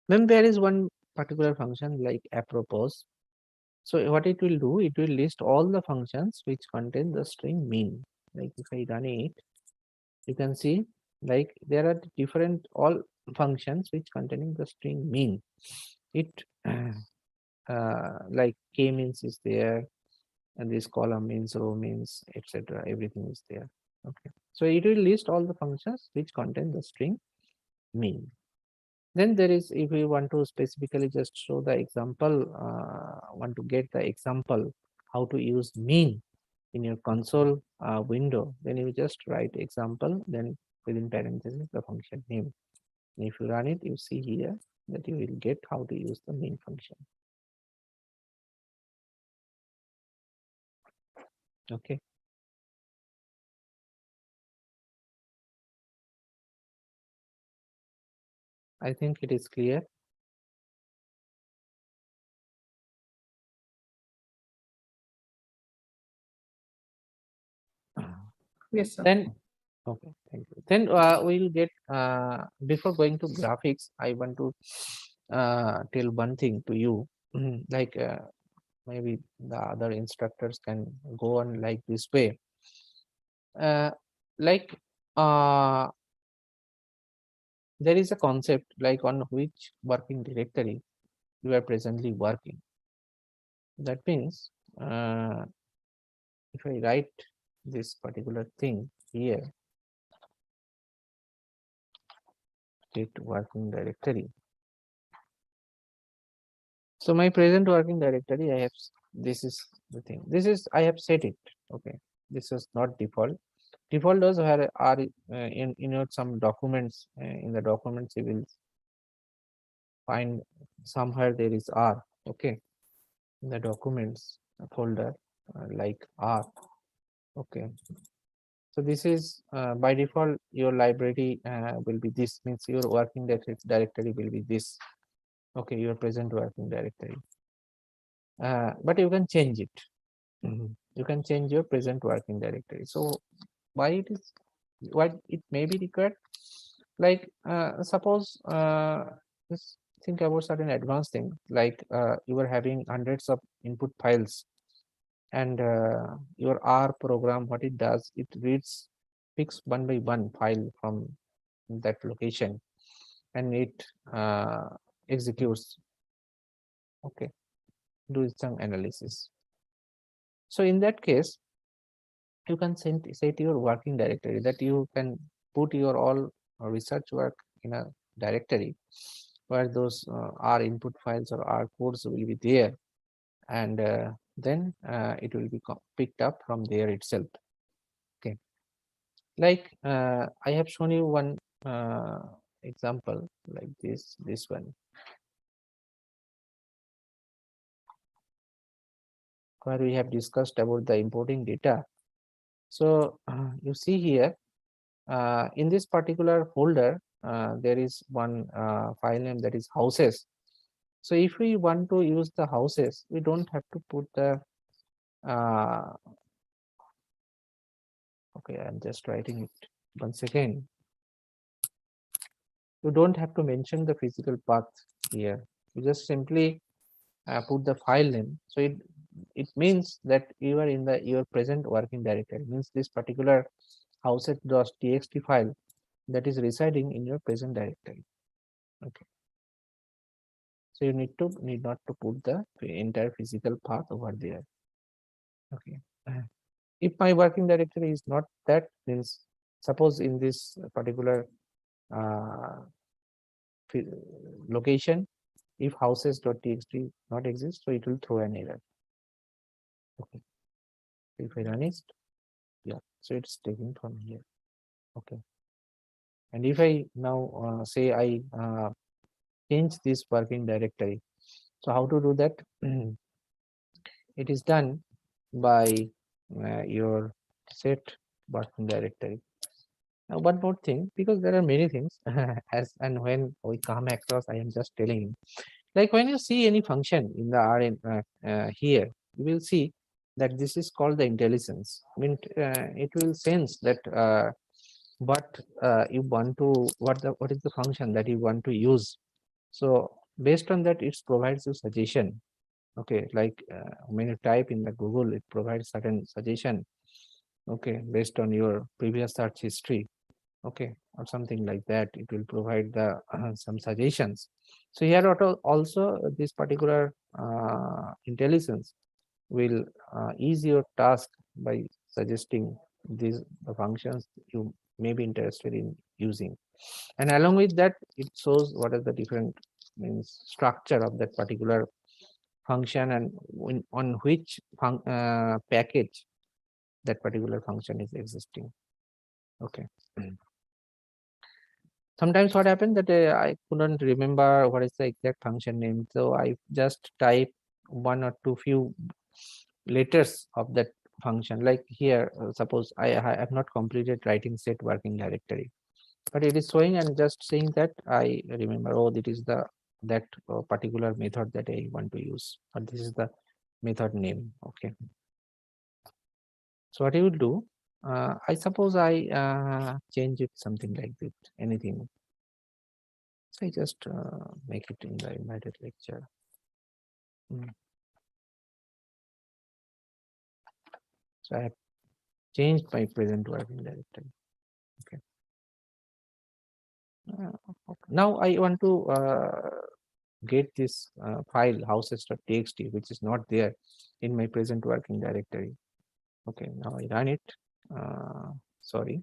Then there is one particular function like apropos. So what it will do, it will list all the functions which contain the string mean. Like if I run it, you can see like there are different all functions which containing the string mean. It like k means is there, and this column means, row means, etc. Everything is there. Okay, so it will list all the functions which contain the string mean. Then there is, if we want to specifically just show the example, want to get the example how to use mean. in your console window, then you just write example, then within parentheses the function name. And if you run it, you see here that you will get how to use the main function. Okay. I think it is clear. Yes, sir. Then, okay, thank you. Then we'll get, before going to graphics, I want to tell one thing to you, like maybe the other instructors can go on like this way. Like there is a concept like on which working directory you are presently working. That means if I write this particular thing here, get working directory. So my present working directory, I have, this is the thing. This is, I have set it. Okay. This is not default. Default does where are in your some documents, in the documents you will find somewhere there is R. Okay. In the documents folder like R. Okay. So this is by default your library will be this, means your working directory will be this. Okay, your present working directory. But you can change it. You can change your present working directory. So why it is, why it may be required? Like suppose just think about certain advanced thing, like you are having hundreds of input files, and your R program, what it does, it reads, picks one by one file from that location, and it executes. Okay, do some analysis. So in that case, you can set your working directory, that you can put your all research work in a directory where those R input files or R codes will be there, and then it will be picked up from there itself. Okay, like I have shown you one example like this one, where we have discussed about the importing data. So you see here in this particular folder there is one file name, that is houses. So if we want to use the houses, we don't have to put the okay, I'm just writing it once again. You don't have to mention the physical path here. You just simply put the file name. So it means that you are in the your present working directory, means this particular houses.txt file that is residing in your present directory. Okay. So you need not to put the entire physical path over there. Okay. If my working directory is not that, means suppose in this particular location, if houses.txt not exist, so it will throw an error. Okay. If I run it, yeah, so it's taken from here. Okay. And if I now say I change this working directory, so how to do that? It is done by your set working directory. Now, one more thing, because there are many things as and when we come across, I am just telling you. Like when you see any function in the RN here, you will see that this is called the intelligence. I mean, it will sense that what you want to, what is the function that you want to use. So based on that, it provides you suggestion. Okay, like when you type in the Google, it provides certain suggestion. Okay, based on your previous search history. Okay, or something like that, it will provide the some suggestions. So here also this particular intelligence will ease your task by suggesting these the functions you may be interested in using, and along with that it shows what is the different means structure of that particular function, and on which package that particular function is existing. Okay. Sometimes what happened that I couldn't remember what is the exact function name, so I just type one or two few letters of that function. Like here, suppose I have not completed writing set working directory, but it is showing and just saying that I remember, oh, it is that particular method that I want to use, or this is the method name. Okay. So what you will do, I suppose I change it something like this, anything. So I just make it in the invited lecture. So I have changed my present working directory. Okay. Okay. Now I want to get this file houses.txt, which is not there in my present working directory. Okay, now I run it. Sorry.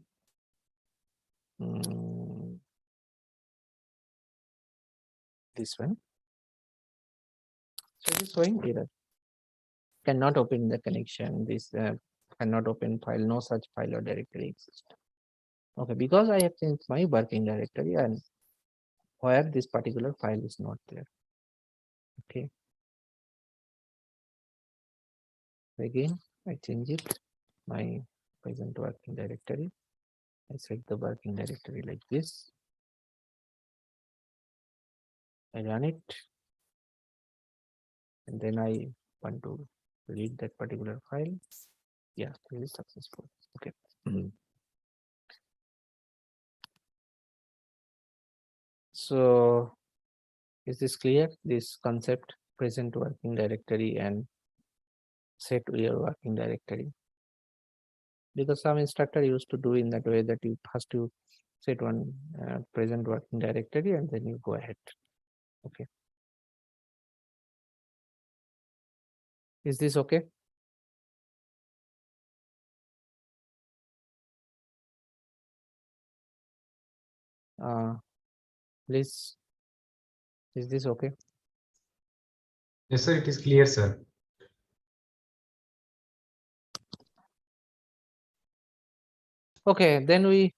This one. So it is showing error. Cannot open the connection. This cannot open file. No such file or directory exists. Okay, because I have changed my working directory and where this particular file is not there. Okay. Again, I change it, my present working directory. I set the working directory like this. I run it. And then I want to read that particular file. Yeah, it is successful. Okay. So is this clear? This concept, present working directory and set your working directory. Because some instructor used to do in that way that you first to set one present working directory and then you go ahead. Okay. Is this okay? Please, is this okay? Yes, sir, it is clear, sir. Okay, then we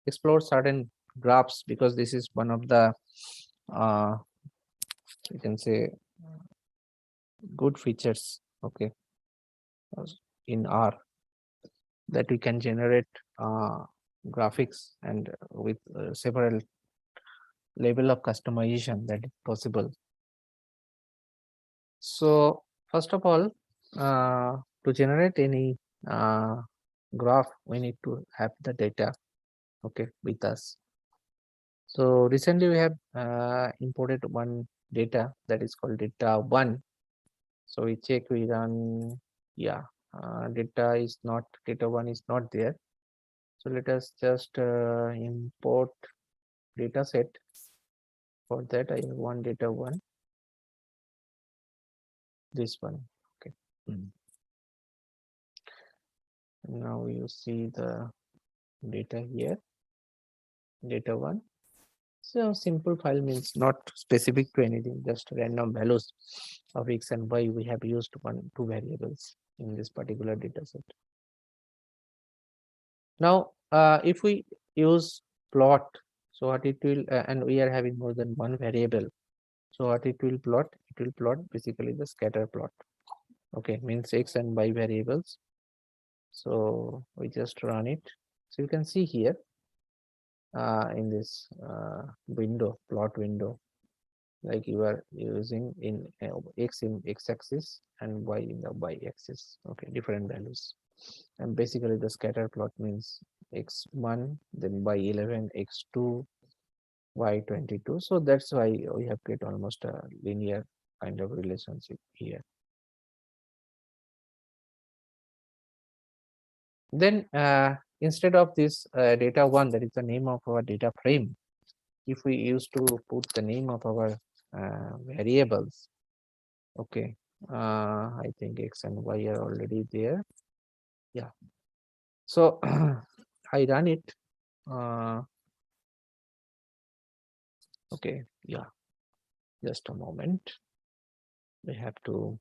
explore certain graphs because this is one of the you can say good features, okay, in R, that we can generate graphics and with several level of customization that is possible. So first of all, to generate any graph, we need to have the data, okay, with us. So recently we have imported one data that is called data 1. So we check, we run, yeah, data 1 is not there. So let us just import data set. For that I have one data 1, this one. Okay. Now you see the data here, data 1. So simple file means not specific to anything, just random values of x and y. We have used two variables in this particular data set. Now, if we use plot, so what it will, and we are having more than one variable. So what it will plot? It will plot basically the scatter plot. Okay, means x and y variables. So we just run it. So you can see here in this window, plot window, like you are using in x in x-axis and y in the y-axis. Okay, different values. And basically the scatter plot means x1, then y11, x2, y22. So that's why we have get almost a linear kind of relationship here. Then instead of this data 1, that is the name of our data frame, if we used to put the name of our variables, okay, I think x and y are already there. Yeah. So I run it. Okay, yeah, just a moment. We have to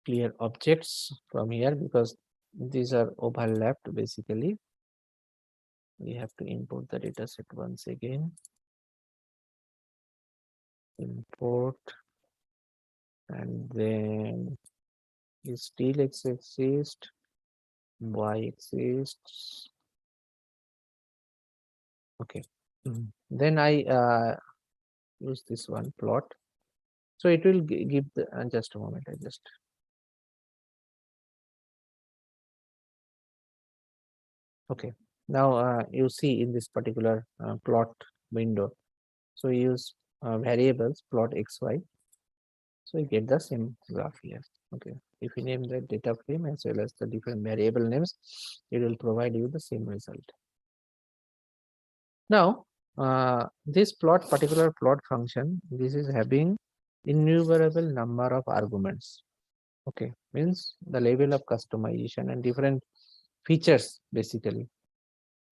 clear objects from here because these are overlapped basically. We have to import the data set once again. Import, and then it still exists, y exists. Okay. Then I use this one plot. So it will give the just a moment. I just okay. Now you see in this particular plot window. So we use variables plot xy. So you get the same graph here. Okay. If you name the data frame as well as the different variable names, it will provide you the same result. Now, this particular plot function, this is having innumerable number of arguments. Okay, means the level of customization and different features basically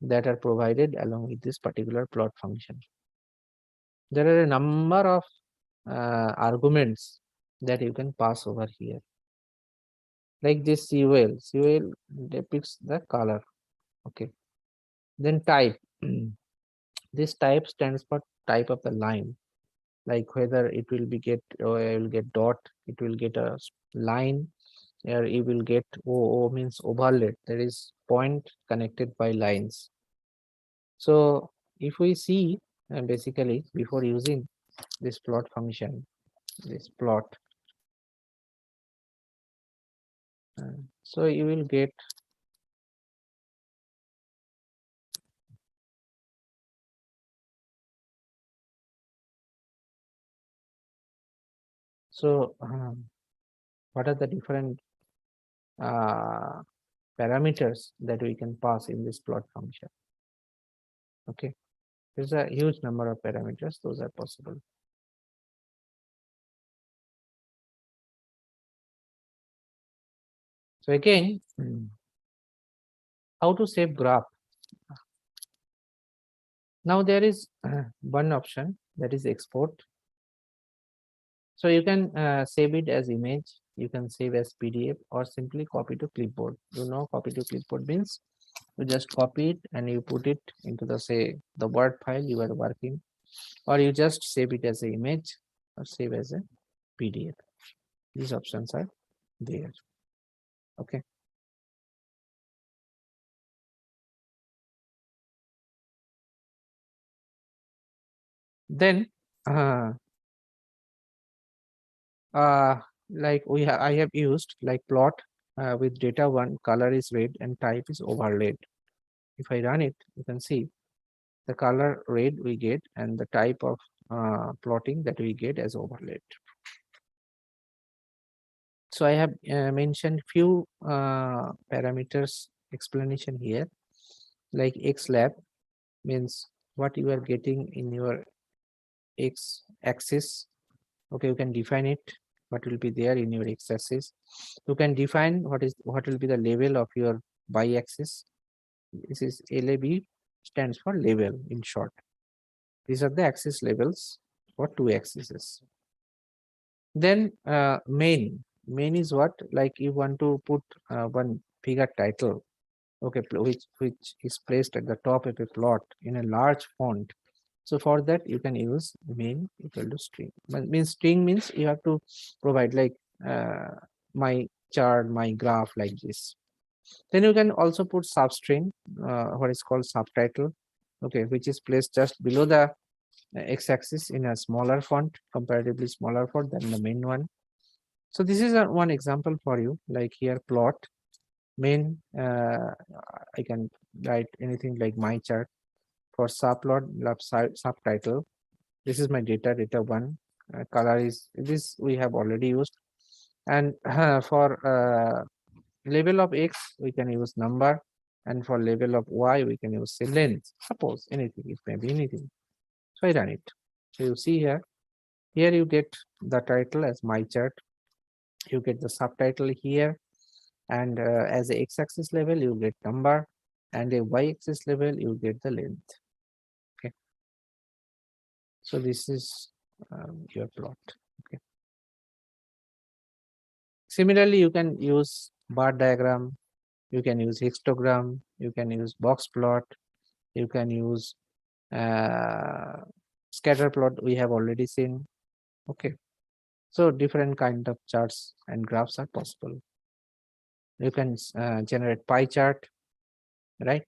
that are provided along with this particular plot function. There are a number of arguments that you can pass over here. Like this COL depicts the color. Okay, then type. This type stands for type of the line, like whether it will be get or I will get dot, it will get a line, or you will get O means overlaid. There is point connected by lines. So if we see basically before using this plot function, this plot, so you will get so what are the different parameters that we can pass in this plot function? Okay, there's a huge number of parameters, those are possible. So again, how to save graph? Now there is one option, that is export. So you can save it as image, you can save as PDF, or simply copy to clipboard. You know, copy to clipboard means you just copy it and you put it into the the Word file you are working, or you just save it as an image or save as a PDF. These options are there. Okay. Then like I have used like plot with data 1, color is red and type is overlaid. If I run it, you can see the color red we get and the type of plotting that we get as overlaid. So I have mentioned few parameters explanation here, like xlab means what you are getting in your x axis. Okay, you can define it, what will be there in your x axis. You can define what will be the level of your y axis. This is LAB stands for level in short. These are the axis levels for two axes. Then main is what, like you want to put one figure title, okay, which is placed at the top of a plot in a large font. So for that you can use main equal to string. Means string means you have to provide like my chart, my graph, like this. Then you can also put substring, what is called subtitle, okay, which is placed just below the x-axis in a smaller font, comparatively smaller font than the main one. So this is one example for you, like here plot, main, I can write anything like my chart. For subplot, subtitle, this is my data 1, color is this we have already used, and for level of x we can use number, and for level of y we can use say length, suppose anything, it may be anything. So I run it. So you see here you get the title as my chart, you get the subtitle here, and as a x-axis level you get number, and a y-axis level you get the length. Okay, so this is your plot. Okay, Similarly, you can use bar diagram, you can use histogram, you can use box plot, you can use scatter plot we have already seen. Okay, so different kind of charts and graphs are possible. You can generate pie chart, right?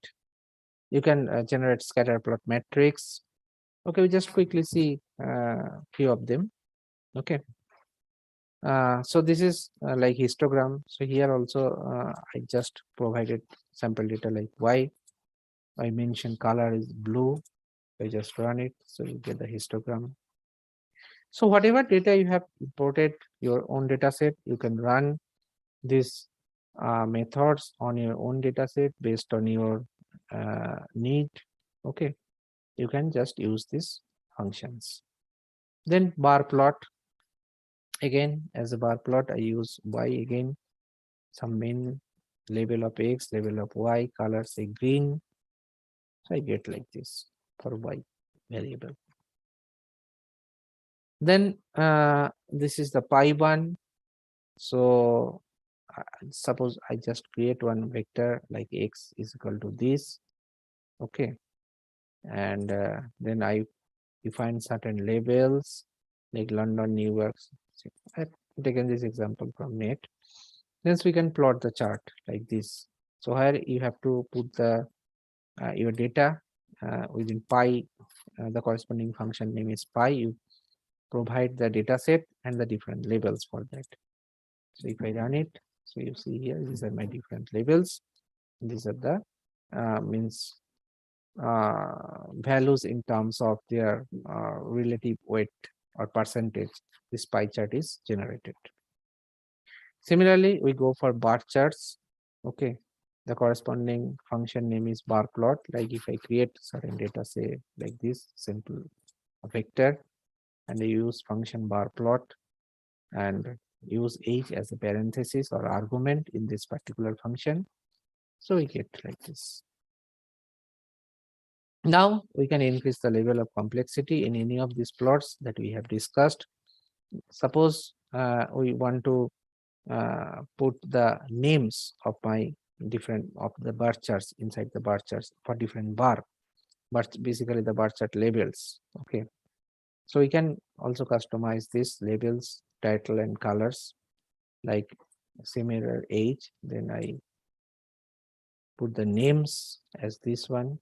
You can generate scatter plot matrix. Okay, we just quickly see few of them. Okay, so this is like histogram. So here also I just provided sample data like y. I mentioned color is blue. I just run it, so you get the histogram. So whatever data you have imported, your own data set, you can run these methods on your own data set based on your need. Okay, you can just use these functions. Then bar plot. Again, as a bar plot, I use y again, some main label of x, label of y, color say green. So I get like this for y variable. Then this is the pi one. So suppose I just create one vector like x is equal to this. Okay, and then I define certain labels like London, New York. I've taken this example from net. Then we can plot the chart like this. So here you have to put the your data within pi. The corresponding function name is pi. You provide the data set and the different labels for that. So if I run it, so you see here, these are my different labels. These are the means values in terms of their relative weight or percentage. This pie chart is generated. Similarly, we go for bar charts. Okay, the corresponding function name is bar plot. Like if I create certain data, say like this simple vector, and I use function bar plot and use h as a parenthesis or argument in this particular function. So we get like this. Now we can increase the level of complexity in any of these plots that we have discussed. Suppose we want to put the names of my different of the bar charts inside the bar charts for different bar, but basically the bar chart labels. Okay, so we can also customize these labels, title and colors, like similar age. Then I put the names as this one.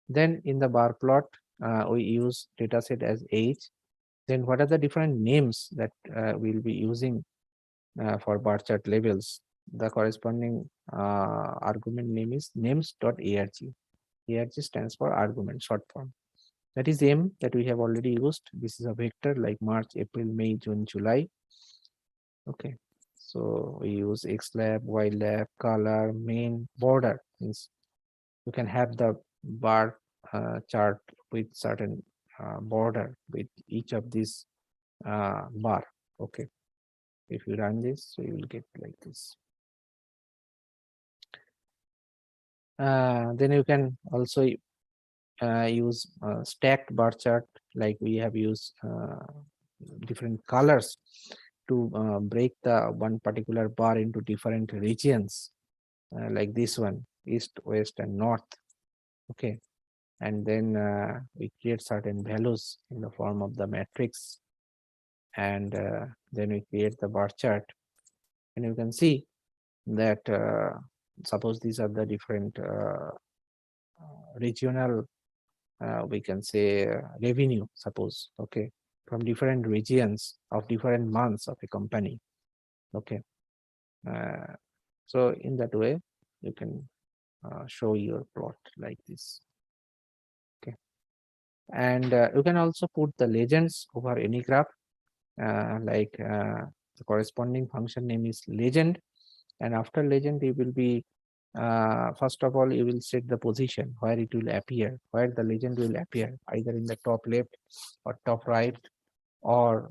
Then in the bar plot, we use dataset as age. Then what are the different names that we'll be using for bar chart labels? The corresponding argument name is names.arg. ARG stands for argument short form. That is M that we have already used. This is a vector like March, April, May, June, July. Okay, so we use xlab, ylab, color, main, border. Means you can have the bar chart with certain border with each of these bar. Okay, if you run this, so you will get like this. Then you can also use stacked bar chart, like we have used different colors to break the one particular bar into different regions, like this one, east, west, and north. Okay, and then we create certain values in the form of the matrix, and then we create the bar chart, and you can see that suppose these are the different regional we can say revenue, suppose, okay, from different regions of different months of a company. Okay, so in that way you can show your plot like this. Okay, and you can also put the legends over any graph, like the corresponding function name is legend, and after legend it will be first of all you will set the position where it will appear, where the legend will appear, either in the top left or top right, or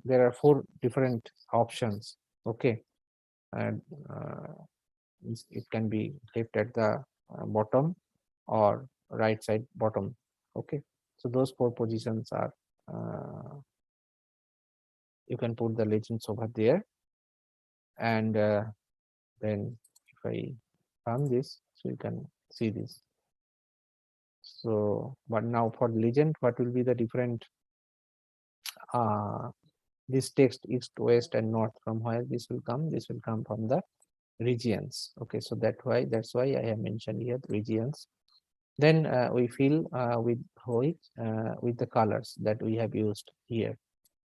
there are 4 different options. Okay, and it can be left at the bottom or right side bottom. Okay, so those 4 positions are you can put the legends over there. And then if I run this, so you can see this. So, but now for legend, what will be the different this text east, west, and north, from where this will come? This will come from the regions. Okay, so that's why I have mentioned here regions. Then we fill with white with the colors that we have used here.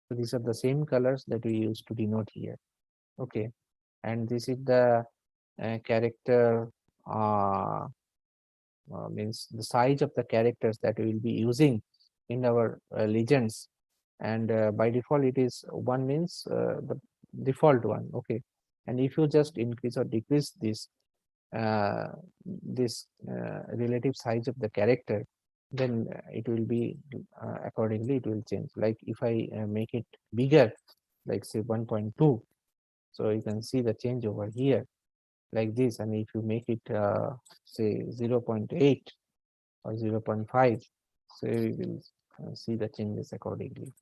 So these are the same colors that we used to denote here. Okay, and this is the character means the size of the characters that we will be using in our legends. And by default it is 1, means the default one. Okay, and if you just increase or decrease this relative size of the character, then it will be accordingly it will change. Like if I make it bigger, like say 1.2, so you can see the change over here like this. And if you make it say 0.8 or 0.5, so you will see the changes accordingly.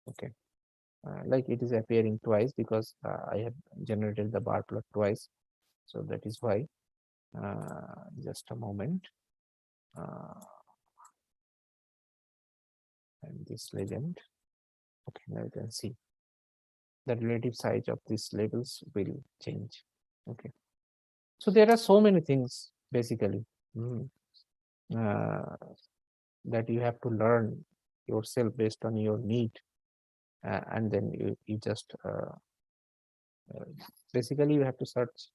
Okay, like it is appearing twice because I have generated the bar plot twice, so that is why. Just a moment. And this legend. Okay, now you can see the relative size of these labels will change. Okay, so there are so many things basically that you have to learn yourself based on your need, and then you just basically you have to search.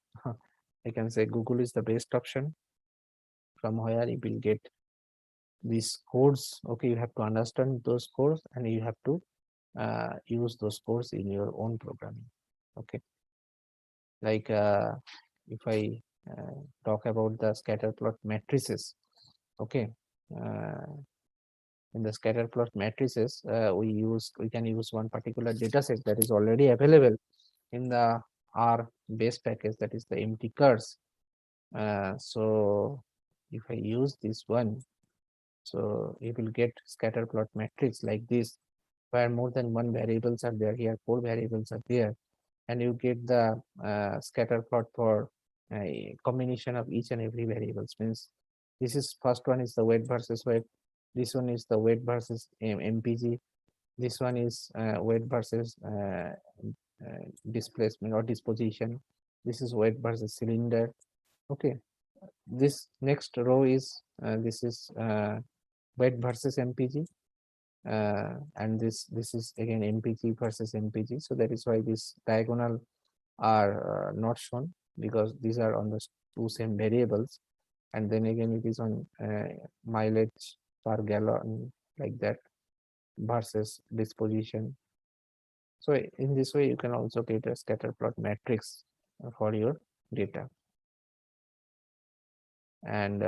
I can say Google is the best option, from where you will get these codes. Okay, you have to understand those codes and you have to use those codes in your own programming. Okay, like if I talk about the scatter plot matrices. Okay, in the scatter plot matrices, we can use one particular data set that is already available in the R base package, that is the empty curves. So if I use this one, so you will get scatter plot matrix like this, where more than one variables are there. Here 4 variables are there, and you get the scatter plot for a combination of each and every variables. Means this is first one is the weight versus weight, this one is the weight versus MPG, this one is weight versus displacement or disposition, this is weight versus cylinder. Okay, this next row is this is weight versus MPG, and this is again MPG versus MPG. So that is why this diagonal are not shown, because these are on the 2 same variables. And then again it is on mileage per gallon, like that, versus disposition. So in this way you can also get a scatter plot matrix for your data. And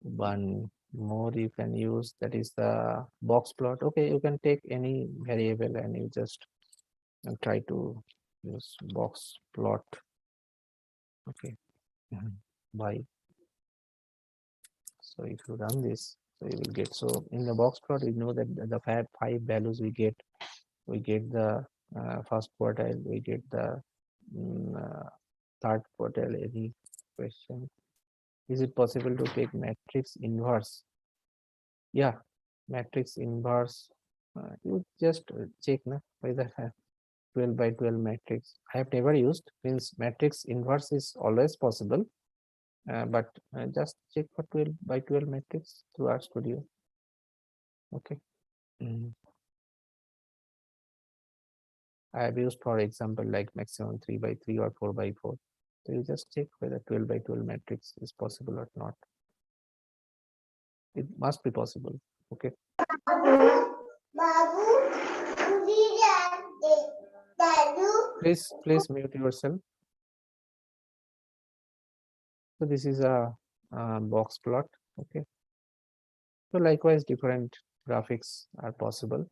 one more you can use, that is the box plot. Okay, you can take any variable and you just try to use box plot. Okay, by so if you run this, so you will get, so in the box plot you know that the five values we get the first quartile, we get the third quartile. Any question? Is it possible to take matrix inverse? Yeah, matrix inverse. You just check whether 12 by 12 matrix. I have never used. Means matrix inverse is always possible, but just check for 12 by 12 matrix through RStudio. Okay. I have used, for example, like maximum 3 by 3 or 4 by 4. So you just check whether 12 by 12 matrix is possible or not. It must be possible. Okay. Please mute yourself. So this is a box plot. Okay. So likewise, different graphics are possible.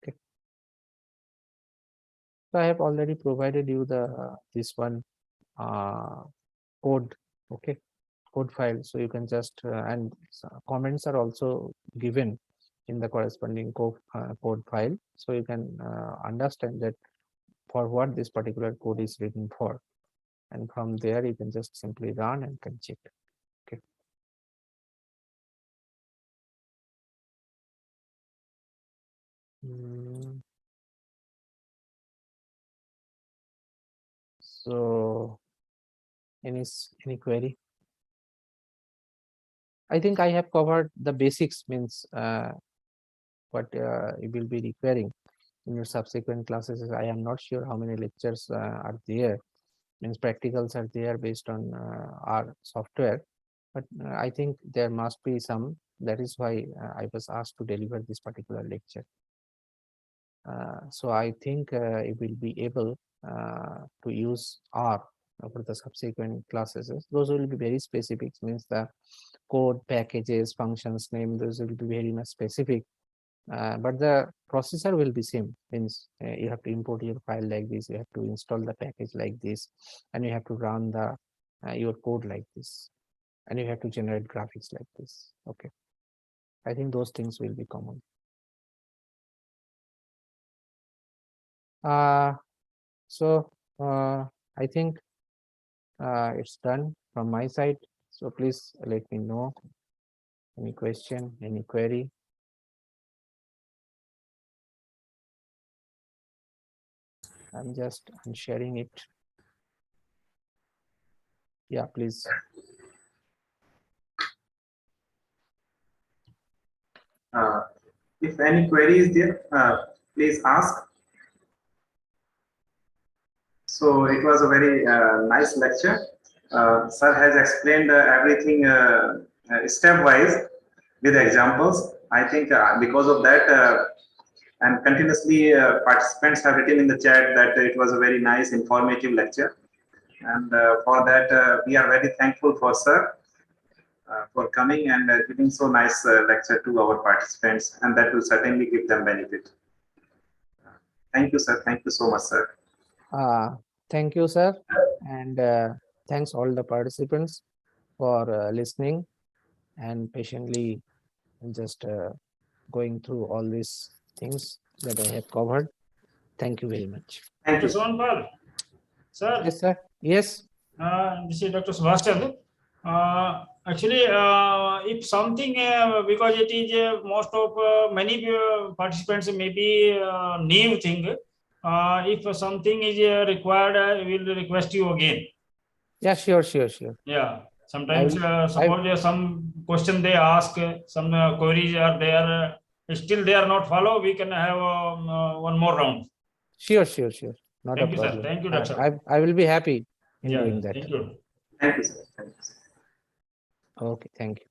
Okay. So I have already provided you the this one code. Okay, code file. So you can just and comments are also given in the corresponding code file. So you can understand that for what this particular code is written for. And from there, you can just simply run and can check. Okay. So, any query? I think I have covered the basics, means what you will be requiring in your subsequent classes. I am not sure how many lectures are there, means practicals are there based on our software, but I think there must be some. That is why I was asked to deliver this particular lecture. So I think you will be able to use R for the subsequent classes. Those will be very specific, means the code, packages, functions name, those will be very much specific. But the processor will be same, means you have to import your file like this, you have to install the package like this, and you have to run the your code like this, and you have to generate graphics like this. Okay, I think those things will be common. So I think it's done from my side. So please let me know any question, any query. I'm sharing it. Yeah, please. If any query is there, please ask. So it was a very nice lecture. Sir has explained everything stepwise with examples. I think because of that, and continuously participants have written in the chat that it was a very nice informative lecture. And for that, we are very thankful for Sir for coming and giving so nice lecture to our participants, and that will certainly give them benefit. Thank you, sir. Thank you so much, sir. Thank you, sir. And thanks all the participants for listening and patiently just going through all these things that I have covered. Thank you very much. Thank you. Sonpal, sir. Yes, sir. Yes. This is Dr. Subhash. Actually, if something, because it is most of many participants may be new thing. If something is required, we will request you again. Yeah, sure. Yeah, sometimes suppose some question they ask, some queries are there, still they are not follow, we can have one more round. Sure. Not Thank a you, problem. sir. Thank you, Dr. I will be happy in doing that. Thank you. Thank you, sir. Thank you, sir. Okay, thank you.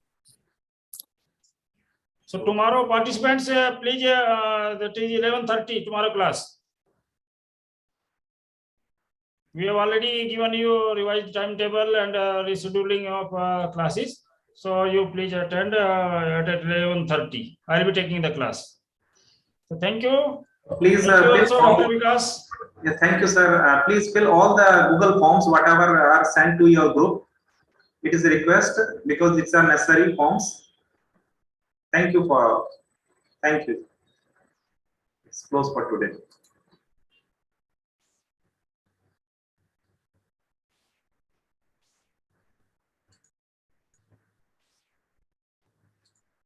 So tomorrow participants, please, that is 11:30 tomorrow class. We have already given you revised timetable and rescheduling of classes. So you please attend at 11:30. I will be taking the class. So thank you. Please, thank you also, Dr. Vikas. Yeah, thank you, sir. Please fill all the Google forms, whatever are sent to your group. It is a request because it's a necessary forms. Thank you. It's closed for today.